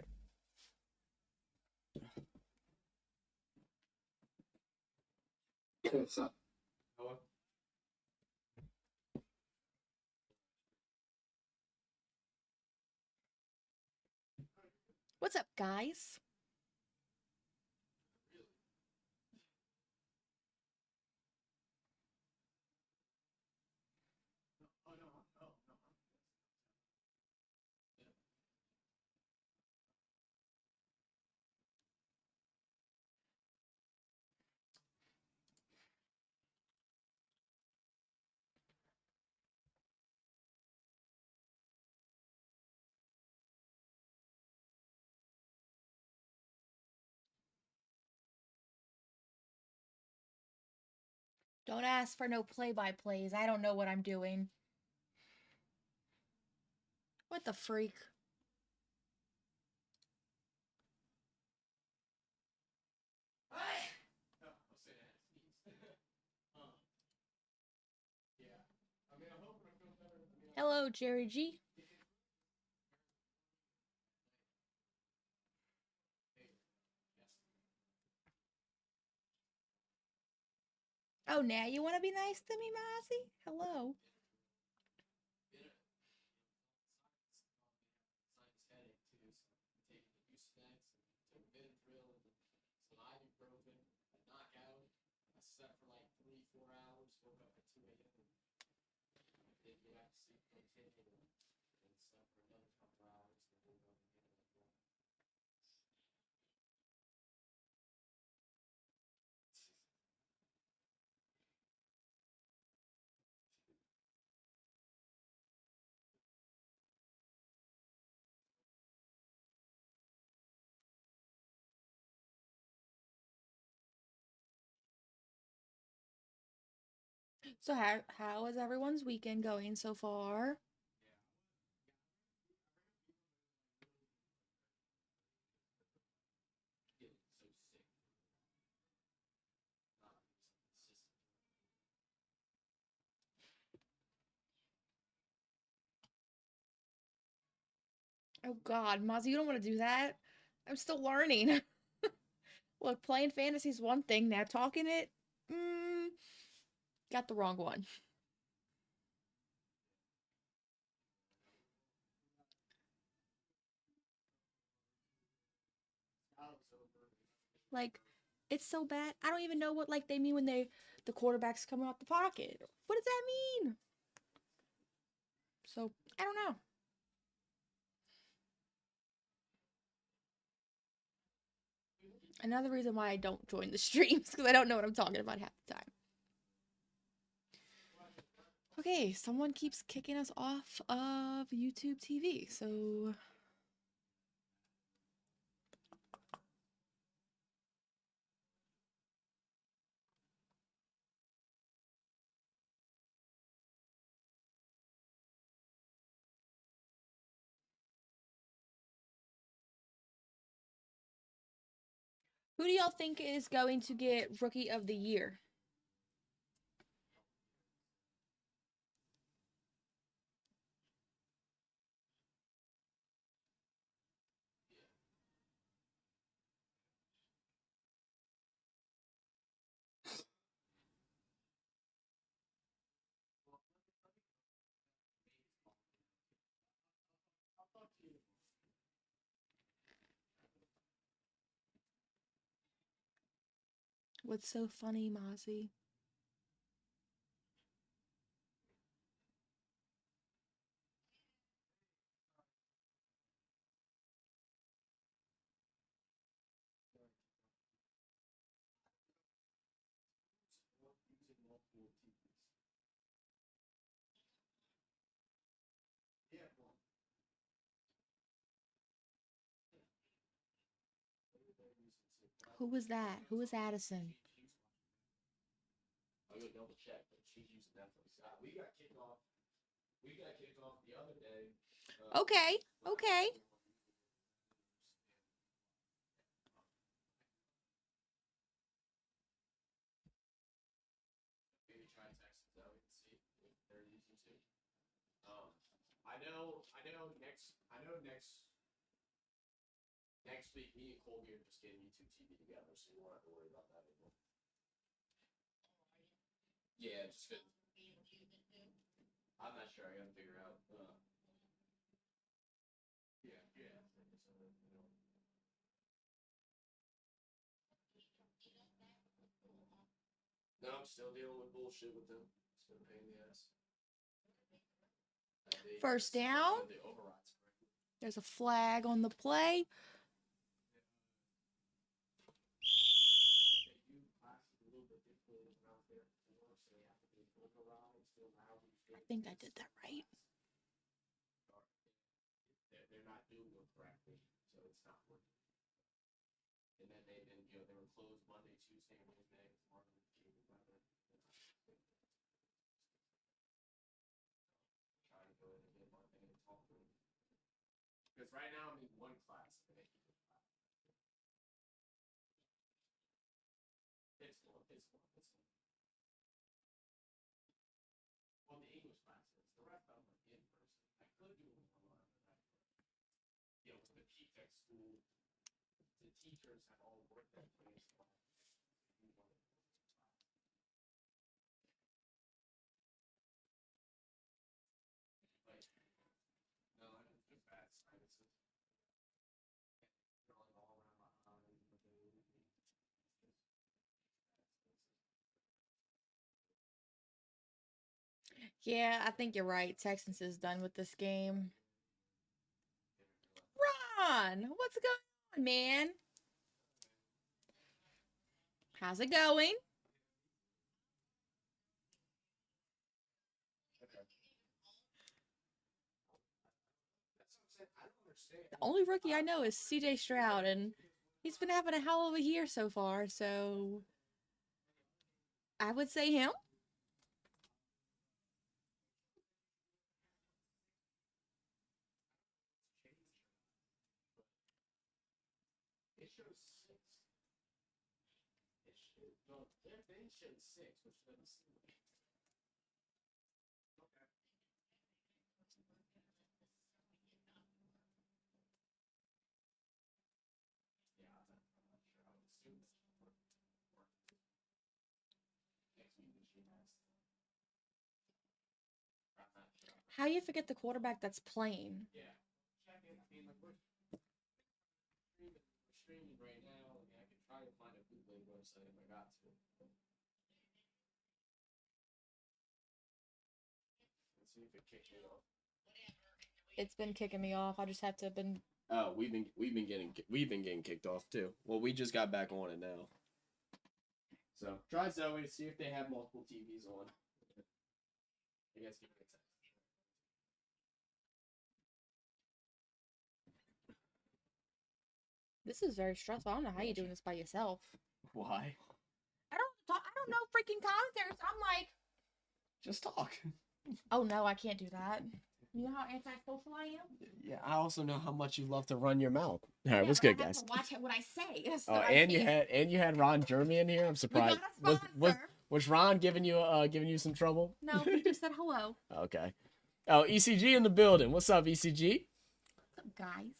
What's up, guys? Don't ask for no play-by-plays. I don't know what I'm doing. What the freak? Hello, Jerry G. Oh, now you want to be nice to me, Mozzie? Hello. So how is everyone's weekend going so far? Oh God, Mozzie, you don't want to do that. I'm still learning. Look, playing fantasy is one thing. Now talking it, got the wrong one. Like, it's so bad. I don't even know what like they mean when the quarterback's coming out the pocket. What does that mean? So I don't know. Another reason why I don't join the streams because I don't know what I'm talking about half the time. Okay, someone keeps kicking us off of YouTube TV, so who do y'all think is going to get Rookie of the Year? What's so funny, Mozzie? Who was that? Who was Addison? Okay, okay. Yep, still dealing with bullshit with them. It's been a pain in the ass. First down. There's a flag on the play. I think I did that right. They're not doing it correctly, so it's not working. And then they were closed Monday, Tuesday, Wednesday. Try to go in and get Monday and talk to them. Because right now I'm in one class. Well, the English classes. The rest of them are in person. I could do them online, but with the P-Tech school, the teachers have all worked that place. No, it's just bad sinuses. Going all around my eyes. Yeah, I think you're right. Texans is done with this game. Ron, what's going on, man? How's it going? The only rookie I know is CJ Stroud, and he's been having a hell of a year so far, so I would say him. It shows 6. They showed 6, which doesn't seem like. Okay. Yeah, I'm not sure. I would assume this would work. Next week, she has. I'm not sure. How you forget the quarterback that's playing? Yeah. Check it. I mean, like, we're streaming right now. I mean, I could try to find a bootleg website if I got to. Let's see if it kicks me off. It's been kicking me off. I just have to have been. Oh, we've been getting kicked off too. Well, we just got back on it now. So try Zoe to see if they have multiple TVs on. I guess give it a test. This is very stressful. I don't know how you're doing this by yourself. Why? I don't know freaking commentaries. I'm like, just talk. Oh no, I can't do that. You know how antisocial I am? Yeah, I also know how much you love to run your mouth. All right, Yeah, what's but good, I have guys? to watch what I say. So And you had Ron Jeremy in here. I'm surprised. We got a sponsor. Was Ron giving you some trouble? No, he just said hello. Okay. Oh, ECG in the building. What's up, ECG? What's up, guys?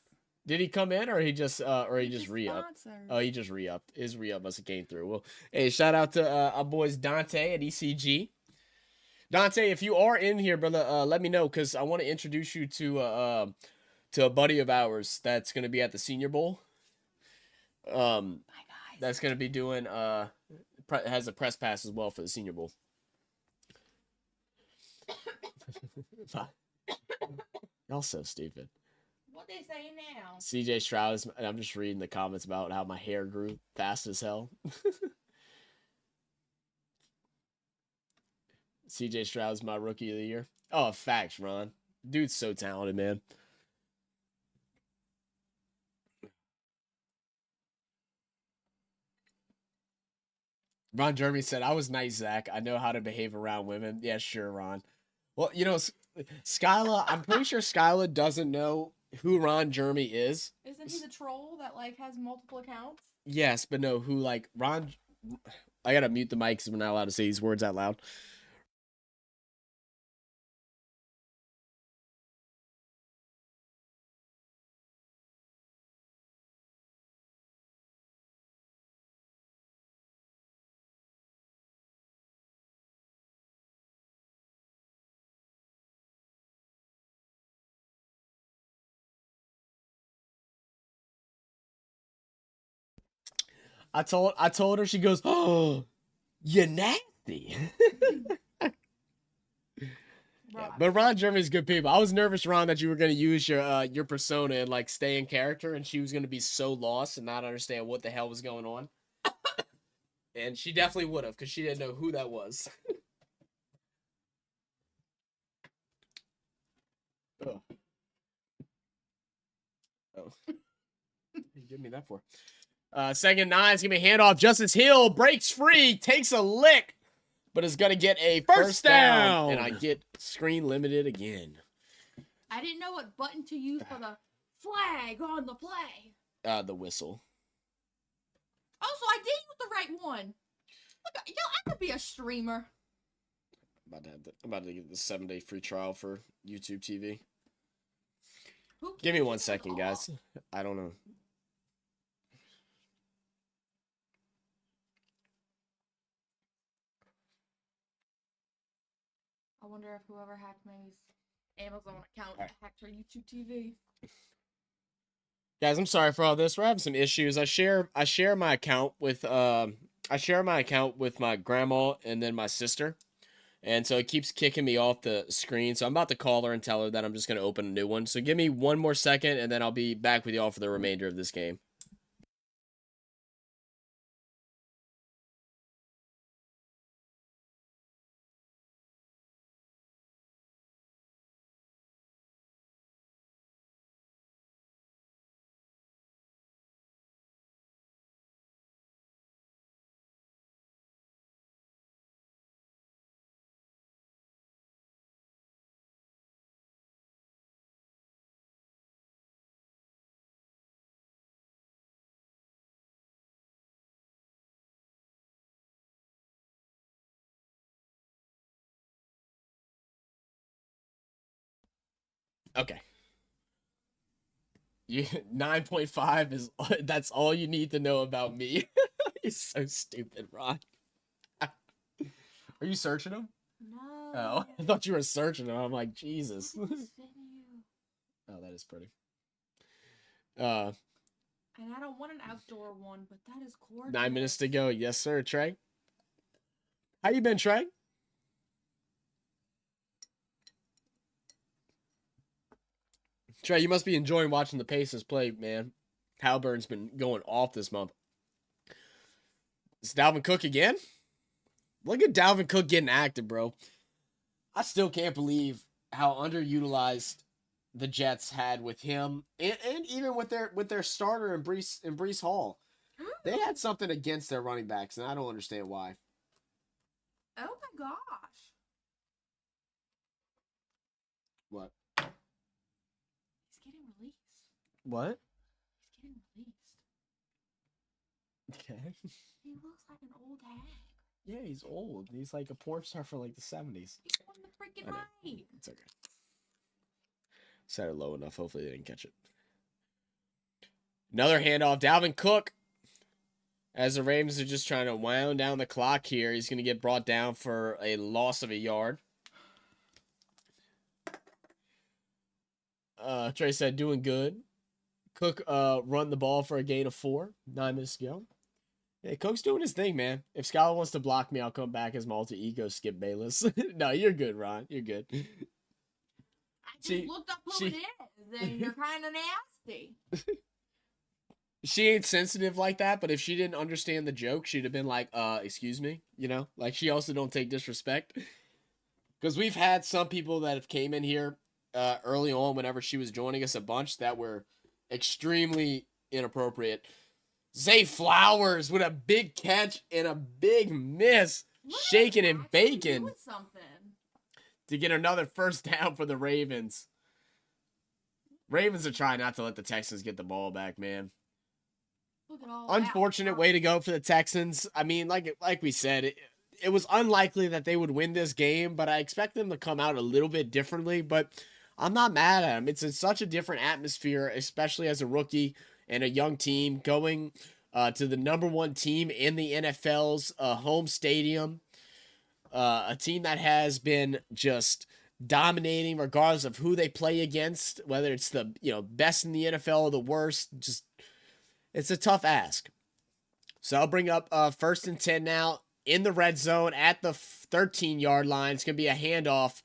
Did he come in or he just re-upped? Sponsored. Oh, he just re-upped. His re-up must have came through. Well, hey, shout out to our boys Dante at ECG. Dante, if you are in here, brother, let me know because I want to introduce you to a buddy of ours that's gonna be at the Senior Bowl. Bye, guys. That's gonna be doing has a press pass as well for the Senior Bowl. Y'all so stupid. What they say now? CJ Stroud is. I'm just reading the comments about how my hair grew fast as hell. CJ Stroud's my rookie of the year. Oh, facts, Ron. Dude's so talented, man. Ron Jeremy said, I was nice, Zach. I know how to behave around women. Yeah, sure, Ron. Well, Skyla, I'm pretty sure Skyla doesn't know who Ron Jeremy is. Isn't he the troll that has multiple accounts? Yes, but no, who Ron. I gotta mute the mic because we're not allowed to say these words out loud. I told her, she goes, oh, you nasty. nasty. Rob. But Ron Jeremy's good people. I was nervous, Ron, that you were going to use your persona and like stay in character, and she was going to be so lost and not understand what the hell was going on. And she definitely would have, because she didn't know who that was. Oh. You give me that for? Second 9 is going to be handoff. Justice Hill breaks free, takes a lick, but is going to get a first down. And I get screen limited again. I didn't know what button to use for the flag on the play. The whistle. Oh, so I did use the right one. Look, yo, I could be a streamer. I'm about to get the 7-day free trial for YouTube TV. Give me 1 second, guys. I don't know. I wonder if whoever hacked my Amazon account hacked her YouTube TV. Guys, I'm sorry for all this. We're having some issues. I share my account with my grandma and then my sister. And so it keeps kicking me off the screen. So I'm about to call her and tell her that I'm just going to open a new one. So give me 1 more second, and then I'll be back with y'all for the remainder of this game. Okay. 9.5 is that's all you need to know about me. You're so stupid, Ron. Are you searching them? No. Oh, I thought you were searching them. I'm like, Jesus. Oh, that is pretty. And I don't want an outdoor one, but that is gorgeous. 9 minutes to go. Yes, sir, Trey. How you been, Trey? Trey, you must be enjoying watching the Pacers play, man. Halliburton's been going off this month. Is Dalvin Cook again? Look at Dalvin Cook getting active, bro. I still can't believe how underutilized the Jets had with him, and even with their starter in Breece Hall. They had something against their running backs, and I don't understand why. Oh my gosh. What? He's getting released. What? He's getting released. Okay. He looks like an old hag. Yeah, he's old. He's like a porn star for like the 70s. He's on the freaking night. It's okay. Set it low enough. Hopefully they didn't catch it. Another handoff. Dalvin Cook. As the Ravens are just trying to wound down the clock here, he's going to get brought down for a loss of a yard. Trey said, doing good. Cook run the ball for a gain of 4. 9 minutes to go. Yeah, Cook's doing his thing, man. If Skylar wants to block me, I'll come back as my alter ego, Skip Bayless. No, you're good, Ron. You're good. I just looked up who it is, and you're kind of nasty. She ain't sensitive like that, but if she didn't understand the joke, she'd have been like, excuse me, you know? Like, she also don't take disrespect. Because we've had some people that have came in here early on whenever she was joining us a bunch that were extremely inappropriate. Zay Flowers with a big catch and a big miss, shaking and baking to get another first down for the Ravens. Ravens are trying not to let the Texans get the ball back, man. Unfortunate way to go for the Texans. I mean, like we said, it was unlikely that they would win this game, but I expect them to come out a little bit differently. But I'm not mad at them. It's such a different atmosphere, especially as a rookie and a young team going to the #1 team in the NFL's home stadium. A team that has been just dominating regardless of who they play against, whether it's the best in the NFL or the worst. Just it's a tough ask. So I'll bring up 1st and 10 now in the red zone at the 13-yard line. It's going to be a handoff.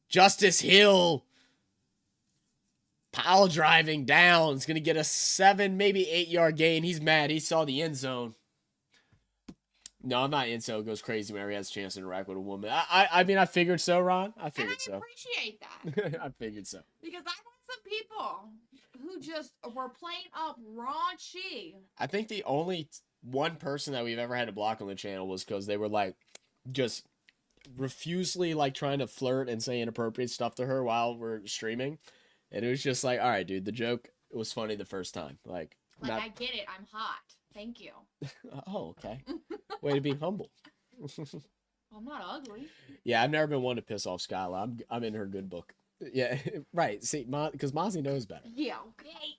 Justice Hill pile driving down. It's going to get a 7, maybe 8-yard gain. He's mad. He saw the end zone. No, I'm not in, so it goes crazy whenever he has a chance to interact with a woman. I mean, I figured so, Ron. I figured so. And I appreciate that. I figured so. Because I've had some people who just were playing up raunchy. I think the only one person that we've ever had to block on the channel was because they were like just refusely like trying to flirt and say inappropriate stuff to her while we're streaming. And it was just like, all right, dude, the joke was funny the first time. Like I get it. I'm hot. Thank you. Oh, okay. Way to be humble. I'm not ugly. Yeah, I've never been one to piss off Skyla. I'm in her good book. Yeah, right. See, because Mozzie knows better. Yeah, okay.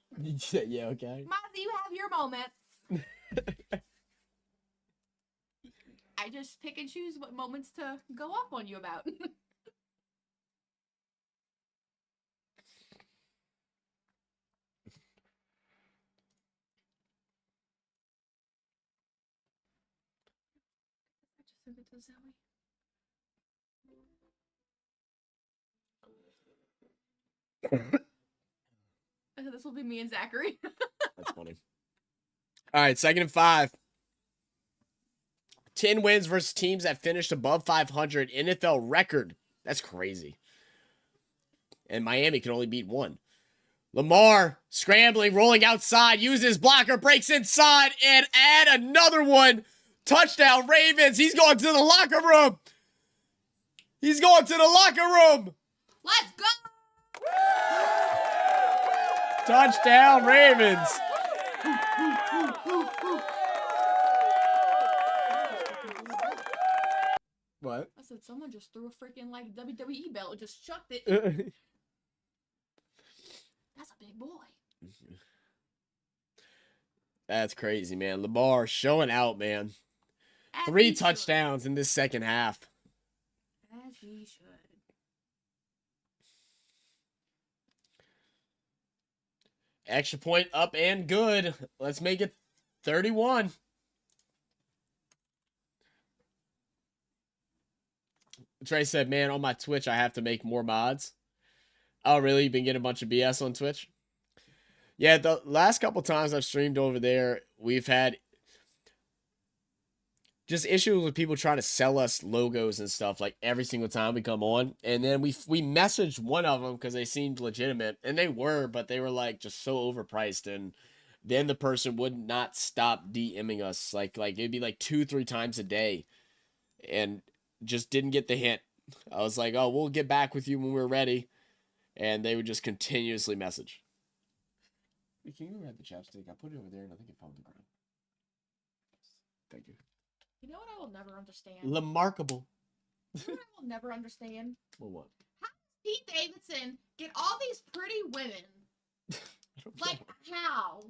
Yeah, okay. Mozzie, you have your moments. I just pick and choose what moments to go off on you about. Send it to Zoe. I said this will be me and Zachary. That's funny. All right, 2nd and 5. 10 wins versus teams that finished above 500. NFL record. That's crazy. And Miami can only beat 1. Lamar scrambling, rolling outside, uses blocker, breaks inside, and add another one. Touchdown, Ravens. He's going to the locker room. He's going to the locker room. Let's go. Touchdown, Ravens. What? I said someone just threw a freaking like WWE belt and just chucked it. That's a big boy. That's crazy, man. Lamar showing out, man. As 3 he touchdowns in this second half. should. As he should. Extra point up and good. Let's make it 31. Trey said, man, on my Twitch, I have to make more mods. Oh, really? You've been getting a bunch of BS on Twitch? Yeah, the last couple times I've streamed over there, we've had just issues with people trying to sell us logos and stuff like every single time we come on. And then we messaged one of them because they seemed legitimate, and they were, but they were like just so overpriced. And then the person would not stop DMing us. Like it'd be like 2-3 times a day, and just didn't get the hint. I was like, oh, we'll get back with you when we're ready. And they would just continuously message. Can you grab the chapstick? I put it over there and I think it fell on the ground. Thank you. You know what I will never understand? Remarkable. You know what I will never understand? Well, what? How does Pete Davidson get all these pretty women? Like, how?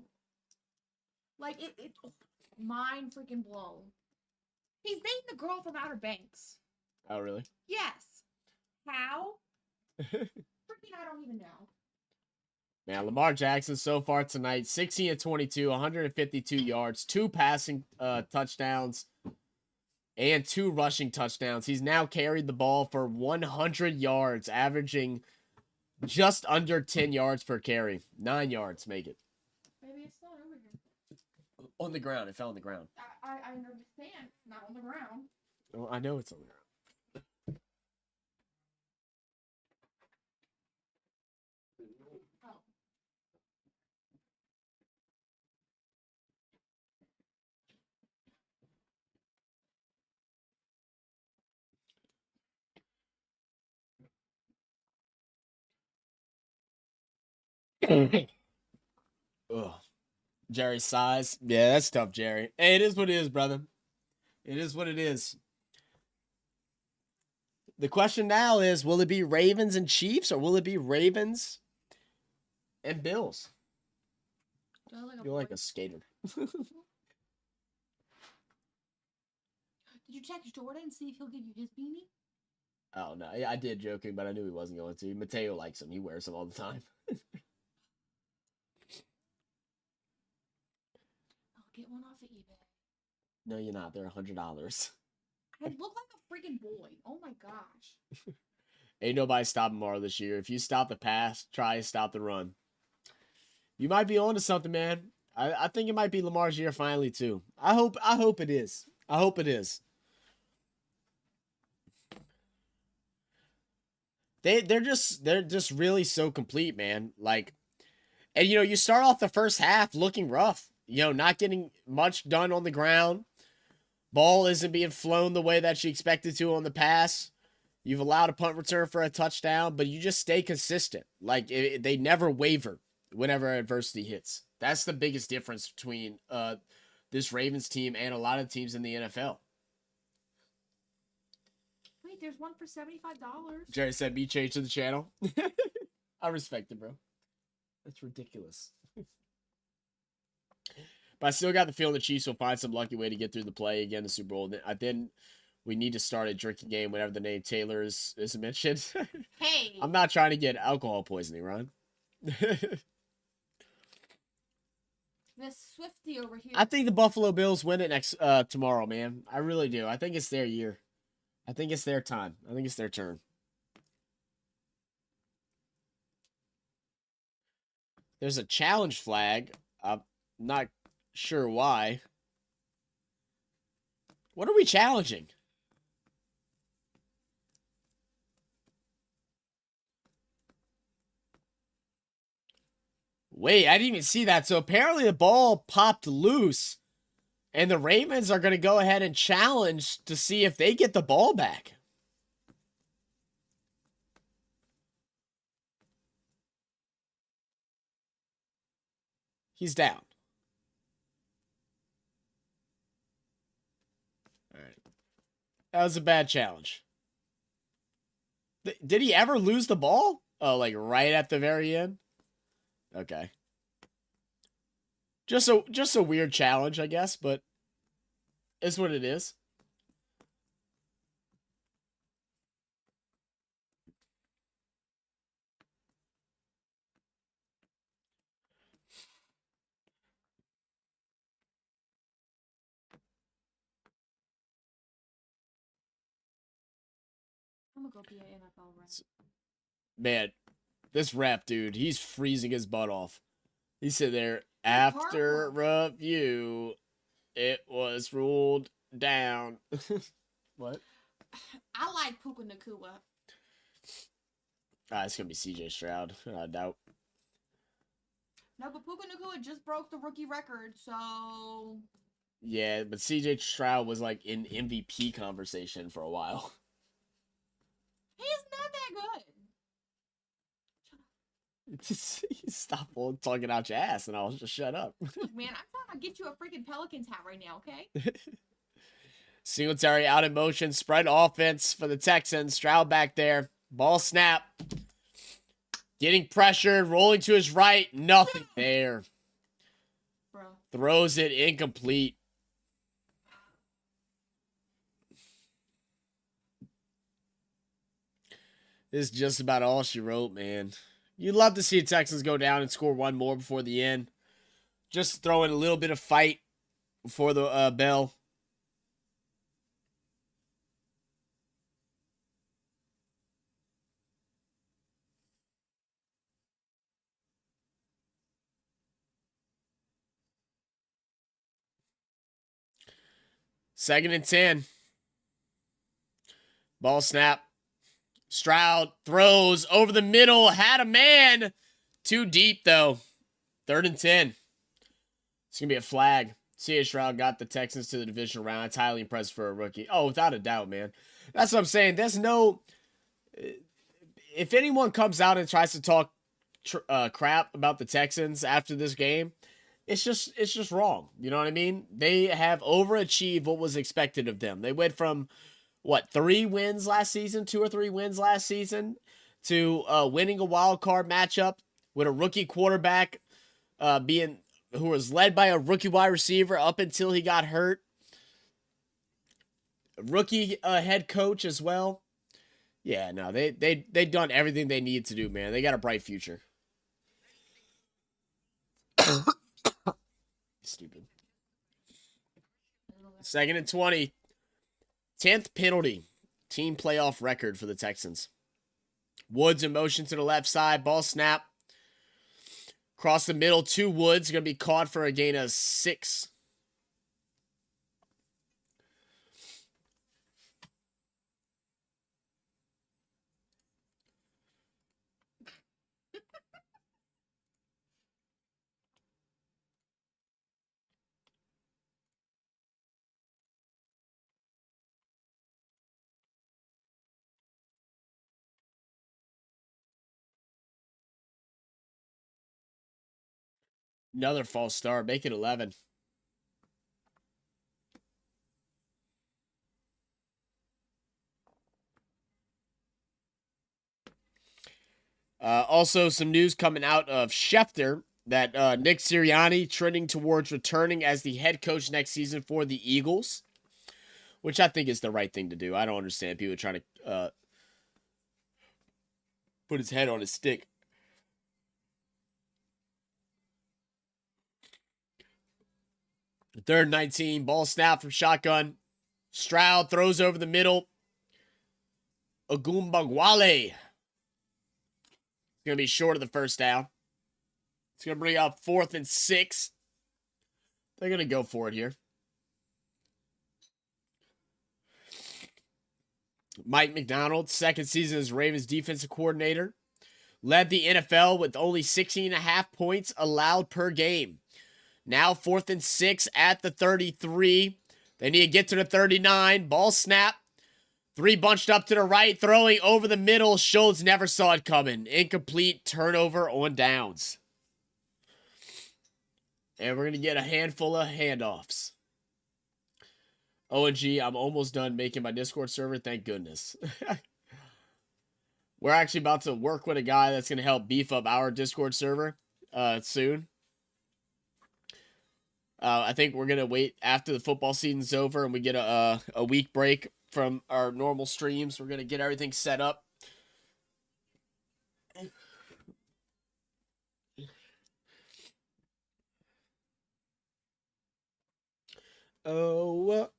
Like, it mind freaking blown. He's dating the girl from Outer Banks. Oh, really? Yes. How? Freaking, I don't even know. Man, Lamar Jackson so far tonight, 16-22, 152 yards, 2 passing touchdowns, and 2 rushing touchdowns. He's now carried the ball for 100 yards, averaging just under 10 yards per carry. 9 yards, make it. Maybe it's not over here. On the ground. It fell on the ground. I understand. It's not on the ground. Well, I know it's on the ground. Ugh. Jerry's size. Yeah, that's tough, Jerry. Hey, it is what it is, brother. It is what it is. The question now is, will it be Ravens and Chiefs, or will it be Ravens and Bills? You're like a skater. Did you text Jordan and see if he'll give you his beanie? Oh, no. I did, joking, but I knew he wasn't going to. Mateo likes him. He wears them all the time. I'll get one off of eBay. No, you're not. They're $100. I look like a freaking boy. Oh my gosh. Ain't nobody stopping Lamar this year. If you stop the pass, try to stop the run. You might be on to something, man. I think it might be Lamar's year finally too. I hope it is. I hope it is. They're just really so complete, man. Like, and you start off the first half looking rough. Not getting much done on the ground. Ball isn't being flown the way that you expected to on the pass. You've allowed a punt return for a touchdown, but you just stay consistent. Like, they never waver whenever adversity hits. That's the biggest difference between this Ravens team and a lot of teams in the NFL. Wait, there's one for $75. Jerry said, "Me change to the channel." I respect it, bro. That's ridiculous. But I still got the feeling the Chiefs will find some lucky way to get through the play again in the Super Bowl. Then we need to start a drinking game whenever the name Taylor is mentioned. Hey. I'm not trying to get alcohol poisoning, Ron. This Swifty over here. I think the Buffalo Bills win it tomorrow, man. I really do. I think it's their year. I think it's their time. I think it's their turn. There's a challenge flag. I'm not sure why. What are we challenging? Wait, I didn't even see that. So apparently the ball popped loose, and the Ravens are going to go ahead and challenge to see if they get the ball back. He's down. All right. That was a bad challenge. Did he ever lose the ball? Oh, like right at the very end? Okay. Just a weird challenge, I guess, but it's what it is. I'm gonna go be an NFL rep. Man, this ref, dude, he's freezing his butt off. He said there, after review, it was ruled down. What? I like Puka Nakua. It's going to be CJ Stroud, I doubt. No, but Puka Nakua just broke the rookie record, so... Yeah, but CJ Stroud was like in MVP conversation for a while. He's not that good. Stop talking out your ass and I'll just shut up. Look, man, I'm trying to get you a freaking Pelicans hat right now, okay? Singletary out in motion, spread offense for the Texans. Stroud back there. Ball snap. Getting pressured, rolling to his right. Nothing there. Bro. Throws it incomplete. This is just about all she wrote, man. You'd love to see the Texans go down and score one more before the end. Just throw in a little bit of fight before the bell. Second and 10. Ball snap. Stroud throws over the middle. Had a man. Too deep, though. Third and 10. It's going to be a flag. CJ Stroud got the Texans to the divisional round. It's highly impressive for a rookie. Oh, without a doubt, man. That's what I'm saying. There's no... If anyone comes out and tries to talk crap about the Texans after this game, it's just wrong. You know what I mean? They have overachieved what was expected of them. They went from... what, 3 wins last season, 2 or 3 wins last season, to winning a wild card matchup with a rookie quarterback who was led by a rookie wide receiver up until he got hurt. Rookie head coach as well. Yeah, no, they done everything they need to do, man. They got a bright future. Stupid. 2nd and 20. 10th penalty. Team playoff record for the Texans. Woods in motion to the left side. Ball snap. Across the middle to Woods. Going to be caught for a gain of 6. Another false start. Make it 11. Also, some news coming out of Schefter that Nick Sirianni trending towards returning as the head coach next season for the Eagles, which I think is the right thing to do. I don't understand people trying to put his head on his stick. Third 19, ball snap from shotgun. Stroud throws over the middle. Ogumbagwale. It's going to be short of the first down. It's going to bring up 4th and 6. They're going to go for it here. Mike McDonald, second season as Ravens defensive coordinator, led the NFL with only 16.5 points allowed per game. Now 4th and 6 at the 33. They need to get to the 39. Ball snap. 3 bunched up to the right, throwing over the middle. Schultz never saw it coming. Incomplete, turnover on downs. And we're going to get a handful of handoffs. ONG, I'm almost done making my Discord server. Thank goodness. We're actually about to work with a guy that's going to help beef up our Discord server soon. I think we're going to wait after the football season's over and we get a week break from our normal streams. We're going to get everything set up. Oh.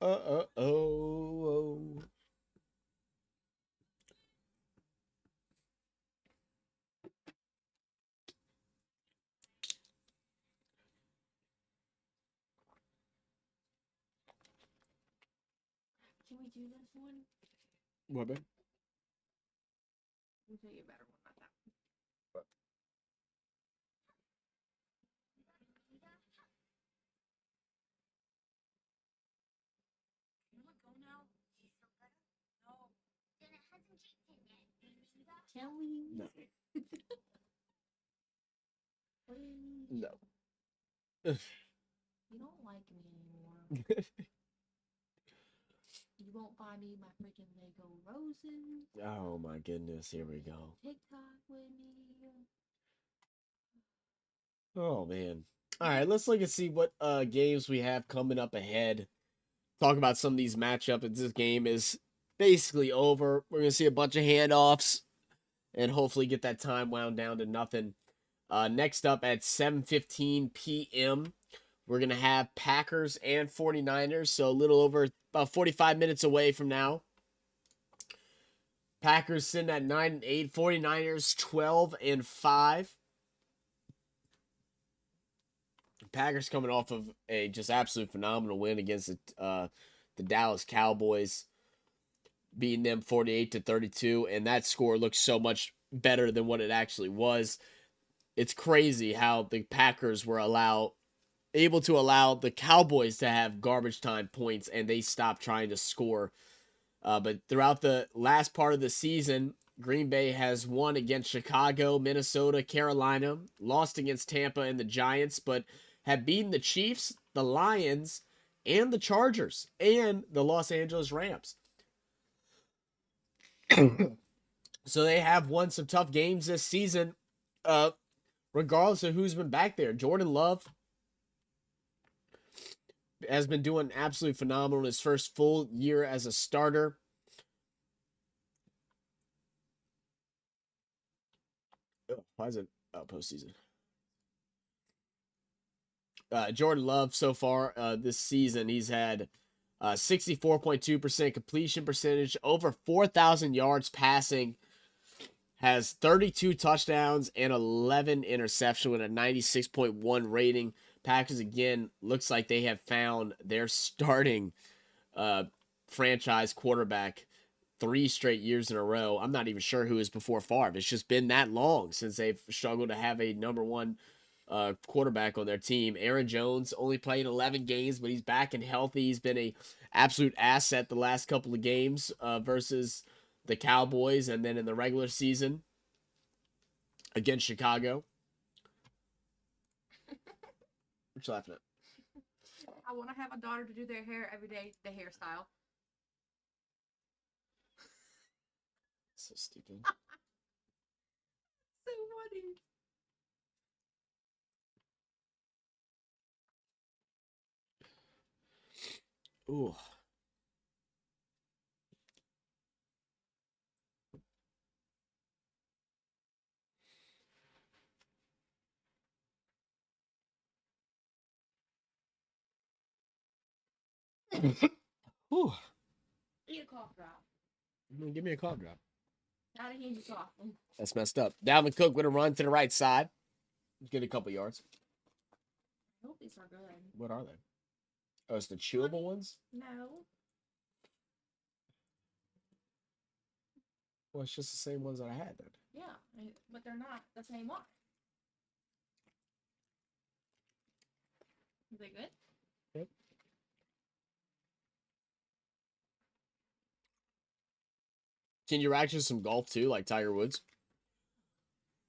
Can we do this one? What, man? We'll tell you a better one about that. Can we? No. Please? No. You don't like me anymore. You won't buy me my freaking Lego roses. Oh my goodness, here we go. TikTok with me. Oh man. All right, let's look and see what games we have coming up ahead. Talk about some of these matchups. This game is basically over. We're gonna see a bunch of handoffs and hopefully get that time wound down to nothing. Next up at 7:15 p.m., we're gonna have Packers and 49ers, so a little over about 45 minutes away from now. Packers sitting at 9-8, 49ers 12-5. Packers coming off of a just absolute phenomenal win against the Dallas Cowboys, beating them 48-32, and that score looks so much better than what it actually was. It's crazy how the Packers were able to allow the Cowboys to have garbage time points, and they stopped trying to score. But throughout the last part of the season, Green Bay has won against Chicago, Minnesota, Carolina, lost against Tampa and the Giants, but have beaten the Chiefs, the Lions, and the Chargers, and the Los Angeles Rams. So they have won some tough games this season, regardless of who's been back there. Jordan Love has been doing absolutely phenomenal in his first full year as a starter. Why is it postseason? Jordan Love so far this season, he's had 64.2% completion percentage, over 4,000 yards passing, has 32 touchdowns and 11 interceptions with a 96.1 rating. Packers, again, looks like they have found their starting franchise quarterback 3 straight years in a row. I'm not even sure who is before Favre. It's just been that long since they've struggled to have a number one quarterback on their team. Aaron Jones only played 11 games, but he's back and healthy. He's been a absolute asset the last couple of games versus the Cowboys, and then in the regular season against Chicago. What you laughing at? I want to have a daughter to do their hair every day, the hairstyle. So stupid. So funny. Ooh. Ooh. Eat a cough drop. Give me a cough drop. Now that he's coughing. That's messed up. Dalvin Cook with a run to the right side. Get a couple yards. I hope these are good. What are they? Oh, it's the chewable ones? No. Well, it's just the same ones that I had then. Yeah, but they're not the same one. Is they good? Yep. Can you actually some golf too, like Tiger Woods?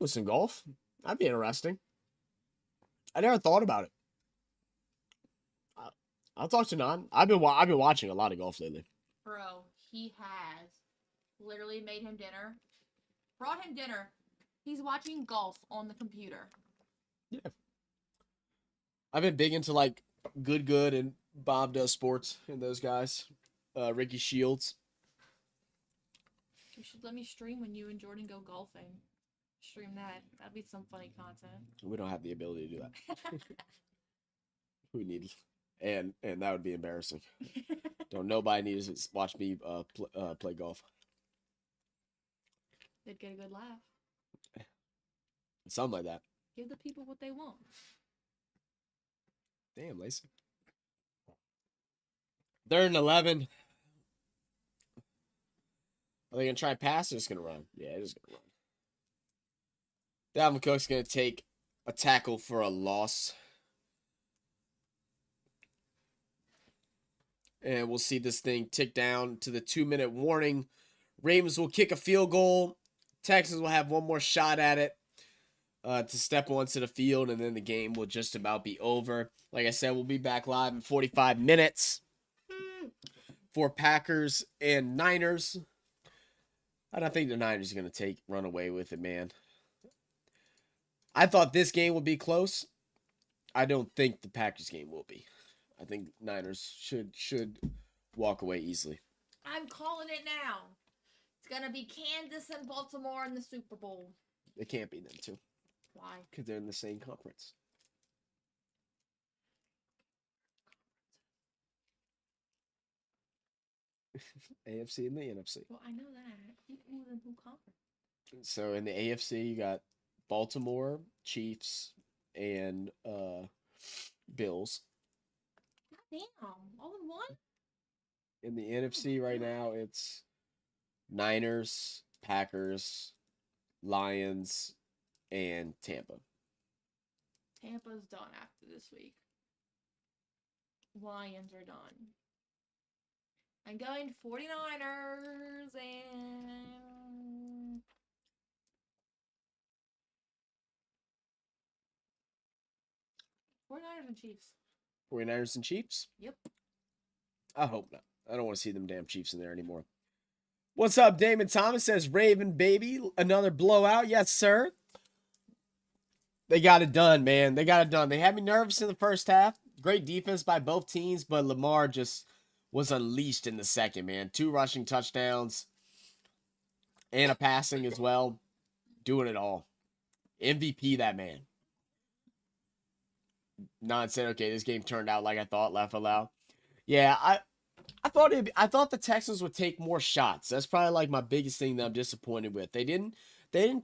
With some golf? That'd be interesting. I never thought about it. I'll talk to Non. I've been watching a lot of golf lately. Bro, he has literally made him dinner. Brought him dinner. He's watching golf on the computer. Yeah. I've been big into like Good and Bob Does Sports and those guys. Ricky Shields. You should let me stream when you and Jordan go golfing. Stream that. That'd be some funny content. We don't have the ability to do that. We need, and that would be embarrassing. Don't nobody needs to watch me play golf. They'd get a good laugh. Something like that. Give the people what they want. Damn, Lacey. 3rd and 11. Are they going to try and pass or just going to run? Yeah, it is going to run. Dalvin Cook's going to take a tackle for a loss. And we'll see this thing tick down to the 2-minute warning. Ravens will kick a field goal. Texans will have one more shot at it to step onto the field, and then the game will just about be over. Like I said, we'll be back live in 45 minutes for Packers and Niners. I don't think the Niners are going to run away with it, man. I thought this game would be close. I don't think the Packers game will be. I think Niners should walk away easily. I'm calling it now. It's going to be Kansas and Baltimore in the Super Bowl. It can't be them two. Why? Because they're in the same conference. AFC and the NFC. Well, I know that. Who conference? So in the AFC, you got Baltimore, Chiefs, and Bills. Damn, all in one? In the NFC right now, it's Niners, Packers, Lions, and Tampa. Tampa's done after this week. Lions are done. I'm going 49ers and... 49ers and Chiefs. 49ers and Chiefs? Yep. I hope not. I don't want to see them damn Chiefs in there anymore. What's up, Damon Thomas says, Raven, baby. Another blowout. Yes, sir. They got it done, man. They got it done. They had me nervous in the first half. Great defense by both teams, but Lamar just was unleashed in the second, man. 2 rushing touchdowns and a passing as well. Doing it all. MVP, that man. Non said, okay, this game turned out like I thought, laugh aloud. Yeah, I thought the Texans would take more shots. That's probably like my biggest thing that I'm disappointed with. They didn't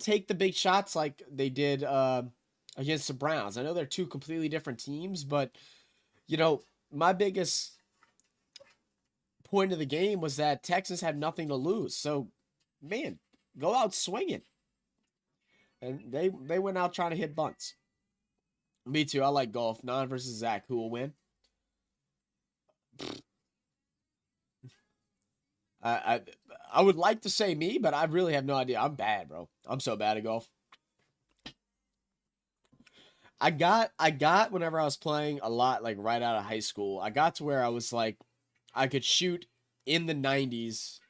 take the big shots like they did against the Browns. I know they're two completely different teams, but you know, my biggest point of the game was that Texans had nothing to lose. So, man, go out swinging. And they went out trying to hit bunts. Me too. I like golf. Non versus Zach. Who will win? I, I I would like to say me, but I really have no idea. I'm bad, bro. I'm so bad at golf. I got whenever I was playing a lot, like right out of high school, I got to where I was like I could shoot in the 90s,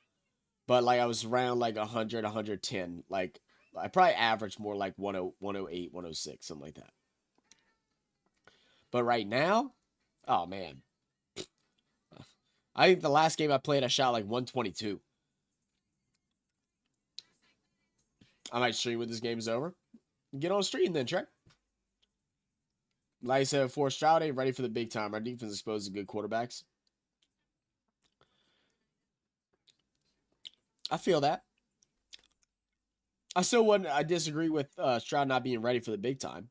but like I was around like 100, 110. Like I probably averaged more like 10, 108, 106, something like that. But right now, oh man. I think the last game I played I shot like 122. I might stream when this game is over. Get on stream then, Trey. Like I said before, Stroud ain't ready for the big time. Our defense is exposed to good quarterbacks. I feel that. I disagree with Stroud not being ready for the big time.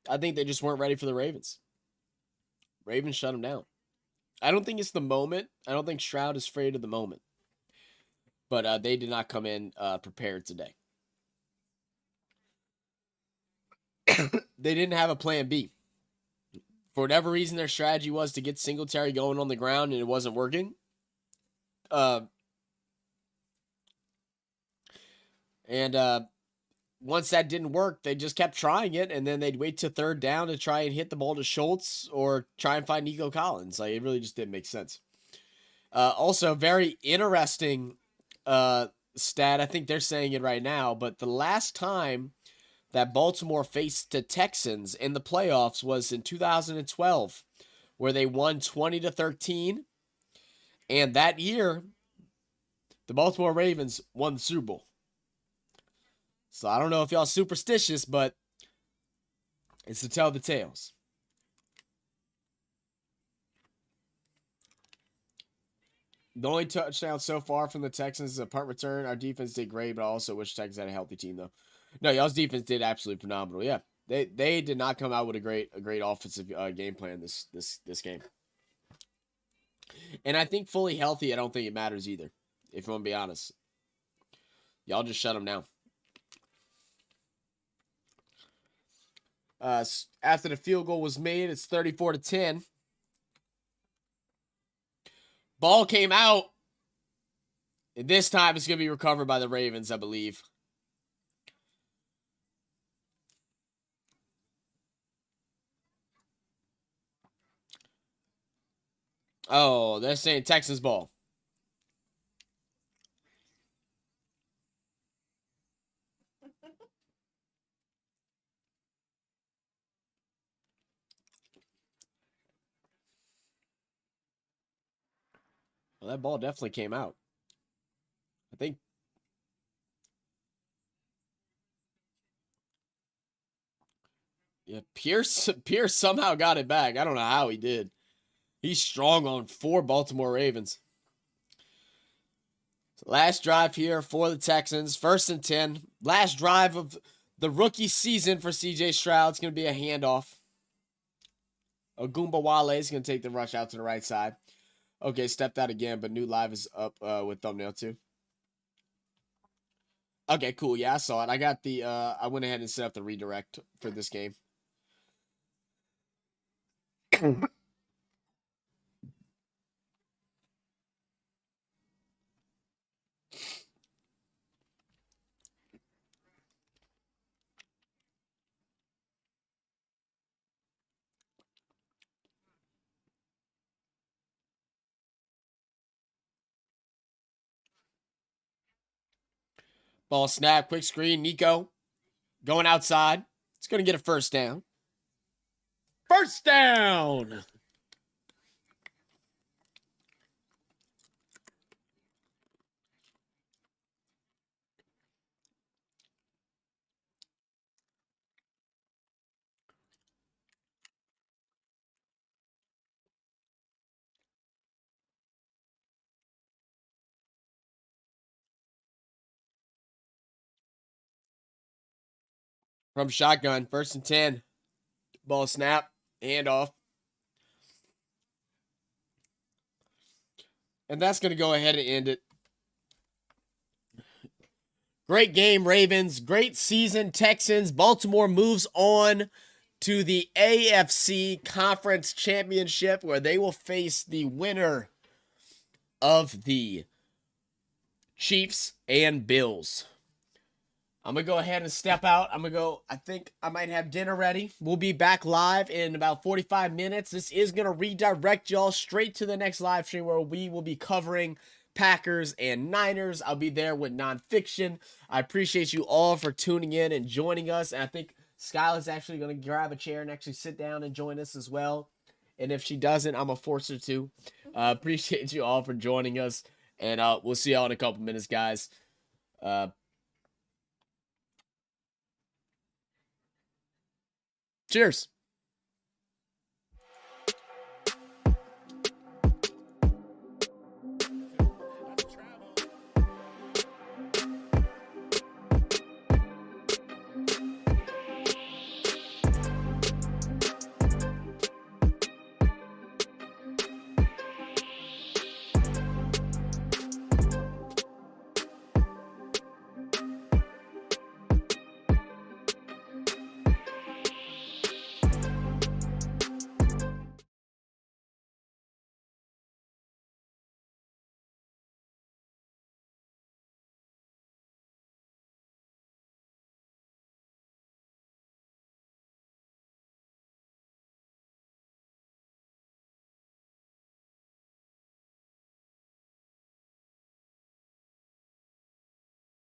I think they just weren't ready for the Ravens. Ravens shut them down. I don't think it's the moment. I don't think Stroud is afraid of the moment. But they did not come in prepared today. They didn't have a plan B. For whatever reason, their strategy was to get Singletary going on the ground, and it wasn't working. And once that didn't work, they just kept trying it, and then they'd wait to third down to try and hit the ball to Schultz or try and find Nico Collins. Like, it really just didn't make sense. Also, very interesting stat. I think they're saying it right now, but the last time that Baltimore faced the Texans in the playoffs was in 2012, where they won 20-13. And that year, the Baltimore Ravens won the Super Bowl. So I don't know if y'all superstitious, but it's to tell the tales. The only touchdown so far from the Texans is a punt return. Our defense did great, but I also wish Texans had a healthy team, though. No, y'all's defense did absolutely phenomenal. Yeah, they did not come out with a great offensive game plan this game. And I think fully healthy, I don't think it matters either. If you want to be honest, y'all just shut them down. After the field goal was made, it's 34-10. Ball came out. And this time it's going to be recovered by the Ravens, I believe. Oh, they're saying Texans ball. Well, that ball definitely came out. I think. Yeah, Pierce somehow got it back. I don't know how he did. He's strong on 4 Baltimore Ravens. Last drive here for the Texans. 1st and 10. Last drive of the rookie season for CJ Stroud. It's going to be a handoff. Ogunbowale is going to take the rush out to the right side. Okay, stepped out again, but new live is up with thumbnail too. Okay, cool. Yeah, I saw it. I got the I went ahead and set up the redirect for this game. Ball snap, quick screen, Nico going outside. It's going to get a first down. First down. from shotgun. 1st and 10. Ball snap. Handoff. And that's going to go ahead and end it. Great game, Ravens. Great season, Texans. Baltimore moves on to the AFC Conference Championship, where they will face the winner of the Chiefs and Bills. I'm going to go ahead and step out. I think I might have dinner ready. We'll be back live in about 45 minutes. This is going to redirect y'all straight to the next live stream where we will be covering Packers and Niners. I'll be there with Nonpfixion. I appreciate you all for tuning in and joining us. And I think Skylar's actually going to grab a chair and actually sit down and join us as well. And if she doesn't, I'm going to force her to. Appreciate you all for joining us. And we'll see y'all in a couple minutes, guys. Cheers.